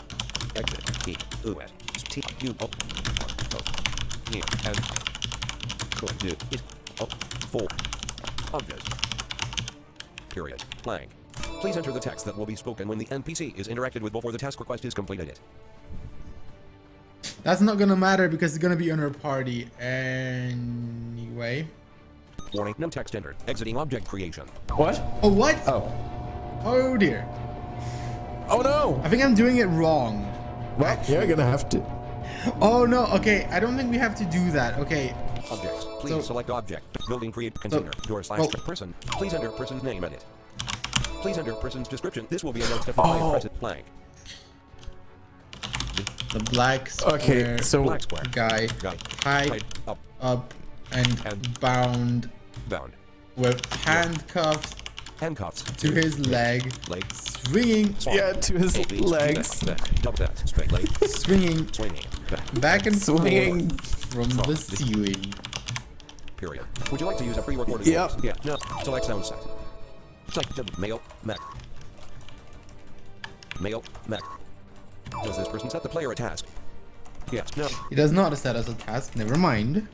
exit key. US. T. U. O. Near. And could do it. For. Obvious. Period. Blank. Please enter the text that will be spoken when the NPC is interacted with before the task request is completed. That's not gonna matter because it's gonna be on our party anyway. Warning, no text entered. Exiting object creation. What? Oh, what? Oh. Oh dear. Oh no! I think I'm doing it wrong. Well, you're gonna have to. Oh no, okay, I don't think we have to do that. Okay. Objects. Please So- select object. Building create container. Door slash well- person. Please enter person's name edit. Please enter person's description. This will be a note step by press it blank. The black square, Okay, so Black square. guy tied up and bound Bound. with handcuffs Handcuffs. to his leg, Leg. swinging, yeah, to his legs. Double that. Straight leg. swinging Swinging. back and Swinging. forth from the ceiling. Period. Would you like to use a pre-recorded Yep. voice? Yeah. No. Select sound set. Select male. Mac. Male. Mac. Does this person set the player a task? Yes. No. He does not set us a task. Never mind.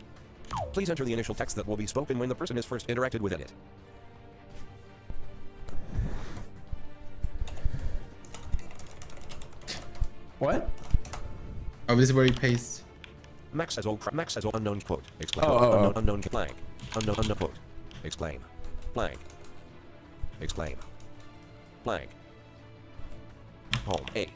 Please enter the initial text that will be spoken when the person is first interacted with it. What? Oh, this is where he pastes. Max says, oh crap. Max says, oh, unknown quote. Explain. Oh. Unknown blank. Unknown quote. Explain. Blank. Explain. Blank. Home. A.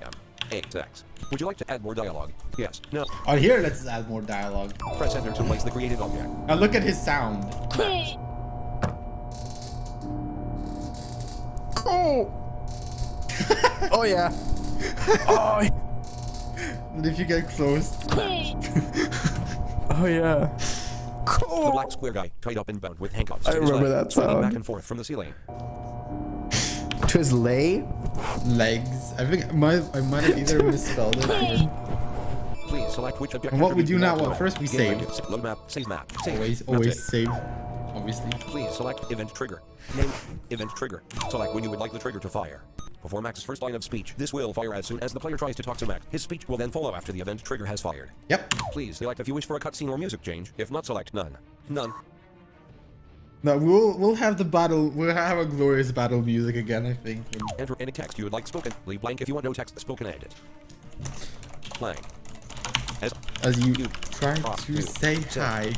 M. A. Text. Would you like to add more dialogue? Yes. No. Oh, here, let's add more dialogue. Press enter to place the created object. Now look at his sound. Oh! Oh yeah. Oh, And if you get close, oh yeah. The Cool. black square guy tied up and bound with handcuffs. I to his remember leg, that swinging sound. back and forth from the ceiling. To his lay? legs. I think I might have either misspelled it or Please select which objective. And what we do you now, want to well, load. first we Game save. menu. Load map. Save map. Save. Always Save. save. Obviously. Please select event trigger. Name event trigger. Select when you would like the trigger to fire. Before Max's first line of speech, this will fire as soon as the player tries to talk to Max. His speech will then follow after the event trigger has fired. Yep. Please select if you wish for a cutscene or music change. If not, select none. None. No, we'll have the battle. We'll have a glorious battle music again, I think. Enter any text you would like spoken. Leave blank if you want no text spoken. Edit. Blank. As you try to say hi.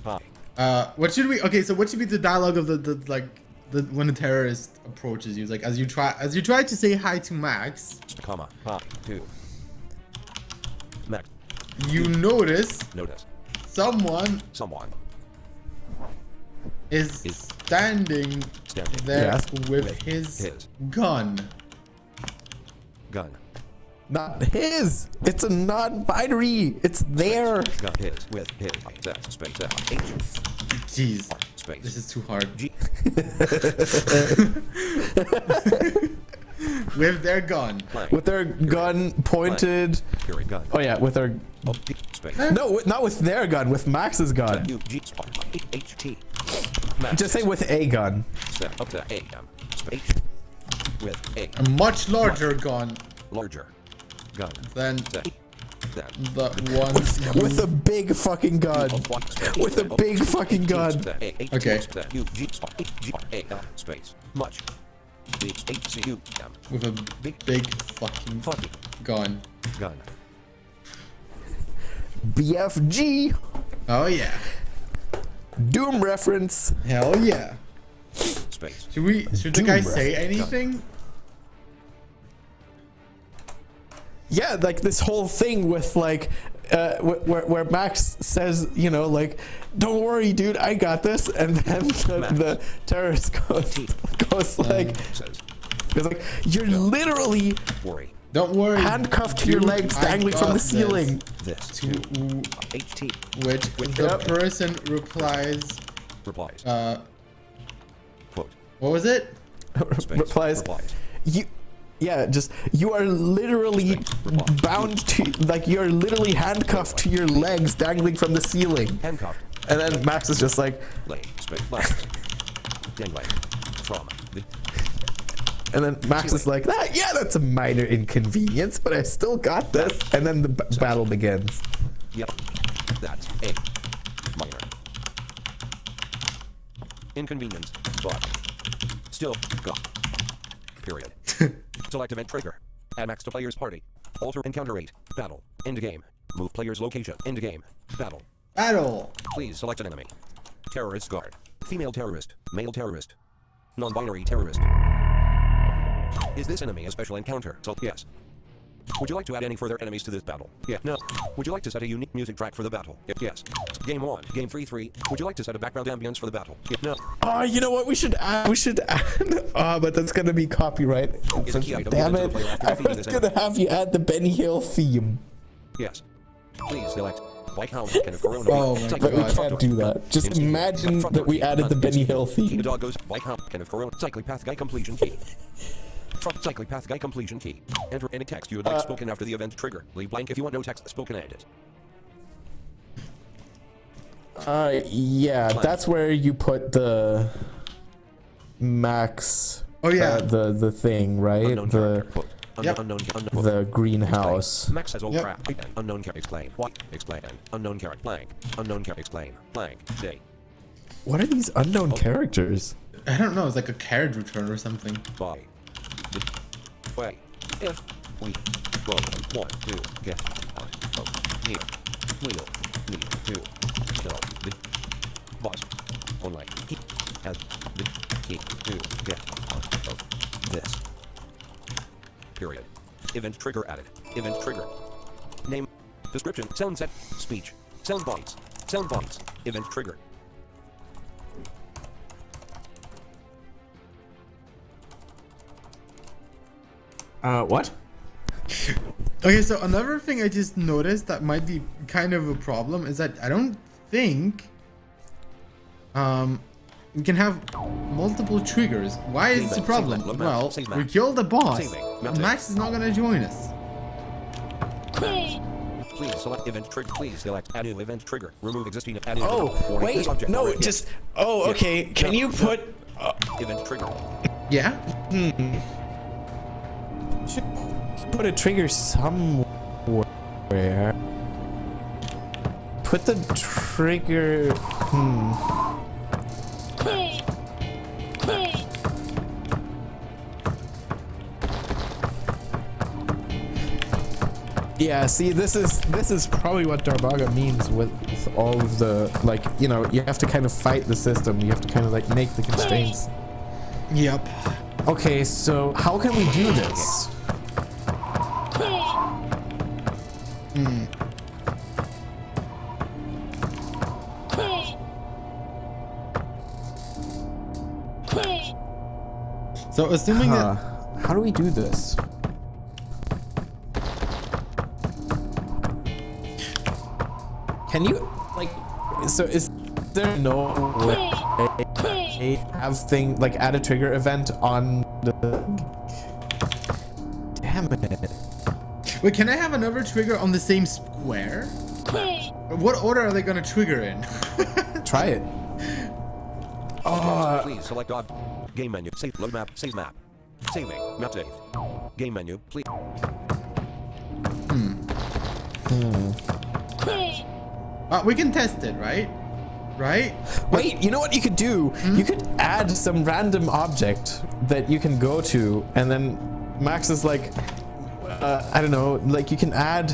Hi. What should we? Okay, so what should be the dialogue of the when the terrorist approaches you? Like as you try to say hi to Max, Comma. Hi. To. Max. you notice Notice. someone Someone. is standing there Yes. with his gun. Gun. Not his. It's a non-binary. It's there. Gun. His. With his. Space. H. Jeez, Space. this is too hard. G. With their gun. Blank. With their gun pointed. Carry gun. Oh yeah, with their. Oh, D. Space. No, not with their gun. With Max's gun. U. G. H. T. Just say with a gun. Step up to A. M. Space. With A. A much larger gun Larger. Gun. than Then. the one. With a big fucking gun. With a big fucking gun. Okay. U. G. G. A. Space. Much. B. H. C. U. M. With a big fucking Fucking. gun. Gun. BFG. Oh yeah. Doom reference. Hell yeah. Space. Should the Doom guy reference. say anything? Yeah, like this whole thing with like, where Max says, you know, like, don't worry, dude, I got this, and then the terrorist goes like, you're literally Worry. Don't worry. handcuffed to your dude, legs, I dangling from got the ceiling. This. To HT. which the Yep. person replies. Replies. Quote. What was it? Space. Replies, you are literally bound to, like, you're literally handcuffed to your legs, dangling from the ceiling. Handcuffed. And then Max is just like, Lay. Space. Left. Dangling. From. The. and then Max is like, that's a minor inconvenience, but I still got this. And then the battle begins. Yep. That's a minor inconvenience, but still got. Period. Select event trigger. Add Max to player's party. Alter encounter rate. Battle. End game. Move player's location. End game. Battle. Battle. Please select an enemy. Terrorist guard. Female terrorist. Male terrorist. Non-binary terrorist. Is this enemy a special encounter? So yes. Would you like to add any further enemies to this battle? Yeah. No. Would you like to set a unique music track for the battle? Yes. Game 1. Game 3. Would you like to set a background ambience for the battle? Yeah. No. Oh, you know what? We should add. Oh, but that's gonna be copyright. Is a key item Damn given to it! the player after I defeating was this gonna enemy. have you add the Benny Hill theme, Yes. Please select White House and Corona. Oh my but we God. can't do that. Just imagine that we added the Benny Hill theme. Doggo's White House and Corona. Cycling path guy completion key. Cycling path guy completion key. Enter any text you would like spoken after the event trigger. Leave blank if you want no text spoken. Edit. Yeah, that's where you put the Max. Oh, yeah. The thing, right? Unknown character. Quote. Yep. Unknown. The greenhouse. Max says all Yep. crap. Unknown character. Explain. What? Explain. Unknown character. Blank. Unknown character. Explain. Blank. Day. What are these unknown characters? I don't know. It's like a carriage return or something. By. Way. If we go want to get out of here, we'll need to tell the boss only he has the key to get out of this. Period. Event trigger added. Event trigger. Name. Description. Sound set. Speech. Sound bites. Sound bites. Event trigger. What? Okay, so another thing I just noticed that might be kind of a problem is that I don't think we can have multiple triggers. Why is this a problem? Well, we killed the boss. Max is not gonna join us. Please select event trigger. Please select add new event trigger. Remove existing add new Oh, event. Warning, wait, this object no, already- just, oh, okay, can you put, event trigger. Yeah. should put a trigger somewhere. Put the trigger, Yeah, see, this is probably what Darbaga means with all of the, like, you know, you have to kind of fight the system. You have to kind of like make the constraints. Yep. Okay, so how can we do this? So assuming that How do we do this? Can you, like, so is there no way have thing, like, add a trigger event on the... Damn it. wait, can I have another trigger on the same square? What order are they gonna trigger in? Try it. Please select odd. Game menu. Save load map. Save map. Saving. Map save. Game menu. Please. We can test it, right? Right? Wait, you know what you could do? You could add some random object that you can go to, and then Max is like, I don't know, like you can add,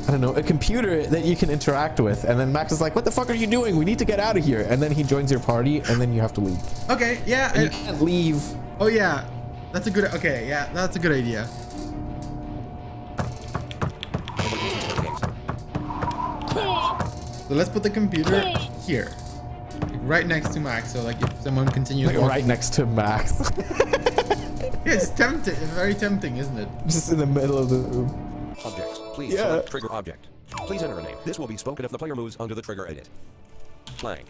I don't know, a computer that you can interact with, and then Max is like, what the fuck are you doing? We need to get out of here. And then he joins your party, and then you have to leave. Okay, yeah. And you can't leave. Oh yeah, that's a good. Okay, yeah, that's a good idea. So let's put the computer here, like right next to Max. So like if someone continues Like walking, right next to Max. yeah, it's tempting. It's very tempting, isn't it? Just in the middle of the room. Objects. Please Yeah. select trigger object. Please enter a name. This will be spoken if the player moves under the trigger edit. Blank.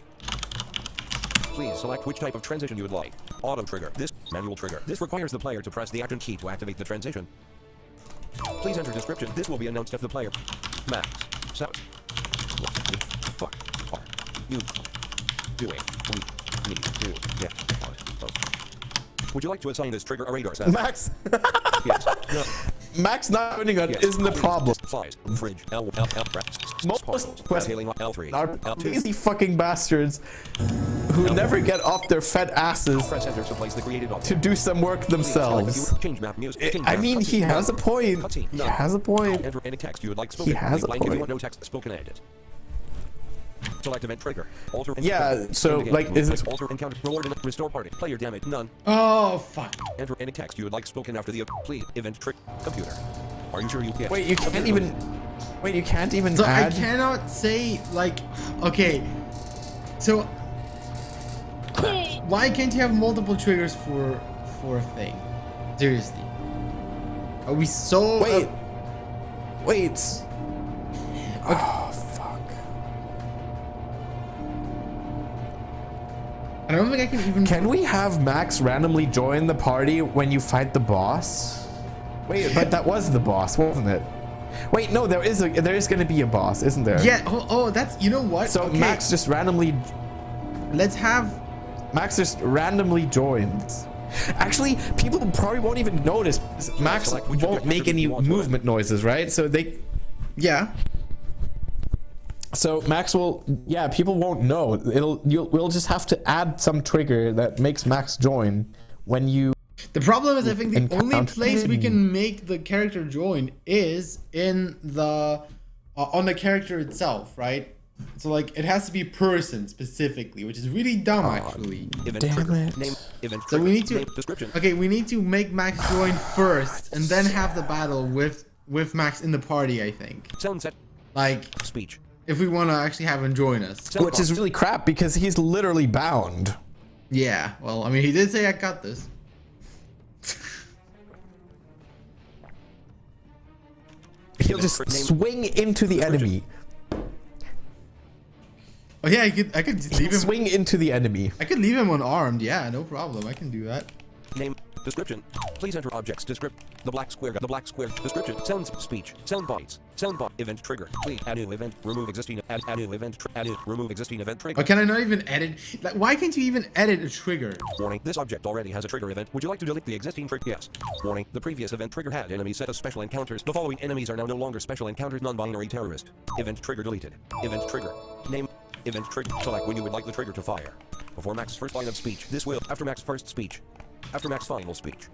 Please select which type of transition you would like. Auto trigger. This manual trigger. This requires the player to press the action key to activate the transition. Please enter description. This will be announced if the player. Max. So. Fuck. Are you doing? We need to get out. Would you like to assign this trigger a radar set? Max. Yes. No. Max not winning it Yes. isn't the problem. Flies. Fridge. Most Questions are lazy fucking bastards who never get off their fat asses Press enter to place the created object. to do some work themselves. Change map music. I mean, he has a point. He has a point. Enter any text you would like spoken. He has a Blank if you point. want no text spoken edit. Select event trigger. Alter. Yeah, so, End game. like, is Place it- alter encounter reward and restore party player damage none. Oh fuck. Enter any text you would like spoken after the please event trick computer. Are you sure you can? Wait, you can't even. Wait, you can't even So add. I cannot say like, okay. So why can't you have multiple triggers for a thing? Seriously. Are we so? Wait. Wait. Oh fuck. I don't think I can even. Can we have Max randomly join the party when you fight the boss? Wait, but that was the boss, wasn't it? Wait, no, there is going to be a boss, isn't there? Yeah. Oh, that's, you know what? So Okay, Max just randomly joins. Actually, people probably won't even notice. Max Select which won't object make any you want to movement noises, right? So Yeah. So Max will, yeah, people won't know. We'll just have to add some trigger that makes Max join when you. The problem is, I think the only Encounter place we him. can make the character join is in the on the character itself, right? So like it has to be person specifically, which is really dumb actually. Event Damn trigger. it. Name. Event So trigger. we need to. Name, description. Okay, we need to make Max join first, and then have the battle with Max in the party. I think, Sound set. like, Speech. if we want to actually have him join us. Sound Which is box. really crap because he's literally bound. Yeah. Well, I mean, he did say I got this. He'll just swing into the enemy. Oh yeah, I could just leave him. Swing into the enemy. I could leave him unarmed. Yeah, no problem. I can do that. Name. Description. Please enter objects descript. The black square. Description. Sounds. Speech. Sound bites. Sound bite. Event trigger. Please add new event. Remove existing. Add new event. Remove existing event trigger. Oh, can I not even edit? Like, why can't you even edit a trigger? Warning. This object already has a trigger event. Would you like to delete the existing trigger? Yes. Warning. The previous event trigger had enemy set of special encounters. The following enemies are now no longer special encounters. Non-binary terrorist. Event trigger deleted. Event trigger. Name. Event trigger. Select when you would like the trigger to fire. Before Max's first line of speech, this will. After Max's first speech. After Max's final speech.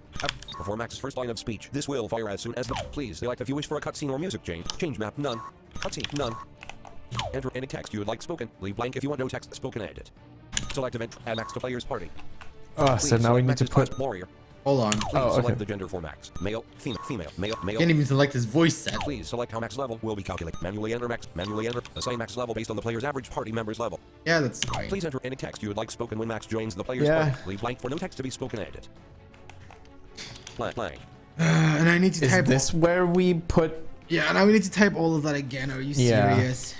Before Max's first line of speech, this will fire as soon as the. Please select if you wish for a cutscene or music change. Change map. None. Cutscene. None. Enter any text you would like spoken. Leave blank if you want no text spoken. Edit. Select event. Add Max to player's party. Oh, so now we need to put. Warrior. Hold on. Please select the gender for Max. Male, female, male. Can't even select his voice set. Please select how Max level will be calculated. Manually enter Max. Manually enter. Assign Max level based on the player's average party member's level. Yeah, that's fine. Please enter any text you would like spoken when Max joins the player's party. Leave blank for no text to be spoken. Edit. Blank. And I need to type. Is this where we put? Yeah, now we need to type all of that again. Are you serious?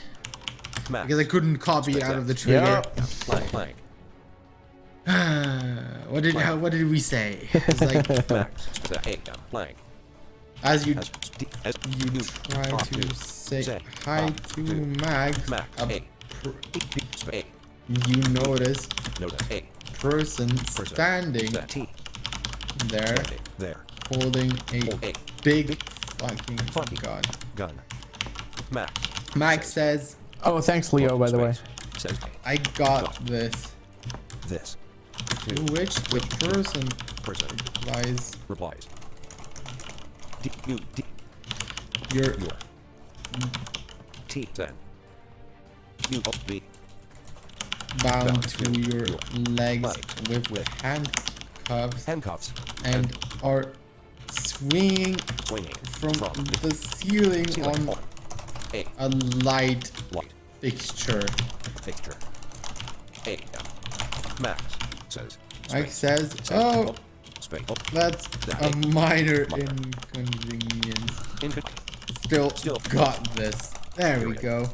Max. Because I couldn't copy it out of the trigger. Blank. What did we say? It's like Max. Blank. as you As you try to say hi to Max. You notice a person standing there holding a big fucking gun. Max says, Oh, thanks, Leo, by the way. Says I got this. this. To which the person replies. Your T then. You be bound to your legs with handcuffs and are swinging from the ceiling on a light fixture. Max says. Mike says, oh, that's a minor inconvenience. Still got this. There we go.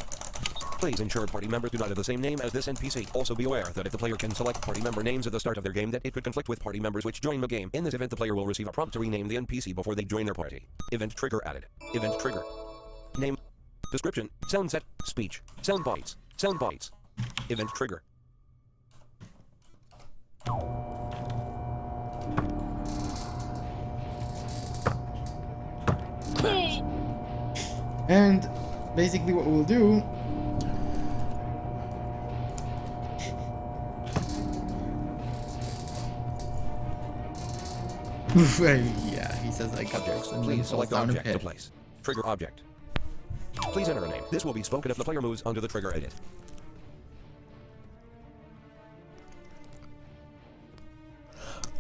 Please ensure party members do not have the same name as this NPC. Also be aware that if the player can select party member names at the start of their game, that it could conflict with party members which join the game. In this event, the player will receive a prompt to rename the NPC before they join their party. Event trigger added. Event trigger. Name. Description. Sound set. Speech. Sound bites. Sound bites. Event trigger. And basically what we'll do yeah, he says I got this. And please select object to place. Trigger object. Please enter a name. This will be spoken if the player moves onto the trigger edit.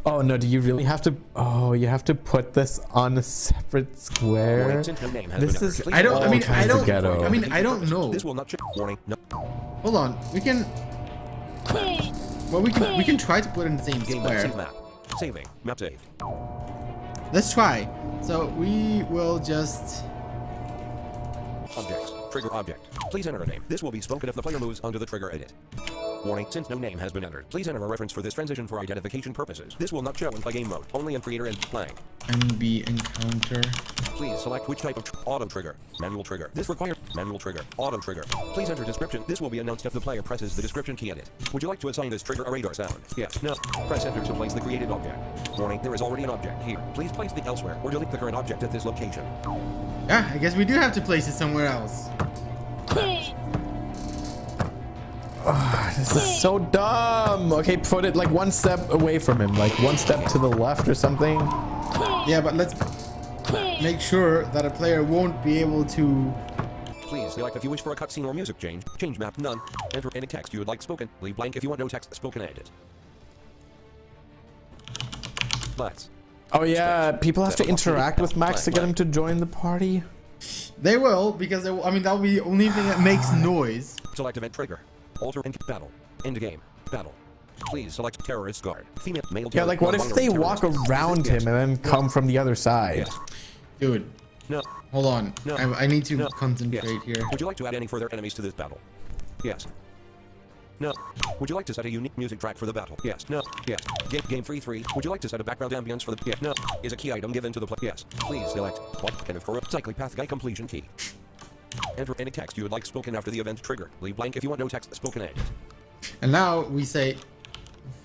Oh no, do you really have to? Oh, you have to put this on a separate square. This is I don't know. This will not check. Warning. No. Hold on. We can we can try to put in the same square. Save map. Saving. Map save. Let's try. So we will just objects. Trigger object. Please enter a name. This will be spoken if the player moves onto the trigger edit. Warning, since no name has been entered, please enter a reference for this transition for identification purposes. This will not show in play game mode, only in creator and playing. MB encounter. Please select which type of auto trigger. Manual trigger. This requires manual trigger. Auto trigger. Please enter description. This will be announced if the player presses the description key edit. Would you like to assign this trigger a radar sound? Yes. No. Press enter to place the created object. Warning, there is already an object here. Please place it elsewhere or delete the current object at this location. Yeah, I guess we do have to place it somewhere else. Oh, this is so dumb. Okay, put it like one step away from him, like one step to the left or something. Yeah, but let's make sure that a player won't be able to. Please select if you wish for a cutscene or music change. Change map. None. Enter any text you would like spoken. Leave blank if you want no text spoken. Edit. Let's. Oh yeah, people have to interact with Max to get him to join the party. They will, because they will, I mean that'll be the only thing that makes noise. Select event trigger. Alter and battle. End game. Battle. Please select terrorist guard. Female, male. Yeah, like what if they walk around him and then come from the other side? Yes. Dude. No. Hold on. No. I need to no. concentrate yes. here. Would you like to add any further enemies to this battle? Yes. No. Would you like to set a unique music track for the battle? Yes. No. Yes. Game 3. Would you like to set a background ambience for the? Yes. No. Is a key item given to the player? Yes. Please select what kind of corrupt psychopath guy completion key. Enter any text you would like spoken after the event trigger. Leave blank if you want no text spoken in. And now we say,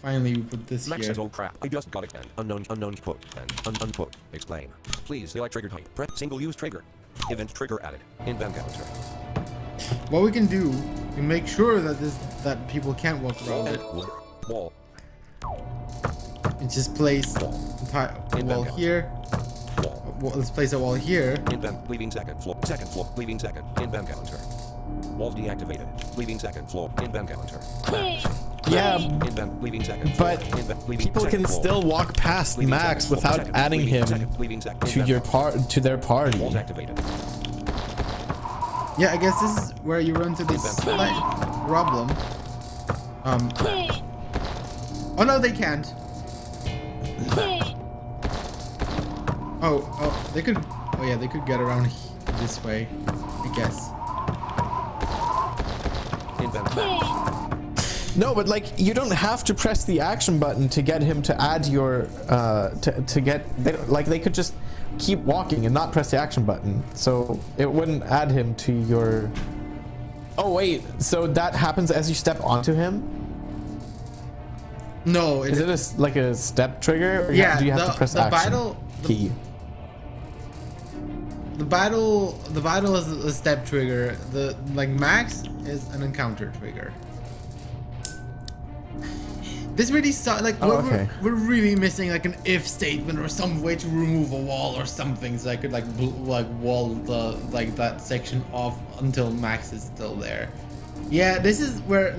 finally we put this Max here. says, oh crap, I just got it. And unknown quote, and unquote, explain. Please select trigger type. Press single use trigger. Event trigger added. Inbound counter. What we can do to make sure that people can't walk around it, Wall. is just place a wall here. Well, let's place a wall here. Inbound, leaving second floor, leaving second, inbound counter. Walls deactivated, leaving second floor, inbound counter. Yeah, Inbound, leaving second floor, but inbound, leaving people second can floor. still walk past Leaving Max second floor, without second, adding leaving him second, leaving second, to inbound their party. Walls activated. Yeah, I guess this is where you run to this slight problem. Oh no, they can't. Oh, they could. Oh yeah, they could get around this way, I guess. Inbound. No, but like you don't have to press the action button to get him to add your they could just keep walking and not press the action button, so it wouldn't add him to your. Oh wait, so that happens as you step onto him? No, Is it like a step trigger? Or yeah. do you have to press action key? The battle is a step trigger. The Max is an encounter trigger. This really we're really missing like an if statement or some way to remove a wall or something, so I could wall the that section off until Max is still there. Yeah, this is where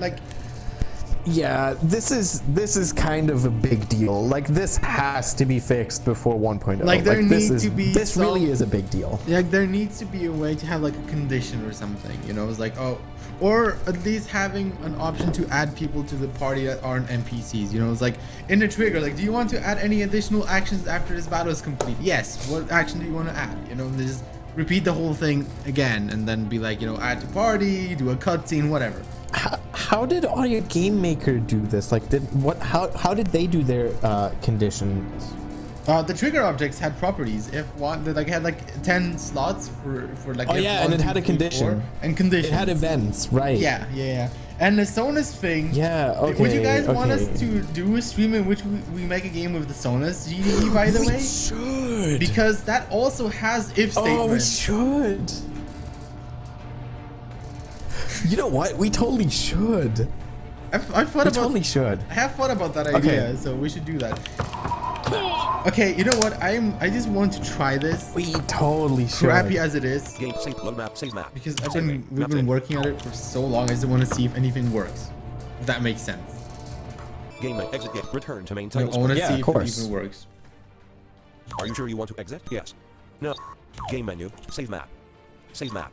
Yeah, this is kind of a big deal. Like this has to be fixed before 1.0. Like there needs to be this really is a big deal. Like there needs to be a way to have like a condition or something, you know? It's like, oh, or at least having an option to add people to the party that aren't NPCs, you know? It's like in the trigger, like, do you want to add any additional actions after this battle is complete? Yes. What action do you want to add? You know, just repeat the whole thing again and then be like, you know, add to party, do a cutscene, whatever. How did Audio Game Maker do this? Like, how did they do their conditions? The trigger objects had properties. If one, they had 10 slots for like. Oh yeah, and it had a condition. And condition. It had events, right? Yeah. And the Sonus thing. Yeah. Okay. Would you guys want us to do a stream in which we make a game with the Sonus GDE, by the way? We should. Because that also has if statements. Oh, we should. You know what? We totally should. I totally should. I have thought about that idea, so we should do that. Okay, you know what? I just want to try this. We totally should. Crappy as it is. Game save load map, save map. Because we've been working at it for so long. I just want to see if anything works. If that makes sense. Game exit gate. Return to main I title. want to Yeah, see of if course. it even works. Are you sure you want to exit? Yes. No. Game menu. Save map. Save map.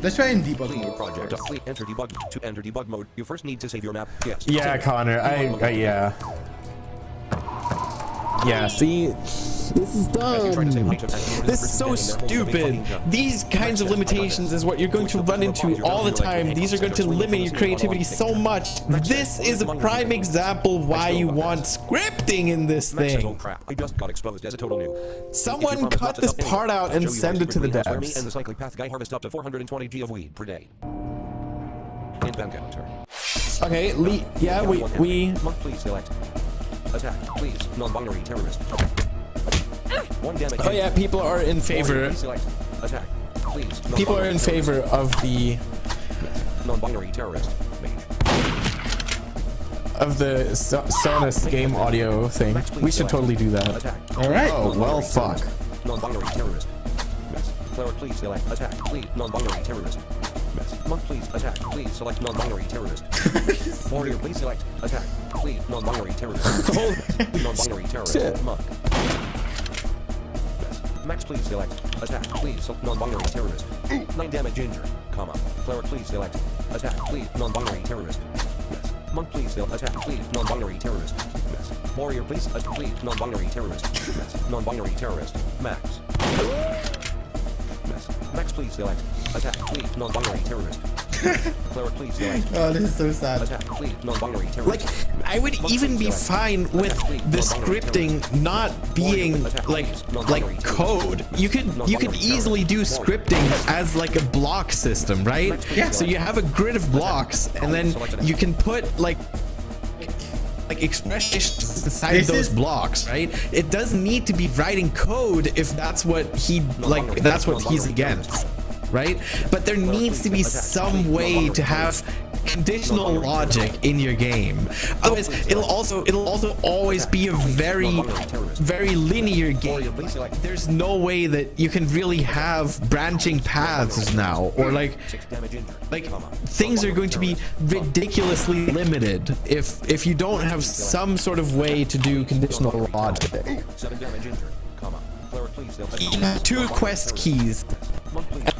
Let's try in debug Clean your mode project. first. Please enter debug. To enter debug mode, you first need to save your map. Yes. Yeah, Save. Connor. Yeah. Yeah, see, this is dumb. This is so stupid. These kinds of limitations is what you're going to run into all the time. These are going to limit your creativity so much. This is a prime example why you want scripting in this thing. I just got exposed as a total noob. Someone cut this part out and send it to the Me and the devs. psychopath guy harvest up to 420 G of weed per day. Inbound counter. Okay, yeah, we Monk, please select. Attack, please. Non-binary terrorist. 1 damage. Oh yeah, people are in favor. Please select. Attack, please. People are in favor of the Non-binary terrorist. Mage. Sonus game audio thing. We should totally do that. Attack. All right. Oh well, fuck. Non-binary terrorist. Mess. Cleric, please select. Attack, please. Non-binary terrorist. Mess. Monk, please. Attack, please. Select non-binary terrorist. Warrior, please select. Attack, please. Non-binary terrorist. Non-binary terrorist. Monk. Mess. Max, please select. Attack, please. Non-binary terrorist. 9 damage ginger. Comma. Cleric, please select. Attack, please. Non-binary terrorist. Mess. Monk, please select. Attack, please. Non-binary terrorist. Mess. Warrior, please. Please. Non-binary terrorist. Mess. Non-binary terrorist. Max. Mess. Max, please select. Attack, please. Non-binary terrorist. Clara, please select. Oh, this is so sad. Attack, please. Non-binary terrorist. Like, I would even be fine with the scripting not being like code. You could easily do scripting as like a block system, right? Yeah. So you have a grid of blocks, and then you can put like expressions inside those blocks, right? It doesn't need to be writing code if that's what that's what he's against, right? But there needs to be some way to have conditional logic in your game. Otherwise, it'll also always be a very linear game. There's no way that you can really have branching paths now, or like things are going to be ridiculously limited if you don't have some sort of way to do conditional logic. You have 2 quest keys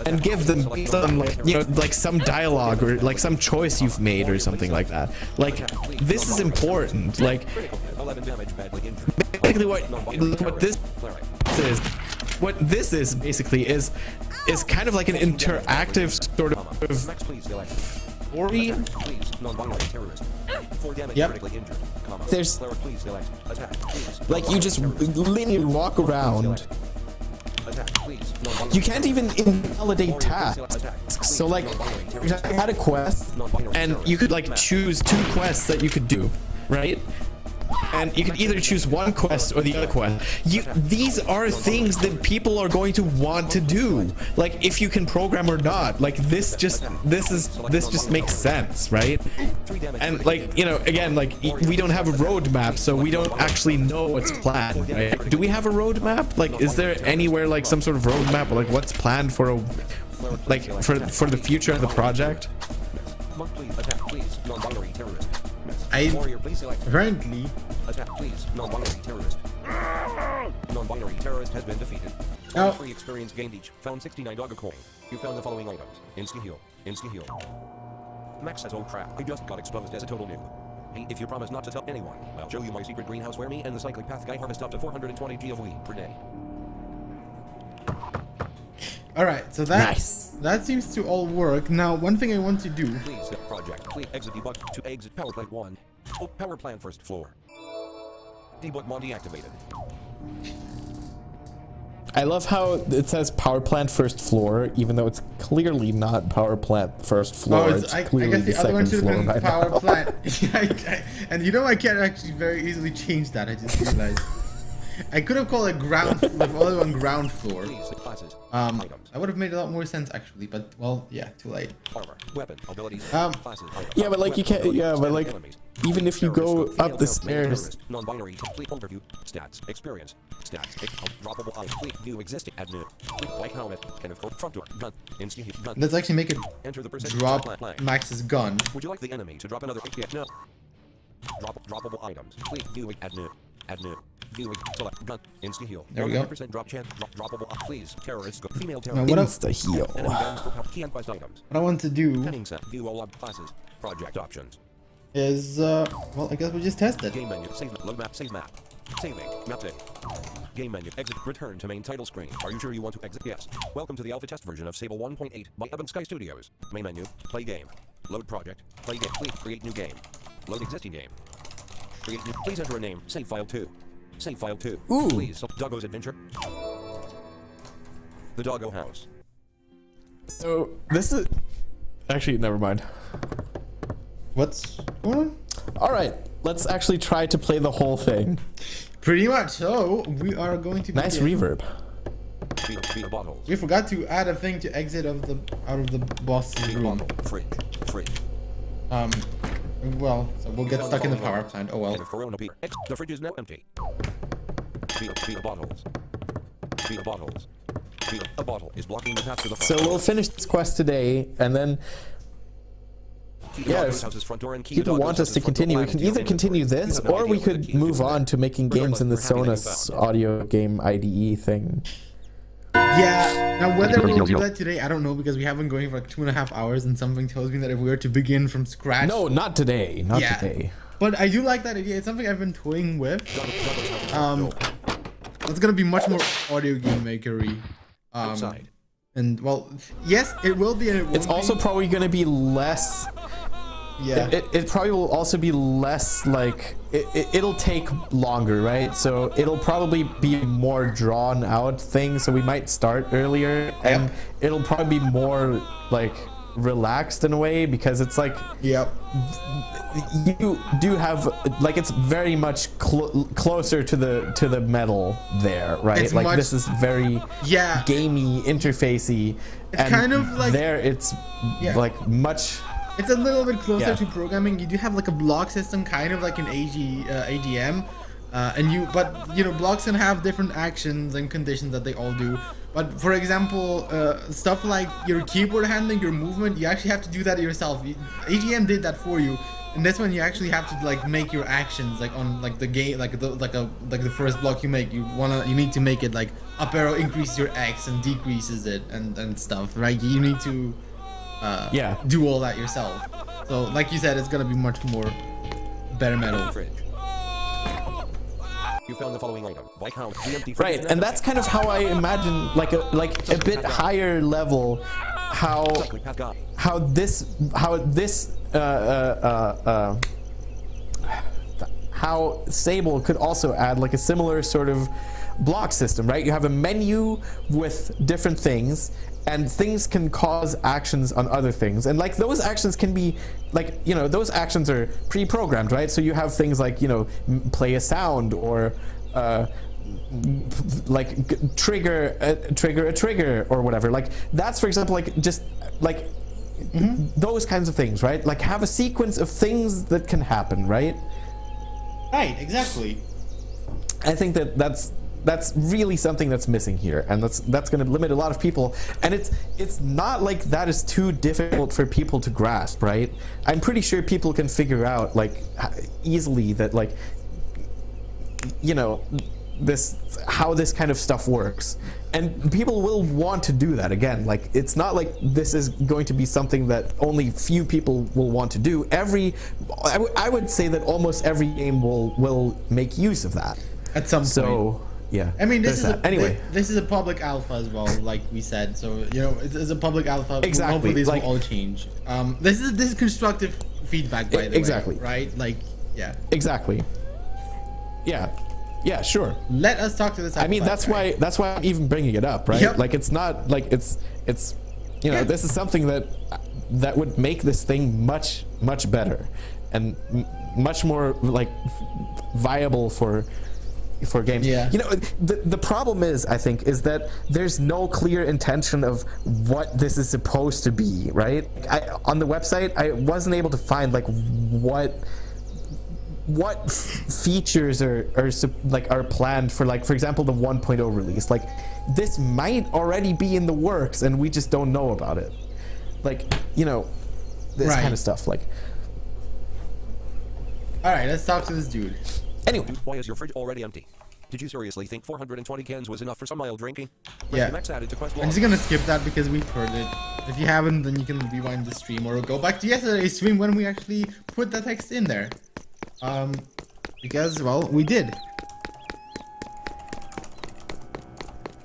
and give them some, like, you know, like some dialogue or like some choice you've made or something like that. Like, this is important. Like, basically what this is basically is kind of like an interactive sort of story. Yep. There's like, you just linearly walk around. You can't even invalidate tasks. So like, I had a quest, and you could like choose 2 quests that you could do, right? And you can either choose one quest or the other quest. These are things that people are going to want to do, like if you can program or not. Like, this just makes sense, right? And like, you know, again, like, we don't have a roadmap, so we don't actually know what's planned, right? Do we have a roadmap? Like, is there anywhere like some sort of roadmap, or like what's planned for a for the future of the project? Apparently, attack, please. Non-binary terrorist. Non-binary terrorist has been defeated. Oh. Free experience gained each. Found 69 Doggo coin. You found the following items: Insta heal. Insta heal. Max says, "Oh crap! I just got exposed as a total noob." Hey, if you promise not to tell anyone, I'll show you my secret greenhouse where me and the cyclic path guy harvest up to 420 G of weed per day. all right. So that seems to all work. Now, one thing I want to do. Please project. Please exit debug to exit power plant 1. Oh, power plant first floor. Debug mod deactivated. I love how it says power plant first floor, even though it's clearly not power plant first floor. It's clearly I guess the other one should have been right power now. plant. And you know, I can't actually very easily change that. I just realized. I could have called it ground with other one ground floor. I would have made a lot more sense actually, but well, yeah, too late. Armor, weapon, abilities, classes, Yeah, but like you can't. Yeah, but like even if you go up the stairs. Non-binary complete overview, stats, experience, stats, droppable item, view existing, add new, white helmet, kind of front door, gun, instant gun. Let's actually make it Enter the drop Max's gun. Would you like the enemy to drop another? Yeah, no. Droppable items. Please view add new. Add new. View select gun. Insta heal. There we go. 100% drop chance. Droppable. Please. Terrorists. Female Now, terrorist. Insta heal. Enemy guns for key and quest items. What I want to do Heading set. View all classes. Project options. is well, I guess we just test it. Game menu. Save load map. Save map. Saving. Map save. Game menu. Exit. Return to main title screen. Are you sure you want to exit? Yes. Welcome to the alpha test version of Sable 1.8 by Ebon Sky Studios. Main menu. Play game. Load project. Play game. Please create new game. Load existing game. Create new. Please enter a name. Save file 2. Save file 2. Ooh. Please. Doggo's adventure. The Doggo house. So this is actually never mind. What's going on? All right, let's actually try to play the whole thing. Pretty much. So we are going to. Nice begin. reverb. Beer bottles. We forgot to add a thing to exit out of the boss's room. Fridge. Well, so we'll get stuck in the power plant. Oh well. And Corona beer. The fridge is now empty. Beer bottles. A bottle is blocking the path to the front. So we'll finish this quest today, and then yes, if people want us to continue, we can either continue this, or we could move on to making games in the Sonos audio game IDE thing. Yeah. Now whether we'll do that today, I don't know, because we have been going for like 2.5 hours, and something tells me that if we were to begin from scratch. No, not today. Not today. But I do like that idea. It's something I've been toying with. It's gonna be much more audio game makery. And well, yes, it will be, and it won't It's also be. probably going to be less. Yeah. It probably will also be less like it'll take longer, right? So it'll probably be more drawn out thing. So we might start earlier, and it'll probably be more like relaxed in a way, because it's like Yep. you do have like it's very much closer to the metal there, right? It's like much- this is very Yeah. gamey, interfacey. It's and kind of like- there it's like much. It's a little bit closer Yeah. to programming. You do have like a block system, kind of like an ADM, but you know, blocks can have different actions and conditions that they all do. But for example, stuff like your keyboard handling, your movement, you actually have to do that yourself. ADM did that for you. And this one, you actually have to like make your actions like on like the game, like the first block you make. You need to make it like up arrow increases your X and decreases it and stuff, right? You need to do all that yourself. So like you said, it's gonna be much more bare metal. Fridge. You found the following item. Viscount, the empty fridge. Right, and that's kind of how I imagine like a bit higher level how Sable could also add like a similar sort of block system, right? You have a menu with different things, and things can cause actions on other things, and like those actions can be like, you know, those actions are pre-programmed, right? So you have things like, you know, play a sound, or like trigger a trigger or whatever. Like that's, for example, like just like those kinds of things, right? Like have a sequence of things that can happen, right? Right, exactly. I think that's really something that's missing here, and that's going to limit a lot of people. And it's not like that is too difficult for people to grasp, right? I'm pretty sure people can figure out like easily that, like, you know, how this kind of stuff works, and people will want to do that. Again, like, it's not like this is going to be something that only few people will want to do. I would say that almost every game will make use of that At some point. So yeah, I mean, this there's is a public alpha as well, like we said. So you know, it's a public alpha. Exactly. Hopefully, this like, will all change. This is constructive feedback, by the exactly. way, right? Like, yeah. Exactly. Yeah, sure. Let us talk to this. I mean, that's why I'm even bringing it up, right? Yep. Like, it's not like it's you know, this is something that would make this thing much better and much more like viable for games. Yeah. You know, the problem is, I think, is that there's no clear intention of what this is supposed to be, right? On the website, I wasn't able to find like what features are planned for, like, for example, the 1.0 release. Like, this might already be in the works and we just don't know about it. Like, you know, this kind of stuff. Like, all right, let's talk to this dude. Anyway, Why is your fridge already empty? Did you seriously think 420 cans was enough for some mild drinking? Yeah. Max added to quest I'm log. just gonna skip that because we've heard it. If you haven't, then you can rewind the stream or go back to yesterday's stream when we actually put the text in there. Because, well, we did.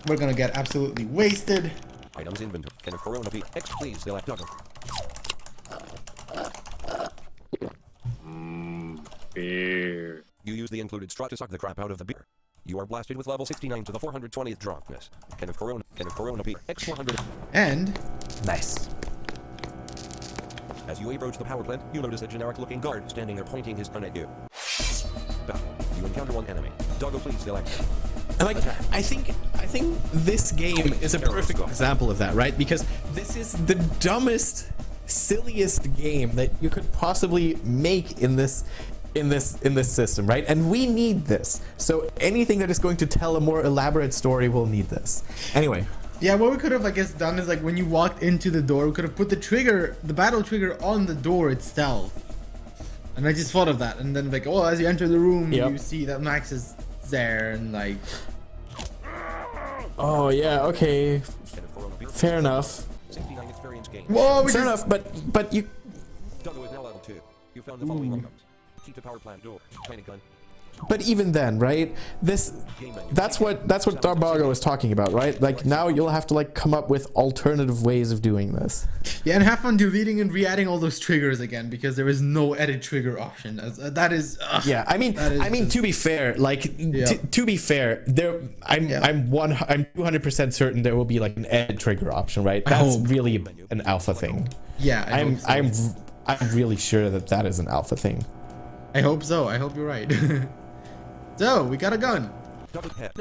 We're gonna get absolutely wasted. Items inventory. Can of Corona P. X, please select Doggo. Beer. You use the included straw to suck the crap out of the beer. You are blasted with level 69 to the 420th drunkenness. Can of Corona P. X 400. And nice. As you approach the power plant, you notice a generic-looking guard standing there pointing his gun at you. You encounter one enemy. Doggo, please select. And like, I think this game is a perfect example of that, right? Because this is the dumbest, silliest game that you could possibly make in this system, right? And we need this. So anything that is going to tell a more elaborate story will need this. Anyway. yeah, what we could have, I guess, done is, like, when you walked into the door, we could have put the battle trigger on the door itself. And I just thought of that, and then, like, oh, as you enter the room, you see that Max is there, and like, oh yeah, okay, fair enough. 69 experience gain. whoa, Fair enough, but you. Doggo is now level 2. You found the following items. Key to power plant door. Tiny gun. But even then, right? That's what Doggo was talking about, right? Like now you'll have to like come up with alternative ways of doing this. Yeah, and have fun deleting and re-adding all those triggers again because there is no edit trigger option. That is. Yeah, I mean, just... to be fair, like to be fair, I'm 200% certain there will be like an edit trigger option, right? That's really an alpha thing. Yeah, I'm really sure that is an alpha thing. I hope so. I hope you're right. So we got a gun.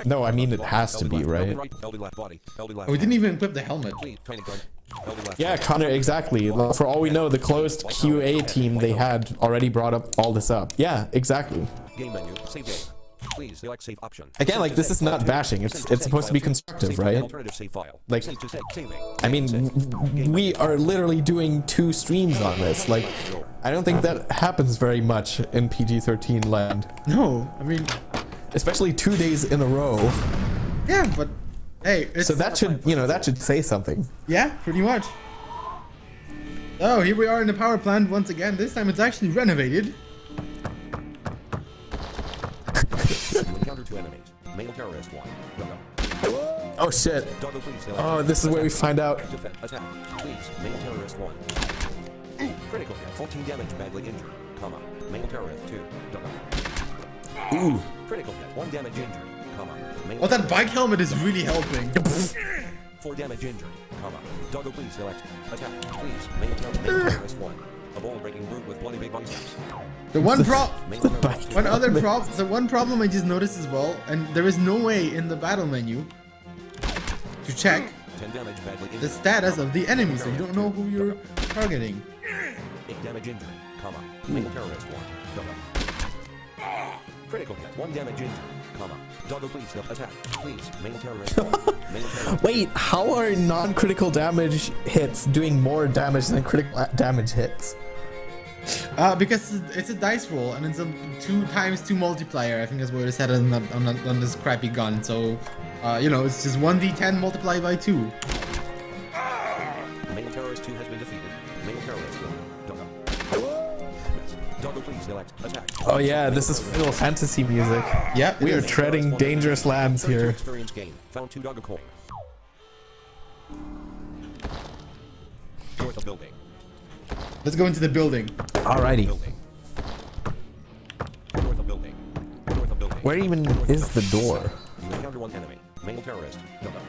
No, I mean it has to be, right? Oh, we didn't even equip the helmet. Yeah, Connor, exactly. For all we know, the closed QA team, they had already brought up all this up. Yeah, exactly. Game menu, save game. Please select save option. Again, like this is not bashing. It's supposed to be constructive, right? Like, I mean, we are literally doing 2 streams on this. Like, I don't think that happens very much in PG13 land. No, I mean, especially 2 days in a row. Yeah, but hey, so that should, you know, that should say something. Yeah, pretty much. Oh, here we are in the power plant once again. This time it's actually renovated. Encounter 2 enemies. Male terrorist 1. Doggo. Oh shit. Doggo, please oh, this is where we find out. Attack. Please. Male terrorist 1. Critical hit. 14 damage. Badly injured. Comma. Male terrorist 2. Doggo. Ooh. Critical hit. 1 damage injured. Comma. Oh, that bike helmet is really helping. 4 damage injured. Comma. Doggo, please select. Attack. Please. Male terrorist 1. A ball-breaking brute with bloody big biceps. The one problem I just noticed as well, and there is no way in the battle menu to check 10 damage badly injured. the status of the enemy, so you don't know who you're targeting. 8 damage injured, comma. Male terrorist 1. Doggo. Critical hit. 1 damage injured, comma. Doggo, please attack. Please. Male terrorist 1. Male terrorist. Wait, how are non-critical damage hits doing more damage than critical damage hits? Because it's a dice roll and it's a 2x2 multiplier. I think that's what it said on this crappy gun. So, you know, it's just 1d10 multiplied by 2. Male terrorist 2 has been defeated. Male terrorist 1. Doggo. Doggo, please select. Attack. Oh yeah, this is Final Fantasy music. Yeah, we are treading dangerous lands here. Experience gain. Found 2 Doggo coin. North of building. Let's go into the building. Alrighty. North of building. North of building. Where even is the door? You encounter 1 enemy. Male terrorist. Doggo.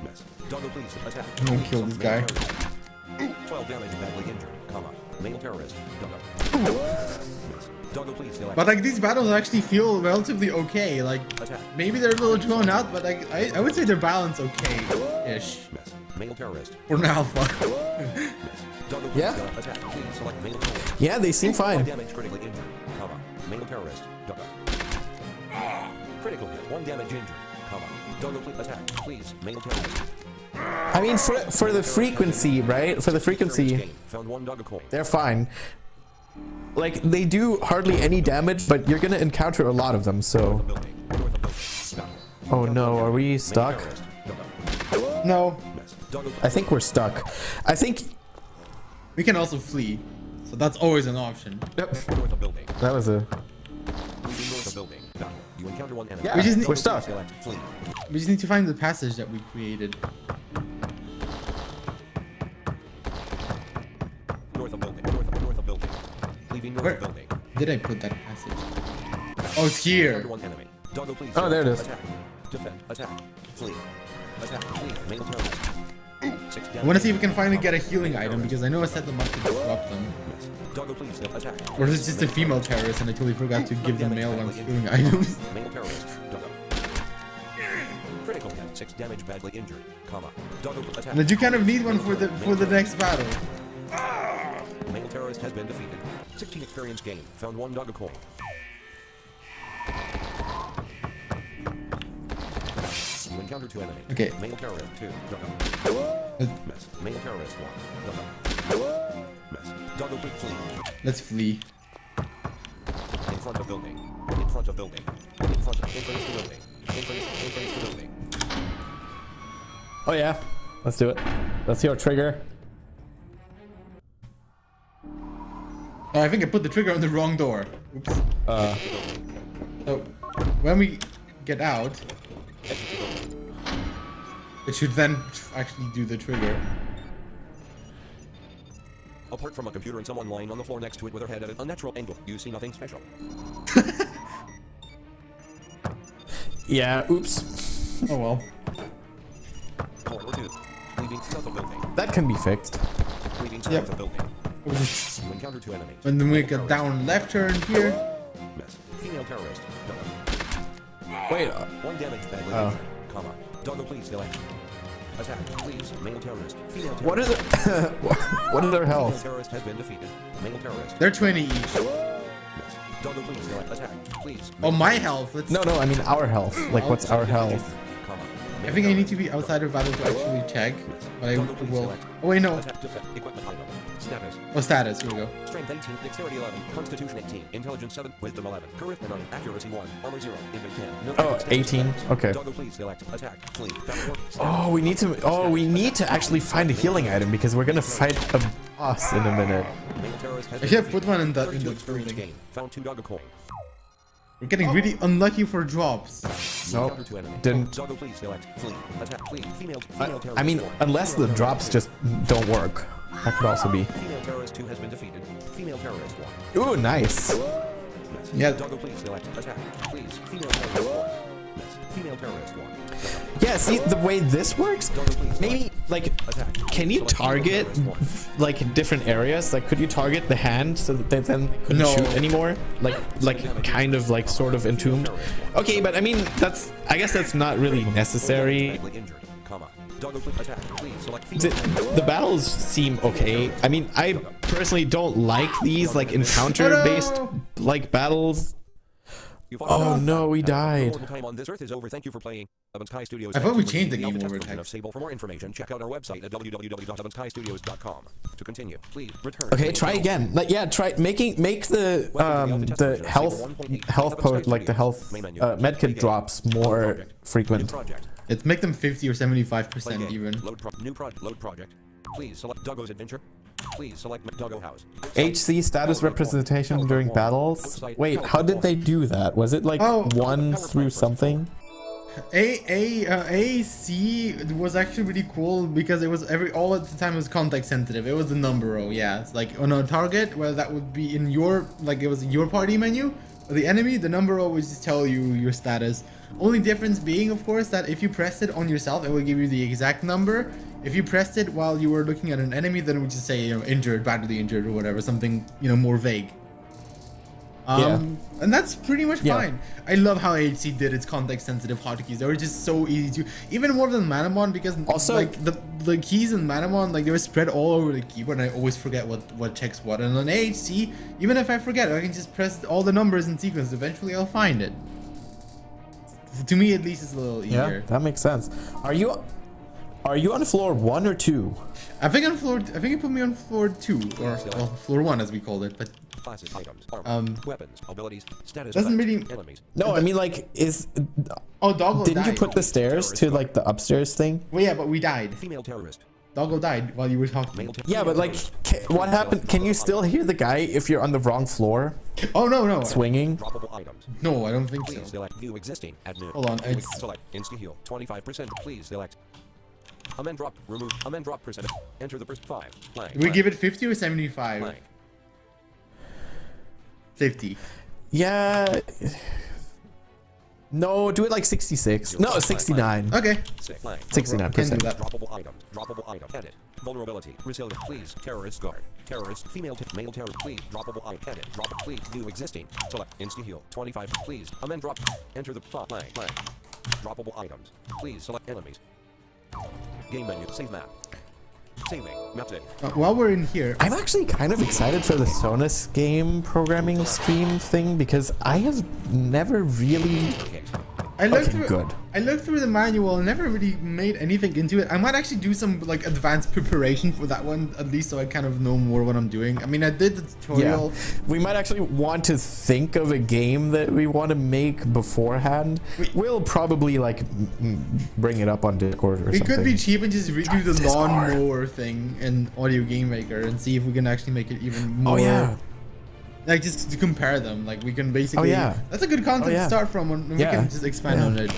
Miss. Doggo, please attack. I'm gonna kill this guy. 12 damage badly injured, comma. Male terrorist. Doggo. Miss. Doggo, please select. But like these battles actually feel relatively okay. Like maybe they're a little drawn out, but like I would say they're balanced okay-ish. Miss. Male terrorist. For an alpha. Miss. Doggo, please attack. Please select male terrorist. Yeah, they seem fine. Damage critically injured, comma. Male terrorist. Doggo. Critical hit. 1 damage injured, comma. Doggo, please attack. Please. Male terrorist. I mean, for the frequency, right? For the frequency, Found 1 Doggo coin. they're fine. Like, they do hardly any damage, but you're gonna encounter a lot of them, so... Oh no, are we stuck? No. I think we're stuck. I think... We can also flee, so that's always an option. Yep. That was a... You encounter 1 enemy. Yeah, we're stuck. We just need to find the passage that we created. North of building. North of building. Leaving north Where of building. did I put that passage? Oh, it's here. 1 enemy. Doggo, please. Oh, there it is. Attack. Defend. Attack. Flee. Attack. Flee. Male terrorist. 6 I want to see if we can finally get a healing item because I know I set them up to disrupt them. Doggo, please attack. Or is it just a female terrorist and I totally forgot to give the male ones healing items? Male terrorist. Doggo. Critical hit. 6 damage badly injured, comma. Doggo, attack. And you kind of need one for the next battle. Male terrorist has been defeated. 16 experience gained. Found 1 Doggo coin. You encounter 2 enemies. Okay. Male terrorist 2. Doggo. Miss. Male terrorist 1. Doggo. Miss. Doggo, please flee. Let's flee. In front of building. In front of building. In front of building. Entrance to building. Oh yeah, let's do it. Let's see our trigger. Oh, I think I put the trigger on the wrong door. Oops. So when we get out, it should then actually do the trigger. Apart from a computer and someone lying on the floor next to it with her head at an unnatural angle, you see nothing special. Yeah, oops. Oh well. Corridor 2. Leaving south of building. That can be fixed. Leaving south Yep. of building. We'll just- You encounter 2 enemies. And then we get down left turn here. Miss. Female terrorist. Wait, One damage bag. Oh. Comma. Doggo, please select. Attack, please. Male terrorist. Female terrorist. what are the what are their Female health? terrorist has been defeated. Male terrorist. They're 20 each. Miss. Doggo, please select. Attack, please. Oh, my health. Let's, No, I mean our health. Like, what's our health? Comma. I think I need to be outside of battle to actually check. But I will. Oh wait, no. Attack, defense, equipment item. Status. Oh, status. Here we go. Strength 18, Dexterity 11, Constitution 18, Intelligence 7, Wisdom 11, Charisma 9, Accuracy 1, Armor 0, Invent 10. No Oh, status 18. select. Okay. Doggo, please select. Attack, flee, battle work, status. Oh, we need to. Oh, we need to actually find a healing item because we're gonna fight a boss in a minute. Male terrorist has I been should have defeated. put one in the 32 experience building. gain. Found 2 Doggo coin. We're getting really unlucky for drops. Nope. Encounter 2 enemies. Didn't. Doggo, please select. Flee, attack, flee, female terrorist. I mean, 4. unless the drops just don't work. That could also be. Female terrorist 2 has been defeated. Female terrorist 1. Ooh, nice. Miss. Yeah. Doggo, please select. Attack, please. Female terrorist 1. Miss. Female terrorist 1. Yeah, see, the way this works, maybe, like, can you target, like, different areas? Like, could you target the hand so that they then couldn't No. shoot anymore? Like, kind of, like, sort of entombed? Okay, but I mean, I guess that's not really necessary. Badly injured, comma. Doggo, please attack, please select The, female. the battles seem okay. I mean, I personally don't like these, like, encounter-based, like, battles. Oh no, we died. Time on this earth is over. Thank you for playing. Ebon Sky Studios. I thought we Thank you for changed the using game alpha over test version time. of Sable. For more information, check out our website at www.ebonskstudios.com. To continue, please return. Okay, try again. Like, yeah, try make the health like the health medkit drops more frequent. Project. Let's make them 50 or Play 75% game. even. Load project. Please select Doggo's adventure. Please select Doggo House. HC status representation during battles. Wait, how did they do that? Was it like Oh. 1 through something? AC was actually really cool because it was all at the time was context sensitive. It was the number row, yeah. It's like on a target, whether that would be in your, like it was your party menu, or the enemy, the number row would just tell you your status. Only difference being, of course, that if you pressed it on yourself, it would give you the exact number. If you pressed it while you were looking at an enemy, then it would just say, you know, injured, badly injured, or whatever, something, you know, more vague. And that's pretty much fine. I love how HC did its context-sensitive hotkeys. They were just so easy to, even more than Manamon, because Also, like the keys in Manamon, like they were spread all over the keyboard, and I always forget what checks what. And on HC, even if I forget, I can just press all the numbers in sequence. Eventually, I'll find it. To me, at least, it's a little easier. Yeah, that makes sense. Are you on floor 1 or 2? I think it put me on floor 2 or well, floor 1 as we called it, but. Classes, items, armor, weapons, abilities, status. Doesn't effects, really- enemies. No, I mean like Oh, Doggo didn't you died. put the stairs to like the upstairs thing? Well, yeah, but we died. Female terrorist. Doggo died while you were talking. Male Yeah, but like what happened? Can you still hear the guy if you're on the wrong floor Oh no, swinging? Droppable items. no, I don't think Please so. select view existing at noon. Hold on, View it's- select insta heal 25%. Please select. Amend drop. Remove. Amend drop percent. Enter the first 5. Blank. We give it 50 or 75? Blank. 50. Yeah. No, do it like 66. No, 69. Okay. Blank. 69%. Can do that. Droppable items. Droppable item. Edit. Vulnerability. Resilient. Please. Terrorist guard. Terrorist. Female. Male terrorist. Please. Droppable item. Edit. Drop. Please. View existing. Select. Insta heal 25. Please. Amend drop. Enter the blank. Blank. Droppable items. Please select enemies. Game menu. Save map. Saving. Map save. While we're in here, I'm actually kind of excited for the Sonus game programming stream thing because I have never really. Okay. I looked Okay, through. good. I looked through the manual and never really made anything into it. I might actually do some like advanced preparation for that one, at least so I kind of know more what I'm doing. I mean, I did the tutorial. Yeah, we might actually want to think of a game that we want to make beforehand. We'll probably like bring it up on Discord or It something. could be cheap and just redo the Discord. lawnmower thing in Audio Game Maker and see if we can actually make it even more. Oh yeah. like just to compare them. Like we can basically. Oh, yeah. That's a good content to start from, and we can just expand on it.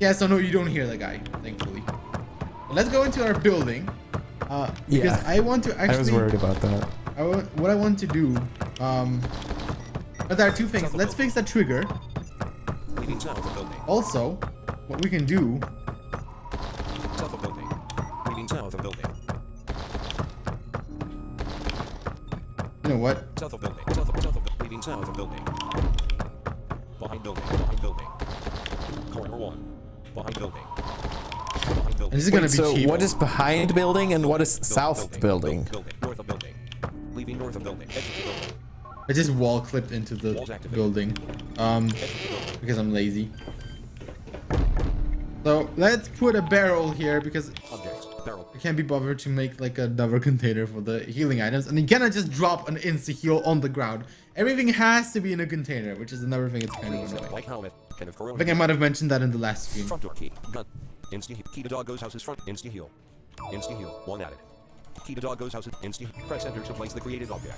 Yeah. So no, you don't hear the guy, thankfully. But let's go into our building. Because I want to actually. I was worried about that. What I want to do. But there are two things. Let's fix the trigger. Also, what we can do. You know what? South of building. Leaving south of building. Behind building. Corner 1. Behind building. And this is gonna be so cheap. what is behind building and what is south building? North of building. Leaving north of building. Exit to building. I just wall clipped into the building. Because I'm lazy. So let's put a barrel here because I can't be bothered to make like another container for the healing items, and you cannot just drop an insta heal on the ground. Everything has to be in a container, which is another thing. It's kind of annoying. I think I might have mentioned that in the last stream. Front door key. Gun. Insta heal. Key to Doggo's house's front. Insta heal. Insta heal. 1 added. Key to Doggo's house's insta heal. Press enter to place the created object.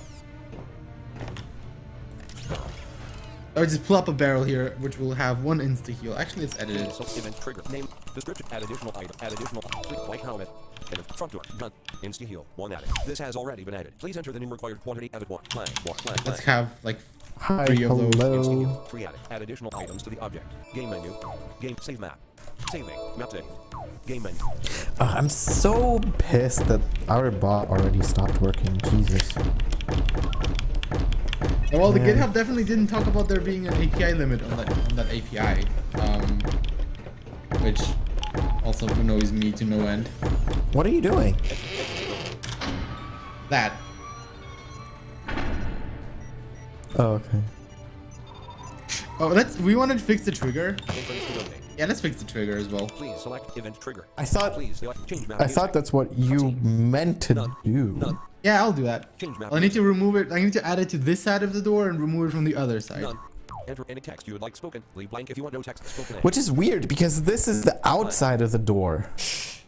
I would just plop a barrel here, which will have 1 insta heal. Actually, it's edited. So event trigger. Name. Description. Add additional item. Add additional. White helmet. And front door. Gun. Insta heal. 1 added. This has already been added. Please enter the new required quantity. Added 1. Blank. Let's have like Hi, 3 of those. hello. Insta heal. 3 added. Add additional items to the object. Game menu. Game save map. Saving. Map save. Game menu. I'm so pissed that our bot already stopped working. Jesus. Well, the GitHub definitely didn't talk about there being an API limit on that API, which also annoys me to no end. What are you doing? That. Oh, okay. Oh, we want to fix the trigger. Yeah, let's fix the trigger as well. Please select event trigger. I thought Please select change map. I thought that's what you meant to do. None. Yeah, I'll do that. Change map. Well, I need to remove it. I need to add it to this side of the door and remove it from the other side. None. Enter any text you would like spoken. Leave blank if you want no text spoken. Which is weird because this is the outside of the door.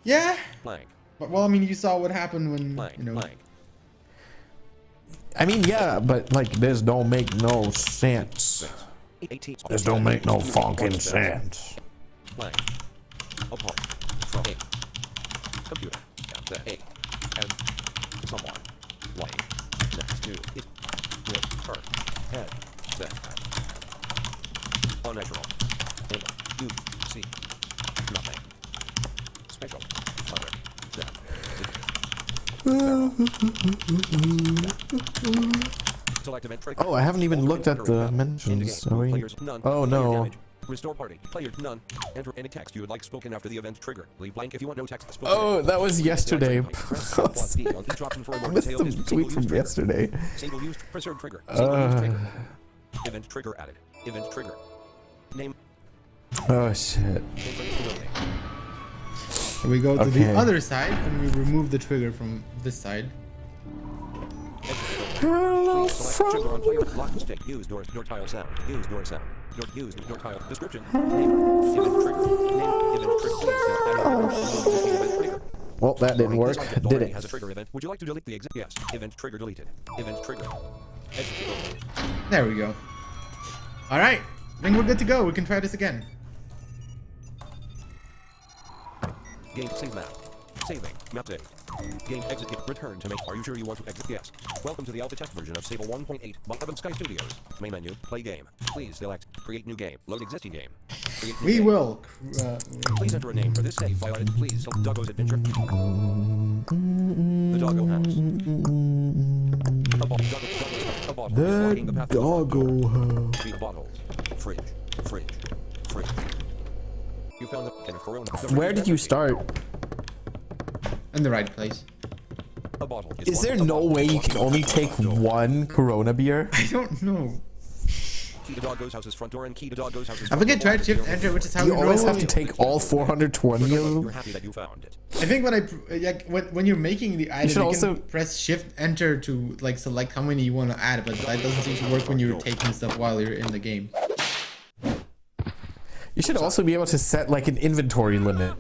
Yeah. Blank. But, well, I mean, you saw what happened when, Blank. you know. Blank. I mean, yeah, but like this don't make no sense. 18. This don't make no fucking sense. Blank. Apart from A. Computer. The A. And someone. Lying. Next to it. With her. Head. That. Unnatural. And you see. Nothing. Special. Other. Select event trigger. Oh, I haven't even looked at the mentions. Sorry. Oh no. Restore party. Player none. Enter any text you would like spoken after the event trigger. Leave blank if you want no text spoken. Oh, that was yesterday. I missed the the tweet from yesterday. Single used preserved trigger. Single used trigger. Event trigger added. Event trigger. Name. Oh shit. So we go to the other side and we remove the trigger from this side. Hello, Trigger on player lock stick. Use door tile sound. Use door sound. Use door tile description. Name. Event trigger. Name. Event trigger. Well, that didn't work, did it? Has a trigger event. Would you like to delete the exit? Yes. Event trigger deleted. Event trigger. Execute. There we go. All right. I think we're good to go. We can try this again. Game save map. Saving. Map save. Game execute. Return to make. Are you sure you want to exit? Yes. Welcome to the alpha test version of Sable 1.8 by Ebon Sky Studios. Main menu. Play game. Please select. Create new game. Load existing game. Create new We game. will. Please enter a name for this save file. Edit. Please. Doggo's Adventure. The Doggo House. A bottle. A bottle. The Doggo House. Three bottles. Fridge. You found the can of Corona. Where did you start? In the right place. A bottle. Is there no way you can only take one Corona beer? I don't know. Key to Doggo's house's front door and key to Doggo's house's I think I tried shift enter, which is how You you always have normally- to take all 420 of You're them? happy that you found it. I think when you're making the item, should you also- can press shift enter to like select how many you want to add, but that doesn't seem to work when you're taking stuff while you're in the game. You should also be able to set like an inventory limit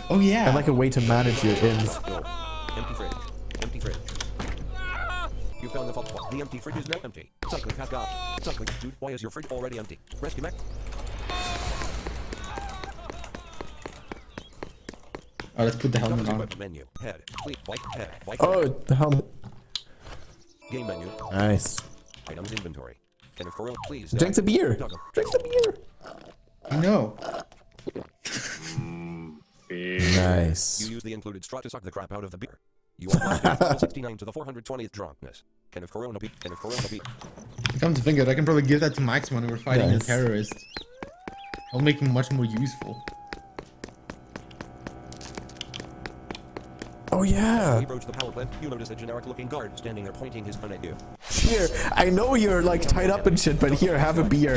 Oh yeah. and like a way to manage your ins. Empty fridge. Empty fridge. You found the fault. The empty fridge is now empty. Cycling has gone. Cycling, dude, why is your fridge already empty? Rescue mech. Oh, let's put the helmet on. Menu. Head. Please. White. Head. White. Oh, the helmet. Game menu. Nice. Items inventory. Can Corona please? Drink the beer. Drink the beer. No. Nice. You use the included straw to suck the crap out of the beer. You are 69 to the 420th drunkenness. Can Corona be? Can Corona be? Come to think of it, I can probably give that to Max when we're fighting Nice. a terrorist. It'll make him much more useful. Oh yeah. You approach the power plant. You notice a generic-looking guard standing there, pointing his gun at you. Here, I know you're like tied up and shit, but here, have a beer.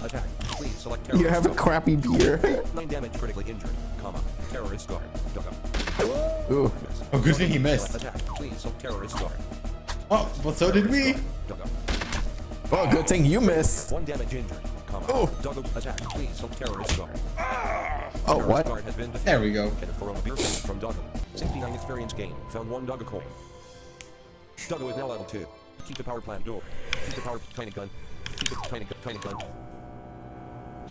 Attack. Please select Here, terrorist. have a crappy beer. 9 damage, critically injured. Comma. Terrorist guard. Doggo. Ooh. Oh, good thing he missed. Attack. Please select terrorist guard. Oh, but so did we. Doggo. Oh, good thing you missed. 1 damage injured. Comma. Oh. Doggo. Attack. Please select terrorist guard. Oh, Terrorist what? guard has been defeated. There we go. Get a Corona beer from Doggo. 69 experience gain. Found 1 Doggo coin. Doggo is now level 2. Keep the power plant door. Keep the power tiny gun. Keep the tiny gun.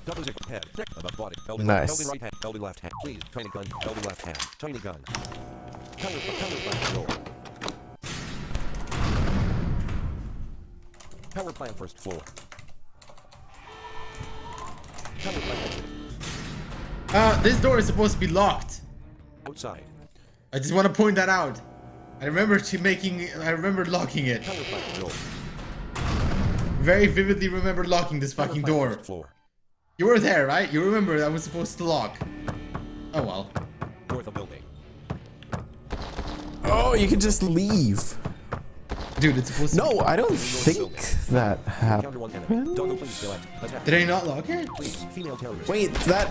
Doggo's head. Above body. Elbow, Nice. Elbow right hand. Elbow left hand. Please. Tiny gun. Elbow left hand. Tiny gun. Power plant door. Power plant first floor. Power plant exit. This door is supposed to be locked. Outside. I just want to point that out. I remember locking it. Power plant door. Very vividly remember locking this Power fucking plant door. first floor. You were there, right? You remember that was supposed to lock. Oh well. North of building. Oh, you can just leave. Dude, it's supposed to No, I don't think that Counter 1 enemy. happened. Doggo, please select. Attack. Did I not lock it? Please. Female terrorist. Wait, that.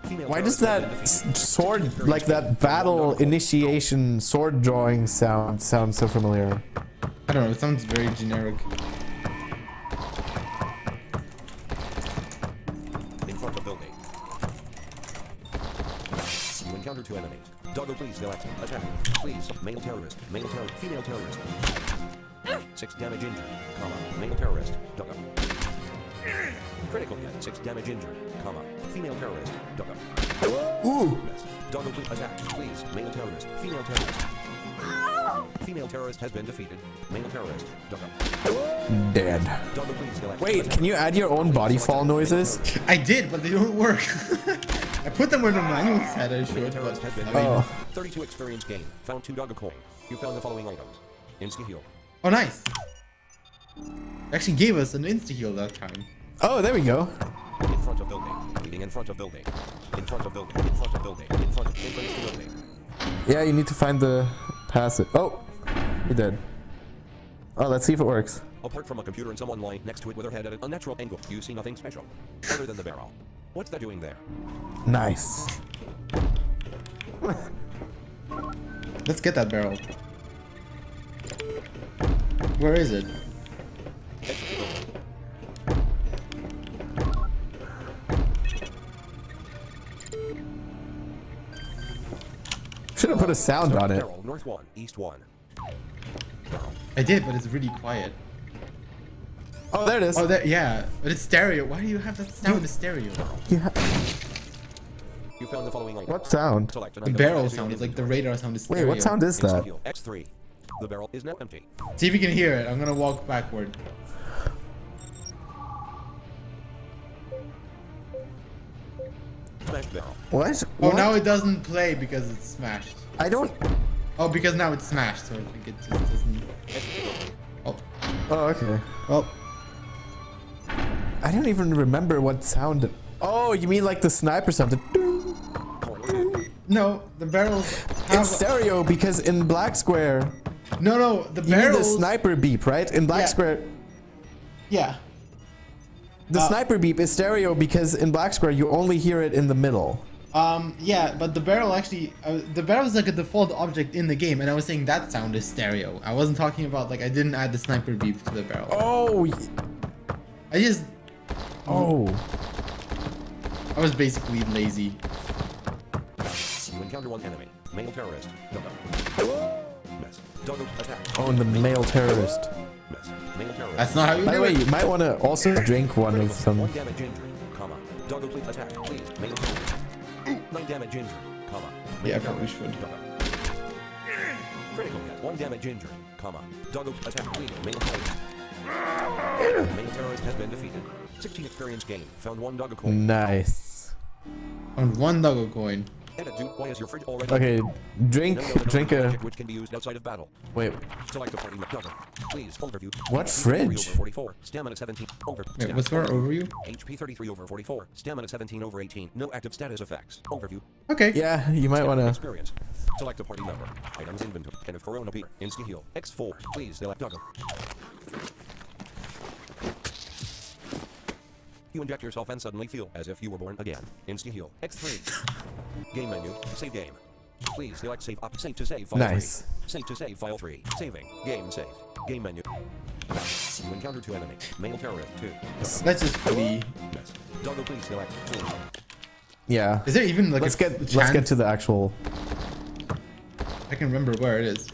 Female Why does terrorist that has been defeated. sword, like that battle initiation sword drawing sound so familiar? I don't know, it sounds very generic. In front of building. You encounter 2 enemies. Doggo, please select. Attack. Please. Male terrorist. Male terrorist. Female terrorist. 6 damage injured. Comma. Male terrorist. Doggo. Critical hit. 6 damage injured. Comma. Female terrorist. Doggo. Ooh. Miss. Doggo, please attack. Please. Male terrorist. Female terrorist. Female terrorist has been defeated. Male terrorist. Doggo. Dead. Doggo, please select. Wait, Attack. can you add your own body fall noises? I did, but they don't work. I put them where the manual said I Male should, terrorist but has been I mean, Oh. 32 experience gain. Found 2 Doggo coin. You found the following items. Insta heal. oh nice. They actually gave us an insta heal that time. Oh, there we go. In front of building. Leading in front of building. In front of building. In front of building. In front of entrance to building. Yeah, you need to find the passage. Oh, you're dead. Oh, let's see if it works. Apart from a computer and someone lying next to it with her head at an unnatural angle, you see nothing special. Other than the barrel. What's that doing there? Nice. Let's get that barrel. Where is it? Exit the building. Should have put a sound on it. Barrel, north 1, east 1. I did, but it's really quiet. Oh, there it is. Oh, that yeah, but it's stereo. Why do you have that sound in stereo? Yeah. You found the following item. What sound? Select an The item barrel added to your sound is like the inventory. radar sound is Wait, stereo. what sound is Insta that? heal. X3. The barrel is now empty. See if you can hear it. I'm gonna walk backward. Smashed barrel. What? Oh, What? now it doesn't play because it's smashed. I don't. Oh, because now it's smashed, so I think it just doesn't. Exit the building. Oh, Oh, okay. well. I don't even remember what sound. Oh, you mean like the sniper sound? Corner 2. No, the barrels have. It's stereo because in Black Square, No, the you mean the barrels. sniper beep, right? In Black Yeah. Square, Yeah. the sniper beep is stereo because in Black Square you only hear it in the middle. Yeah, but the barrel actually, the barrel is like a default object in the game, and I was saying that sound is stereo. I wasn't talking about like I didn't add the sniper beep to the barrel. Oh, I just, oh. I was basically lazy. You encounter 1 enemy. Male terrorist. Doggo. Miss. Doggo attack. Oh, and the male terrorist. Miss. Male terrorist. That's not how you By the do way, it. you might want to also drink one of them. 1 damage injury, comma. Doggo please attack, please. Male terrorist. 9 damage injury, comma. Male Yeah, I probably terrorist. should. Doggo. Critical hit. 1 damage injury, comma. Doggo attack, please. Male terrorist. Male terrorist has been defeated. 16 experience gained. Found 1 Doggo coin. Nice. On 1 Doggo coin. Edit dude, why is your fridge already? Okay, drink a. Which can be used outside of battle. Wait, Select the party Doggo. Please, overview. What HP 33 fridge? over 44. Stamina 17. Over. Wait, what's our overview? HP 33 over 44. Stamina 17 over 18. No active status effects. Overview. Okay. yeah, you might want to. Experience. Select a party member. Items inventory. Can of Corona Peter. Insta heal. X4. Please select Doggo. You inject yourself and suddenly feel as if you were born again. Insta heal. X3. Game menu. Save game. Please select save up. Save to save file Nice. 3. Save to save file 3. Saving. Game saved. Game menu. You encounter 2 enemies. Male terrorist 2. Let's just flee. Yes. Doggo please select. Flee. Yeah. Is there even like Let's a get chance to the actual. I can remember where it is.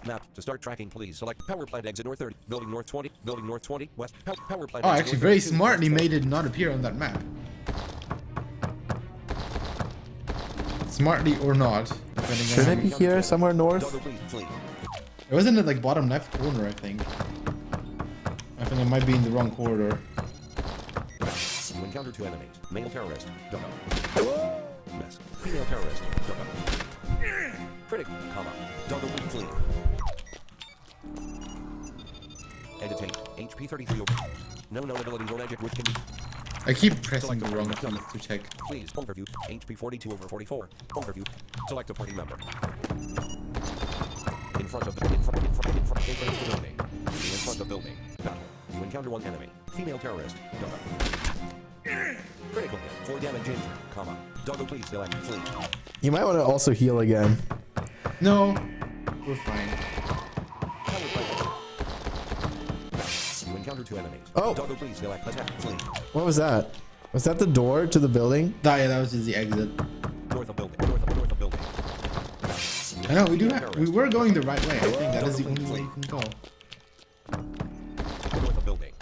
Map. To start tracking, please select power plant exit north 30. Building north 20. Building north 20. West. Power plant Oh, exit actually, north very 32, smartly west made it not appear on that map. Smartly or not, depending Should on it how be you- here somewhere north? Doggo please flee. It was in the like bottom left corner, I think. I think I might be in the wrong corridor. You encounter 2 enemies. Male terrorist. Doggo. Miss. Female terrorist. Doggo. Critical. Comma. Doggo please flee. Editing. HP 33 over. No known abilities or magic which can be. I keep pressing the wrong keys to check. Please. Overview. HP 42 over 44. Overview. Select a party member. In front of the building. In front of building. Battle. You encounter 1 enemy. Female terrorist. Doggo. Critical hit. 4 damage injury. Comma. Doggo please select. Flee. You might want to also heal again. No, we're fine. Power plant. You encounter 2 enemies. Oh. Doggo please select. Attack. Flee. What was that? Was that the door to the building? Yeah, that was just the exit. North of building. North of building. I know we were going the right way. I think that is the only way you can go. North of building.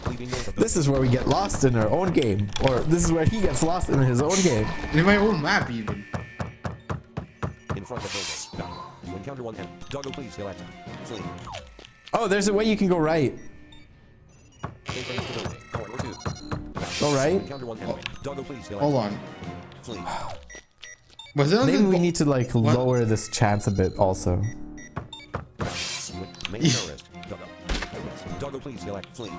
Leaving north of building. This is where we get lost in our own game, or this is where he gets lost in his own game. In my own map, even. In front of building. Battle. You encounter 1 enemy. Doggo please select. Flee. Oh, there's a way you can go right. Entrance to building. Corridor 2. Go right. Encounter 1 enemy. Doggo please select. Hold on. Flee. Was it on Maybe the we need to like lower this chance a bit also. Main terrorist. Doggo. Doggo please select. Flee.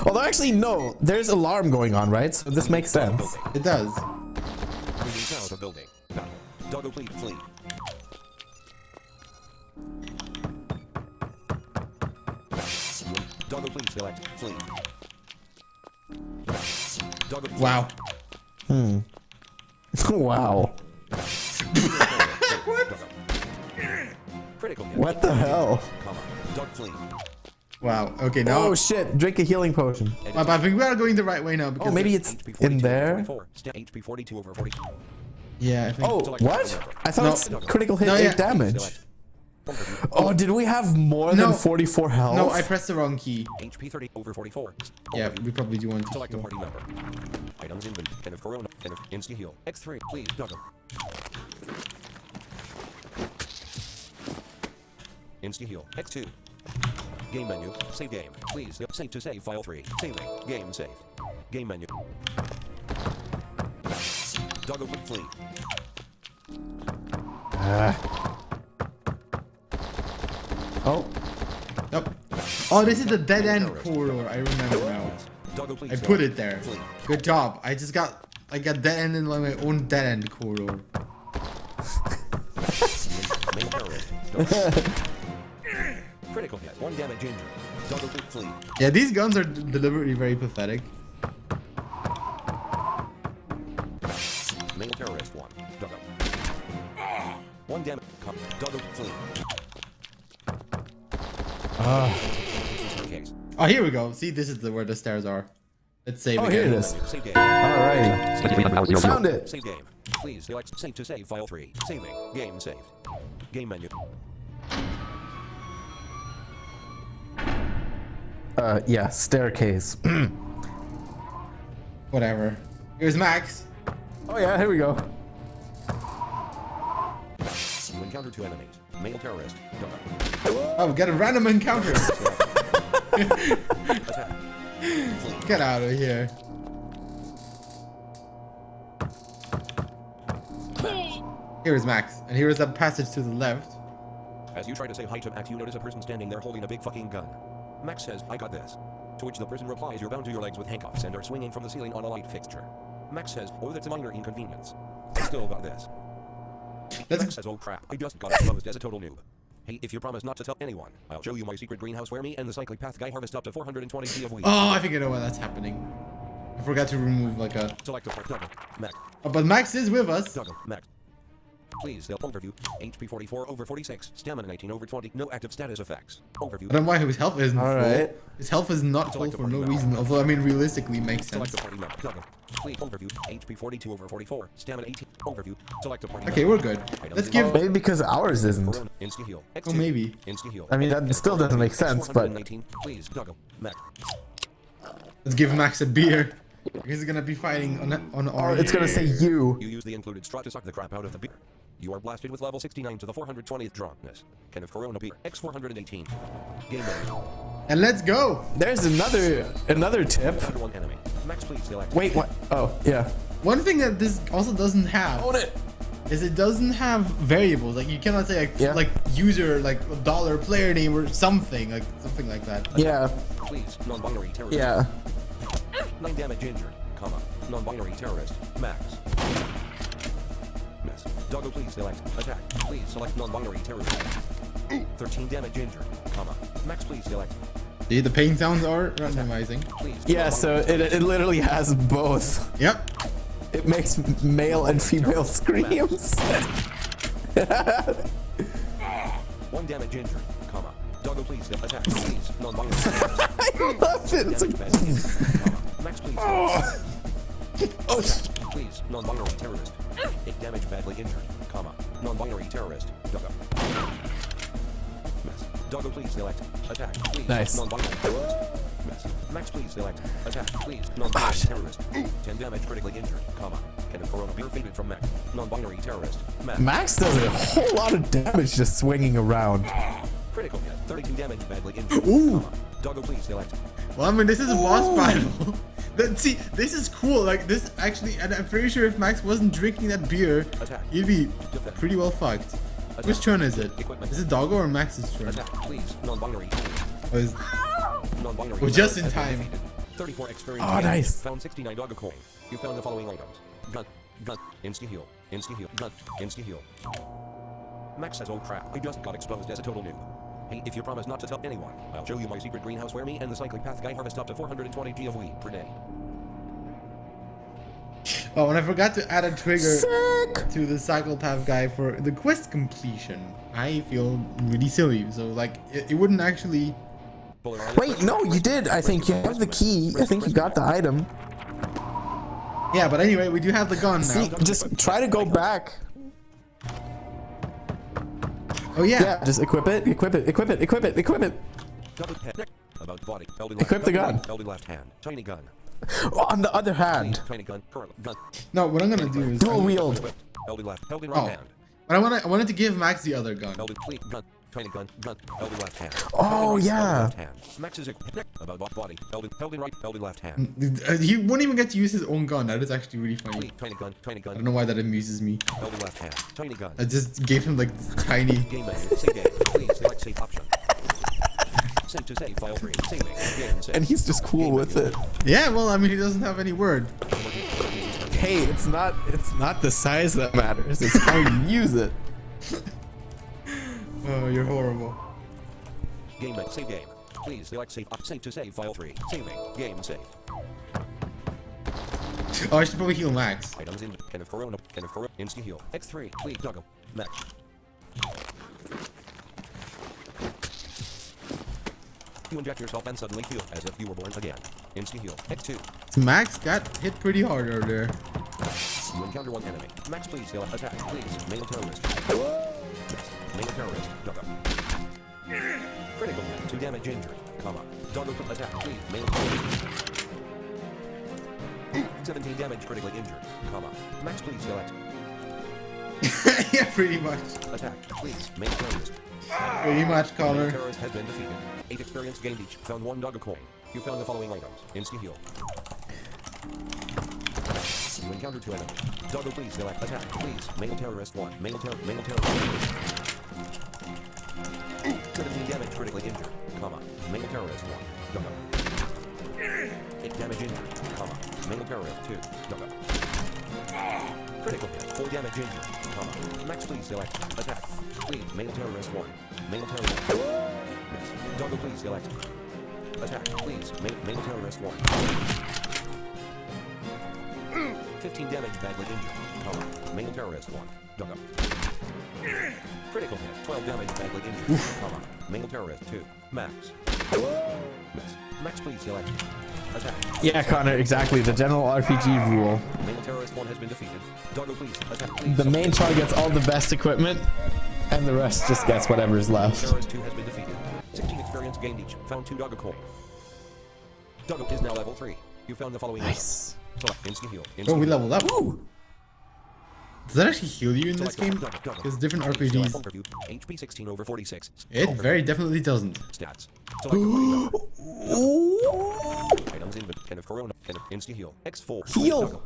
Although actually no, there's alarm going on, right? So this makes sense. It does. Moving south of building. Battle. Doggo please flee. Doggo please select. Flee. Doggo please. Wow. Wow. Critical hit. What the hell? Comma. Dog flee. Wow. Okay, now Oh shit, drink a healing potion. I think we are going the right way now because Oh, maybe it's HP 42 in there? over 44. HP 42 over 40. yeah, I think. Oh, what? I thought No. it's critical hit No, 8 yeah. damage. Select. Oh, did we have more No. than 44 health? No, I pressed the wrong key. HP 30 over 44. Yeah, we probably do want to. Select a heal. party member. Items inventory. Kind of Corona. Kind of Insta heal. X3. Please. Doggo. Insta heal. X2. Game menu. Save game. Please. Save to save file 3. Saving. Game save. Game menu. Doggo quick flee. Oh, Nope. Oh, this is the dead end corridor. I remember now. Doggo please. I put it there. Good job. I got dead end in my own dead end corridor. Main terrorist. Doggo. Critical hit. 1 damage injury. Doggo quick flee. Yeah, these guns are deliberately very pathetic. Main terrorist 1. Doggo. 1 damage. Doggo quick flee. Staircase. Oh, here we go. See, this is where the stairs are. Let's save Oh, again. here it is. Save game. Alright. We found it. Save game. Please select save to save file 3. Saving. Game saved. Game menu. Yeah, staircase. Whatever. Here's Max. Oh yeah, here we go. You encounter 2 enemies. Male terrorist. Oh, we got a random encounter. Attack. Get out of here. Here is Max, and here is a passage to the left. As you try to say hi to Max, you notice a person standing there holding a big fucking gun. Max says, I got this. To which the person replies, you're bound to your legs with handcuffs and are swinging from the ceiling on a light fixture. Max says, oh, that's a minor inconvenience. I still got this. Max says, oh crap, I just got exposed as a total noob. Hey, if you promise not to tell anyone, I'll show you my secret greenhouse where me and the cyclic path guy harvest up to 420 G of wheat. Oh, I think I know why that's happening. I forgot to remove like a... Select the part, Doggo, Max. Oh, but Max is with us. Doggo, Max. Please, the overview. HP 44 over 46, stamina 19 over 20, no active status effects. Overview. I don't know why his health isn't full. Alright. His health is not full Select the for party no map. reason, although I mean realistically it makes Select sense. the party map, Doggo. Please, overview. HP 42 over 44, stamina 18. Overview. Select the party Okay, map. we're good. Let's give... Maybe because ours isn't. Corona, insta heal. Oh, maybe. Insta heal. I mean, that still doesn't make sense, but... Please, Doggo, Max. Let's give Max a beer. He's gonna be fighting on our... It's gonna say you. You use the included straw to suck the crap out of the beer. You are blasted with level 69 to the 420th drunkenness. Can of Corona beer. X418. Game mode. And let's go! There's another tip. Under one enemy. Max, please select. Wait, what? Oh, yeah. One thing that this also doesn't have Own it. is it doesn't have variables. Like you cannot say like, Yeah. like user, like dollar player name or something like that. Yeah. Please, non-binary terrorist. Yeah. 9 damage injured, comma. Non-binary terrorist. Max. Miss. Doggo, please select. Attack. Please select non-binary terrorist. 13 damage injured, comma. Max, please select. See, the pain sounds are randomizing. Please. Yeah, so it literally has both. Yep. It makes male and female screams. 1 damage injured, comma. Doggo, please attack. Please. Non-binary terrorist. I love it. It's Damage like... badly injured, comma. Max, please select. Oh, Please, non-binary terrorist. 8 damage badly injured, comma. Non-binary terrorist. Doggo. Miss. Doggo, please select. Attack. Please. Nice. Non-binary terrorist. Miss. Max, please select. Attack. Please. Non-binary terrorist. 10 damage critically injured, comma. Can of Corona beer faded from Max. Non-binary terrorist. Max. Max does a whole lot of damage just swinging around. Critical hit. 32 damage badly injured. Ooh. Comma. Doggo, please select. Well, I mean, this is a boss battle. See, this is cool. Like this actually, and I'm pretty sure if Max wasn't drinking that beer, Attack. he'd be Defend. pretty well fucked. Attack. Which turn is it? Equipment. Is it Doggo or Max's turn? Attack. Please. Non-binary. Or is- Non-binary. We're just in terrorist has been time. defeated. 34 experience. Oh, gained. nice. Found 69 Doggo coin. You found the following items. Gun. Gun. Insta-heal. Insta-heal. Gun. Insta-heal. Max says, oh crap, I just got exposed as a total noob. Hey, if you promise not to tell anyone, I'll show you my secret greenhouse where me and the cyclic path guy harvest up to 420 G of wheat per day. Oh, and I forgot to add a trigger Sick. to the psychopath guy for the quest completion. I feel really silly. So like, it wouldn't actually. Wait, no, you did. I think you have the key. I think you got the item. Yeah, but anyway, we do have the gun now. See, just try to go back. Oh yeah. Yeah, just equip it, equip it, equip it, equip it, equip it. Double head. About body. Held in Equip the gun. Held in left hand. Tiny gun. On the other hand, Tiny gun. Curl. Gun. No, what I'm gonna do is. dual wield. Held in left. Held in right Oh, hand. but I wanted to give Max the other gun. Held in fleet. Gun. Tiny gun. Gun. Held in left hand. Oh, Held in yeah. left hand. Max is about body. Held in right. Held in left hand. He wouldn't even get to use his own gun. That is actually really funny. Fleet. Tiny gun. Tiny I don't gun. know why that amuses me. Held in left hand. Tiny gun. I just gave him like this tiny. Game menu. Save game. Please select save option. Save to save file 3. Saving. Game save. And he's just cool with it. Yeah, well, I mean, he doesn't have any word. Hey, it's not the size that matters. It's how you use it. Oh, you're horrible. Game menu. Save game. Please select save. Save to save file 3. Saving. Game save. Oh, I should probably heal Max. Items in. Can of Corona. Can of Corona. Insta heal. X3. Please Doggo. Max. You inject yourself and suddenly feel as if you were born again. Insta heal. X2. Max got hit pretty hard earlier. You encounter one enemy. Max, please heal. Attack, please. Male terrorist. Yes. Male terrorist. Doggo. Critical hit. 2 damage injury. Comma. Doggo attack, please. Male terrorist. 17 damage critically injured. Comma. Max, please select. Yeah, pretty much. Attack, please. Male terrorist. Pretty much, Male Connor. terrorist has been defeated. 8 experience gained each. Found 1 Doggo coin. You found the following items. Insta heal. You encounter 2 enemies. Doggo, please select. Attack, please. Male terrorist 1. Male terrorist. 17 damage critically injured. Comma. Male terrorist 1. Doggo. 8 damage injured. Comma. Male terrorist 2. Doggo. Critical hit. 4 damage injured. Comma. Max, please select. Attack. Please. Male terrorist 1. Male terrorist 2. Miss. Doggo, please select. Attack. Please. Male terrorist 1. 15 damage badly injured. Comma. Male terrorist 1. Doggo. Critical hit. 12 damage badly injured. Comma. Male terrorist 2. Max. Miss. Max, please select. Attack. Yeah, Connor, exactly. The general RPG rule. Male terrorist 1 has been defeated. Doggo, please. Attack, please. The main char gets all the best equipment, and the rest just gets whatever's left. Terrorist 2 has been defeated. 16 experience gained each. Found 2 Doggo coin. Doggo is now level 3. You found the following. Nice. Select instant heal. Oh, we leveled up. Woo. Does that actually heal you in this game? Because different RPGs. HP 16 over 46. It very definitely doesn't. Stats. Items in kind of corona. Kind of insta heal. X4. Heal.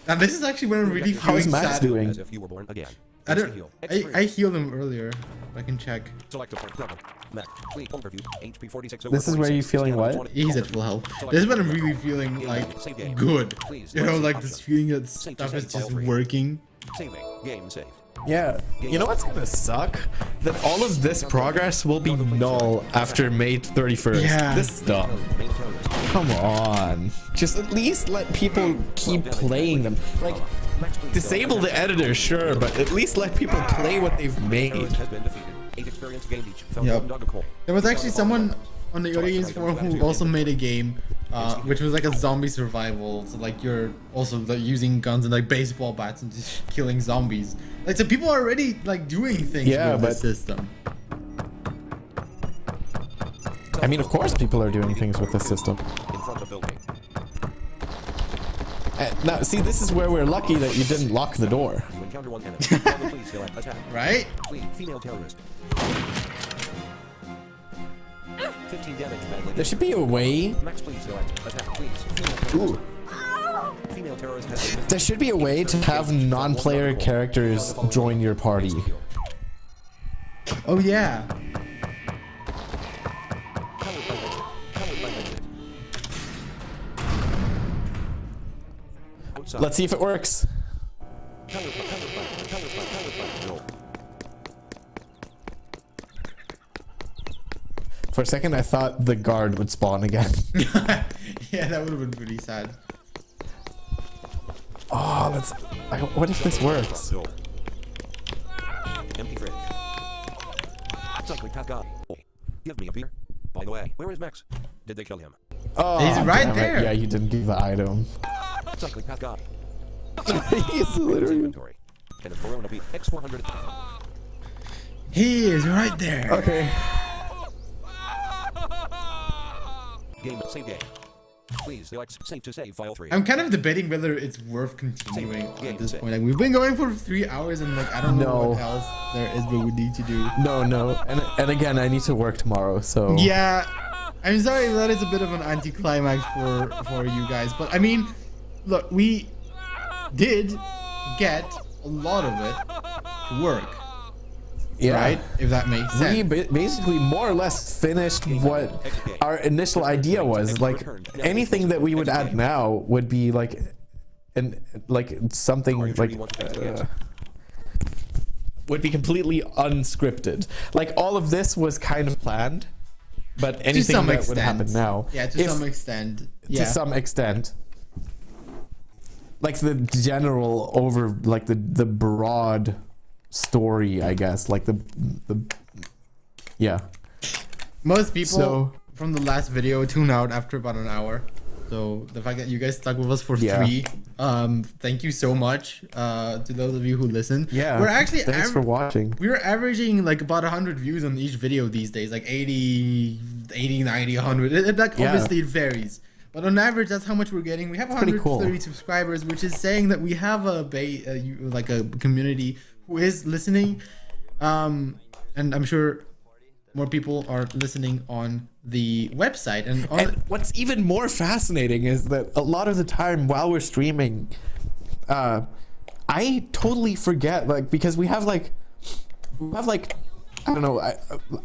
Now this is actually when I'm really How is feeling Max sad. doing? As if you were born again. I Insta don't. heal. I healed him earlier. I can check. Select a point. Double. Max. Complete overview. HP 46 over This is where you 46. feeling what? He's at full health. This is when I'm really feeling like good. You know, like this feeling that stuff is just working. Saving. Game saved. Yeah. You know what's gonna suck? That all of this progress will be null after May 31st. Yeah. This is dumb. Male terrorist. Come on. Just at least let people keep playing them. Like, disable the editor, sure, but at least let people play what they've made. Terrorist has been defeated. 8 experience gained each. Found Yep. 1 Doggo coin. There was actually someone on the Audiogames forum who also made a game, which was like a zombie survival. So like you're also like using guns and like baseball bats and just killing zombies. Like so people are already like doing things with this system. I mean, of course people are doing things with this system. In front of building. Now, see, this is where we're lucky that you didn't lock the door. You encounter 1 enemy. Doggo, please select. Attack. Right? Please. Female terrorist. 15 damage badly. There should be a way. Max, please select. Attack, please. Female terrorist. Ooh. Female terrorist has been There should be a way to have non-player characters join your party. Oh yeah. Let's see if it works. For a second, I thought the guard would spawn again. Yeah, that would have been pretty sad. Oh, that's. What if this works? Empty fridge. Cycling cat guy. Give me a beer. By the way, where is Max? Did they kill him? Oh, He's right damn it. there. Yeah, you didn't give the item. Cycling cat guy. He's literally. Inventory. And a Corona beat X400. He is right there. Okay. Game. Save game. Please select save to save file 3. I'm kind of debating whether it's worth continuing at this point. Like we've been going for 3 hours and like I don't know what else there is but we need to do. No. And again, I need to work tomorrow, so. Yeah. I'm sorry that is a bit of an anticlimax for you guys, but I mean, look, we did get a lot of it to work. Yeah. Right? If that makes sense. We basically more or less finished what our initial idea was. Like anything that we would add now would be like, something like would be completely unscripted. Like all of this was kind of planned, but anything that would happen now, yeah, to some extent, yeah. to some extent. Like the general like the broad story, I guess, like the yeah. Most people from the last video tune out after about an hour. So the fact that you guys stuck with us for 3, thank you so much to those of you who listen. Yeah, we're actually thanks for watching. We're averaging like about 100 views on each video these days, like 80, 90, 100. Obviously it varies, but on average that's how much we're getting. We have 130 subscribers, which is saying that we have a community who is listening, and I'm sure more people are listening on the website. And what's even more fascinating is that a lot of the time while we're streaming, I totally forget, like, because we have like I don't know,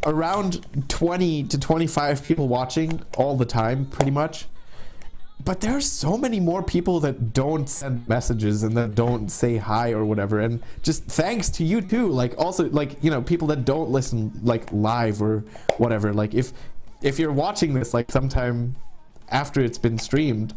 around 20 to 25 people watching all the time, pretty much. But there are so many more people that don't send messages and that don't say hi or whatever. And just thanks to you too. Like, also, like, you know, people that don't listen like live or whatever. Like, if you're watching this like sometime after it's been streamed,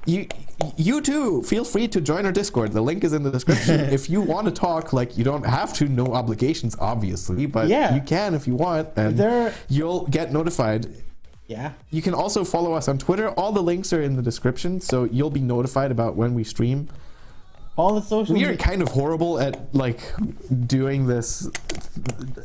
you too feel free to join our Discord. The link is in the description. If you want to talk, like, you don't have to, no obligations obviously, but you can if you want, and you'll get notified. You can also follow us on Twitter. All the links are in the description, so you'll be notified about when we stream. All the social We are kind of horrible at like doing this,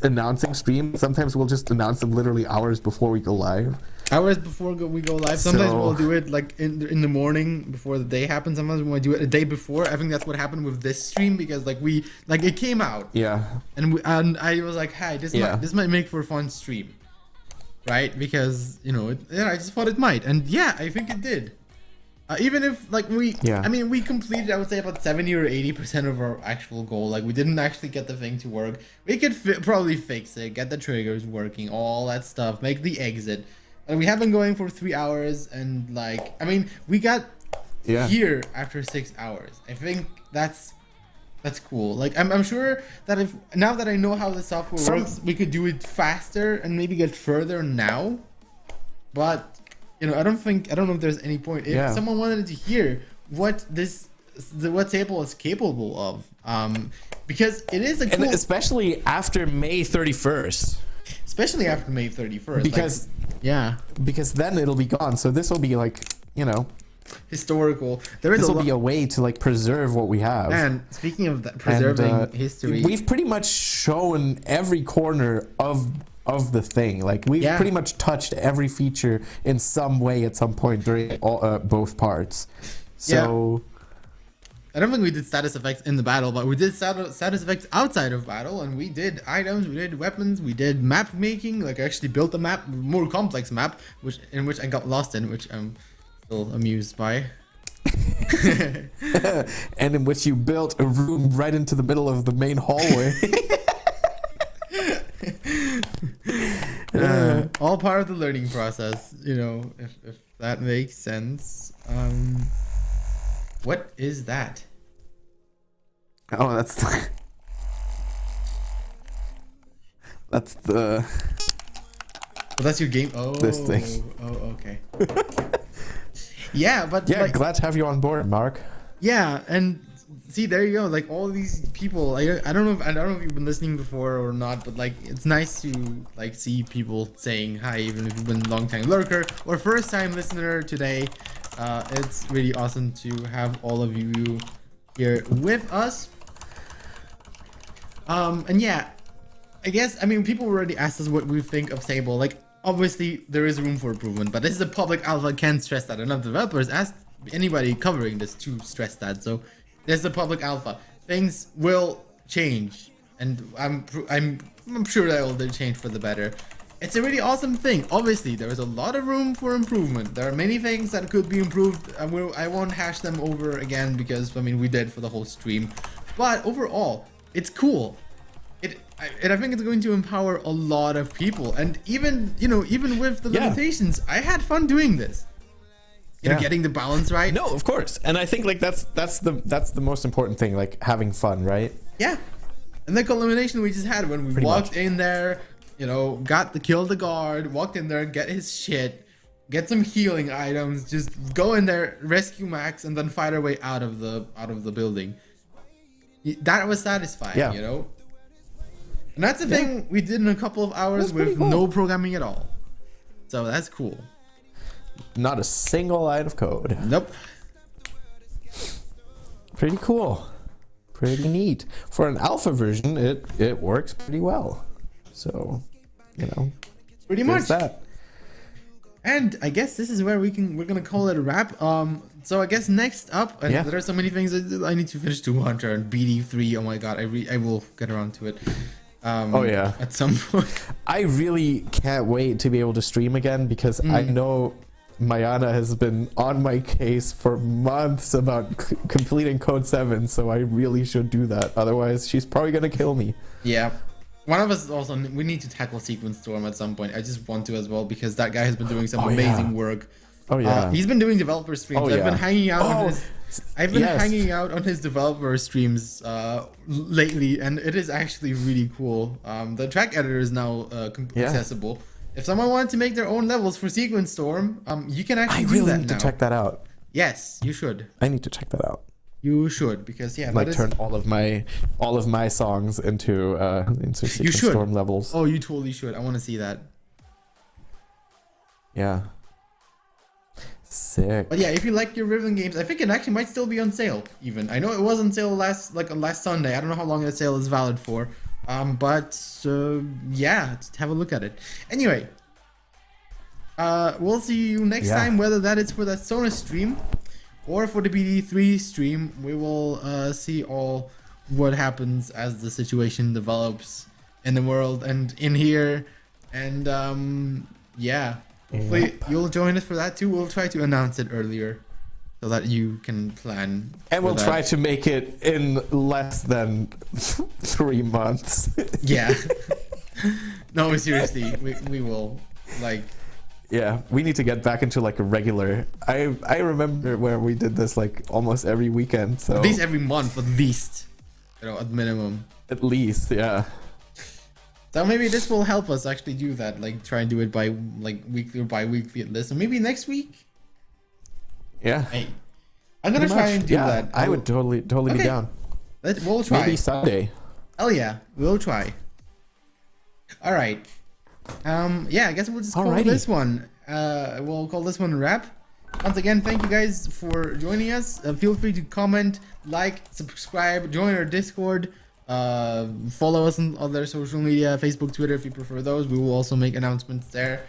announcing stream. Sometimes we'll just announce them literally hours before we go live. Hours before we go live. Sometimes we'll do it like in the morning before the day happens. Sometimes we might do it a day before. I think that's what happened with this stream, because like it came out. And I was like, hey, this might make for a fun stream, right? Because I just thought it might, and I think it did. Even if like I mean, we completed, I would say, about 70 or 80% of our actual goal. Like, we didn't actually get the thing to work. We could probably fix it, get the triggers working, all that stuff, make the exit. And we have been going for 3 hours, and like, I mean, we got here after 6 hours. I think that's cool. Like, I'm sure that now that I know how the software works, we could do it faster and maybe get further now. But I don't know if there's any point. If someone wanted to hear what Sable is capable of, because it is a cool, and especially after May 31st. Especially after May 31st. Because because then it'll be gone. So this will be like, historical. This will be a way to like preserve what we have. And speaking of that, preserving history, we've pretty much shown every corner of the thing. Like, we've pretty much touched every feature in some way at some point during both parts. So I don't think we did status effects in the battle, but we did status effects outside of battle, and we did items, we did weapons, we did map making. Like, I actually built a map, more complex map, in which I got lost in, which I'm still amused by. And in which you built a room right into the middle of the main hallway. All part of the learning process, if that makes sense. What is that? Oh, that's the that's your game. Oh, this thing. Oh, okay. But like, glad to have you on board, Mark. And see, there you go. Like, all these people, I don't know if you've been listening before or not, but like, it's nice to like see people saying hi, even if you've been a long time lurker or first time listener today. It's really awesome to have all of you here with us. And I guess, I mean, people already asked us what we think of Sable. Like, obviously there is room for improvement, but this is a public alpha. Can't stress that enough. Developers asked anybody covering this to stress that. So there's a public alpha. Things will change, and I'm sure that will change for the better. It's a really awesome thing. Obviously, there is a lot of room for improvement. There are many things that could be improved. I won't hash them over again, because I mean, we did for the whole stream. But overall, it's cool. I think it's going to empower a lot of people. And even with the limitations, I had fun doing this. Getting the balance right. No, of course. And I think like that's the most important thing, like having fun, right? Yeah. And the elimination we just had when we walked in there, killed the guard, walked in there, get his shit, get some healing items, just go in there, rescue Max, and then fight our way out of the building. That was satisfying, And that's the thing we did in a couple of hours That's pretty with cool. no programming at all. So that's cool. Not a single line of code. Nope. Pretty cool. Pretty neat. For an alpha version, it works pretty well. So, you know, Pretty there's much. that. And I guess this is where we're gonna call it a wrap. So I guess next up, and Yeah. there are so many things I need to finish 200 and BD3. Oh my god, I will get around to it. Oh, yeah. At some point. I really can't wait to be able to stream again because I know Mayana has been on my case for months about completing Code 7, so I really should do that. Otherwise, she's probably gonna kill me. Yeah. One of us also, we need to tackle Sequence Storm at some point. I just want to as well because that guy has been doing some Oh, amazing yeah. work. Oh yeah. He's been doing developer streams. Oh, I've yeah. been hanging out on his. I've been yes. hanging out on his developer streams lately, and it is actually really cool. The track editor is now Yeah. accessible. If someone wanted to make their own levels for Sequence Storm, you can I actually do really that need now. to check that out. Yes, you should. I need to check that out. You should because yeah, Like that is. turn all of my songs into Sequence should. Storm levels. Oh, you totally should. I want to see that. Yeah. Sick. But yeah, if you like your Riven games, I think it actually might still be on sale. Even I know it was on sale last Sunday. I don't know how long that sale is valid for. But yeah, just have a look at it. Anyway, we'll see you next time. Whether that is for that Sonus stream or for the BD3 stream, we will see all what happens as the situation develops in the world and in here. And yeah. Hopefully you'll join us for that too. We'll try to announce it earlier so that you can plan. And we'll for that. try to make it in less than 3 months. Yeah. No, seriously, we will. Like, Yeah, we need to get back into like a regular. I remember where we did this like almost every weekend. So at least every month, at least, at minimum. at least, yeah. So maybe this will help us actually do that. Like, try and do it by like weekly or bi-weekly at least. So maybe next week. Yeah. Hey, I'm gonna Pretty try much. and do Yeah, that. I would totally be Okay. down. We'll try. Maybe Sunday. Oh yeah, we'll try. All right. Yeah, I guess we'll just call Alrighty. this one. We'll call this one a wrap. Once again, thank you guys for joining us. Feel free to comment, like, subscribe, join our Discord, follow us on other social media, Facebook, Twitter, if you prefer those. We will also make announcements there.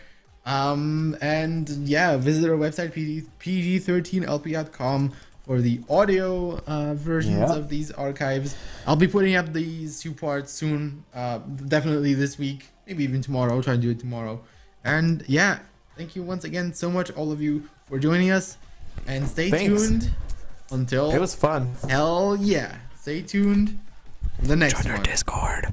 And yeah, visit our website pg13lp.com for the audio versions of these archives. I'll be putting up these 2 parts soon, definitely this week, maybe even tomorrow. I'll try and do it tomorrow. And yeah, thank you once again so much, all of you, for joining us, and stay tuned until It was fun. hell yeah, stay tuned for the next Join our one. Discord.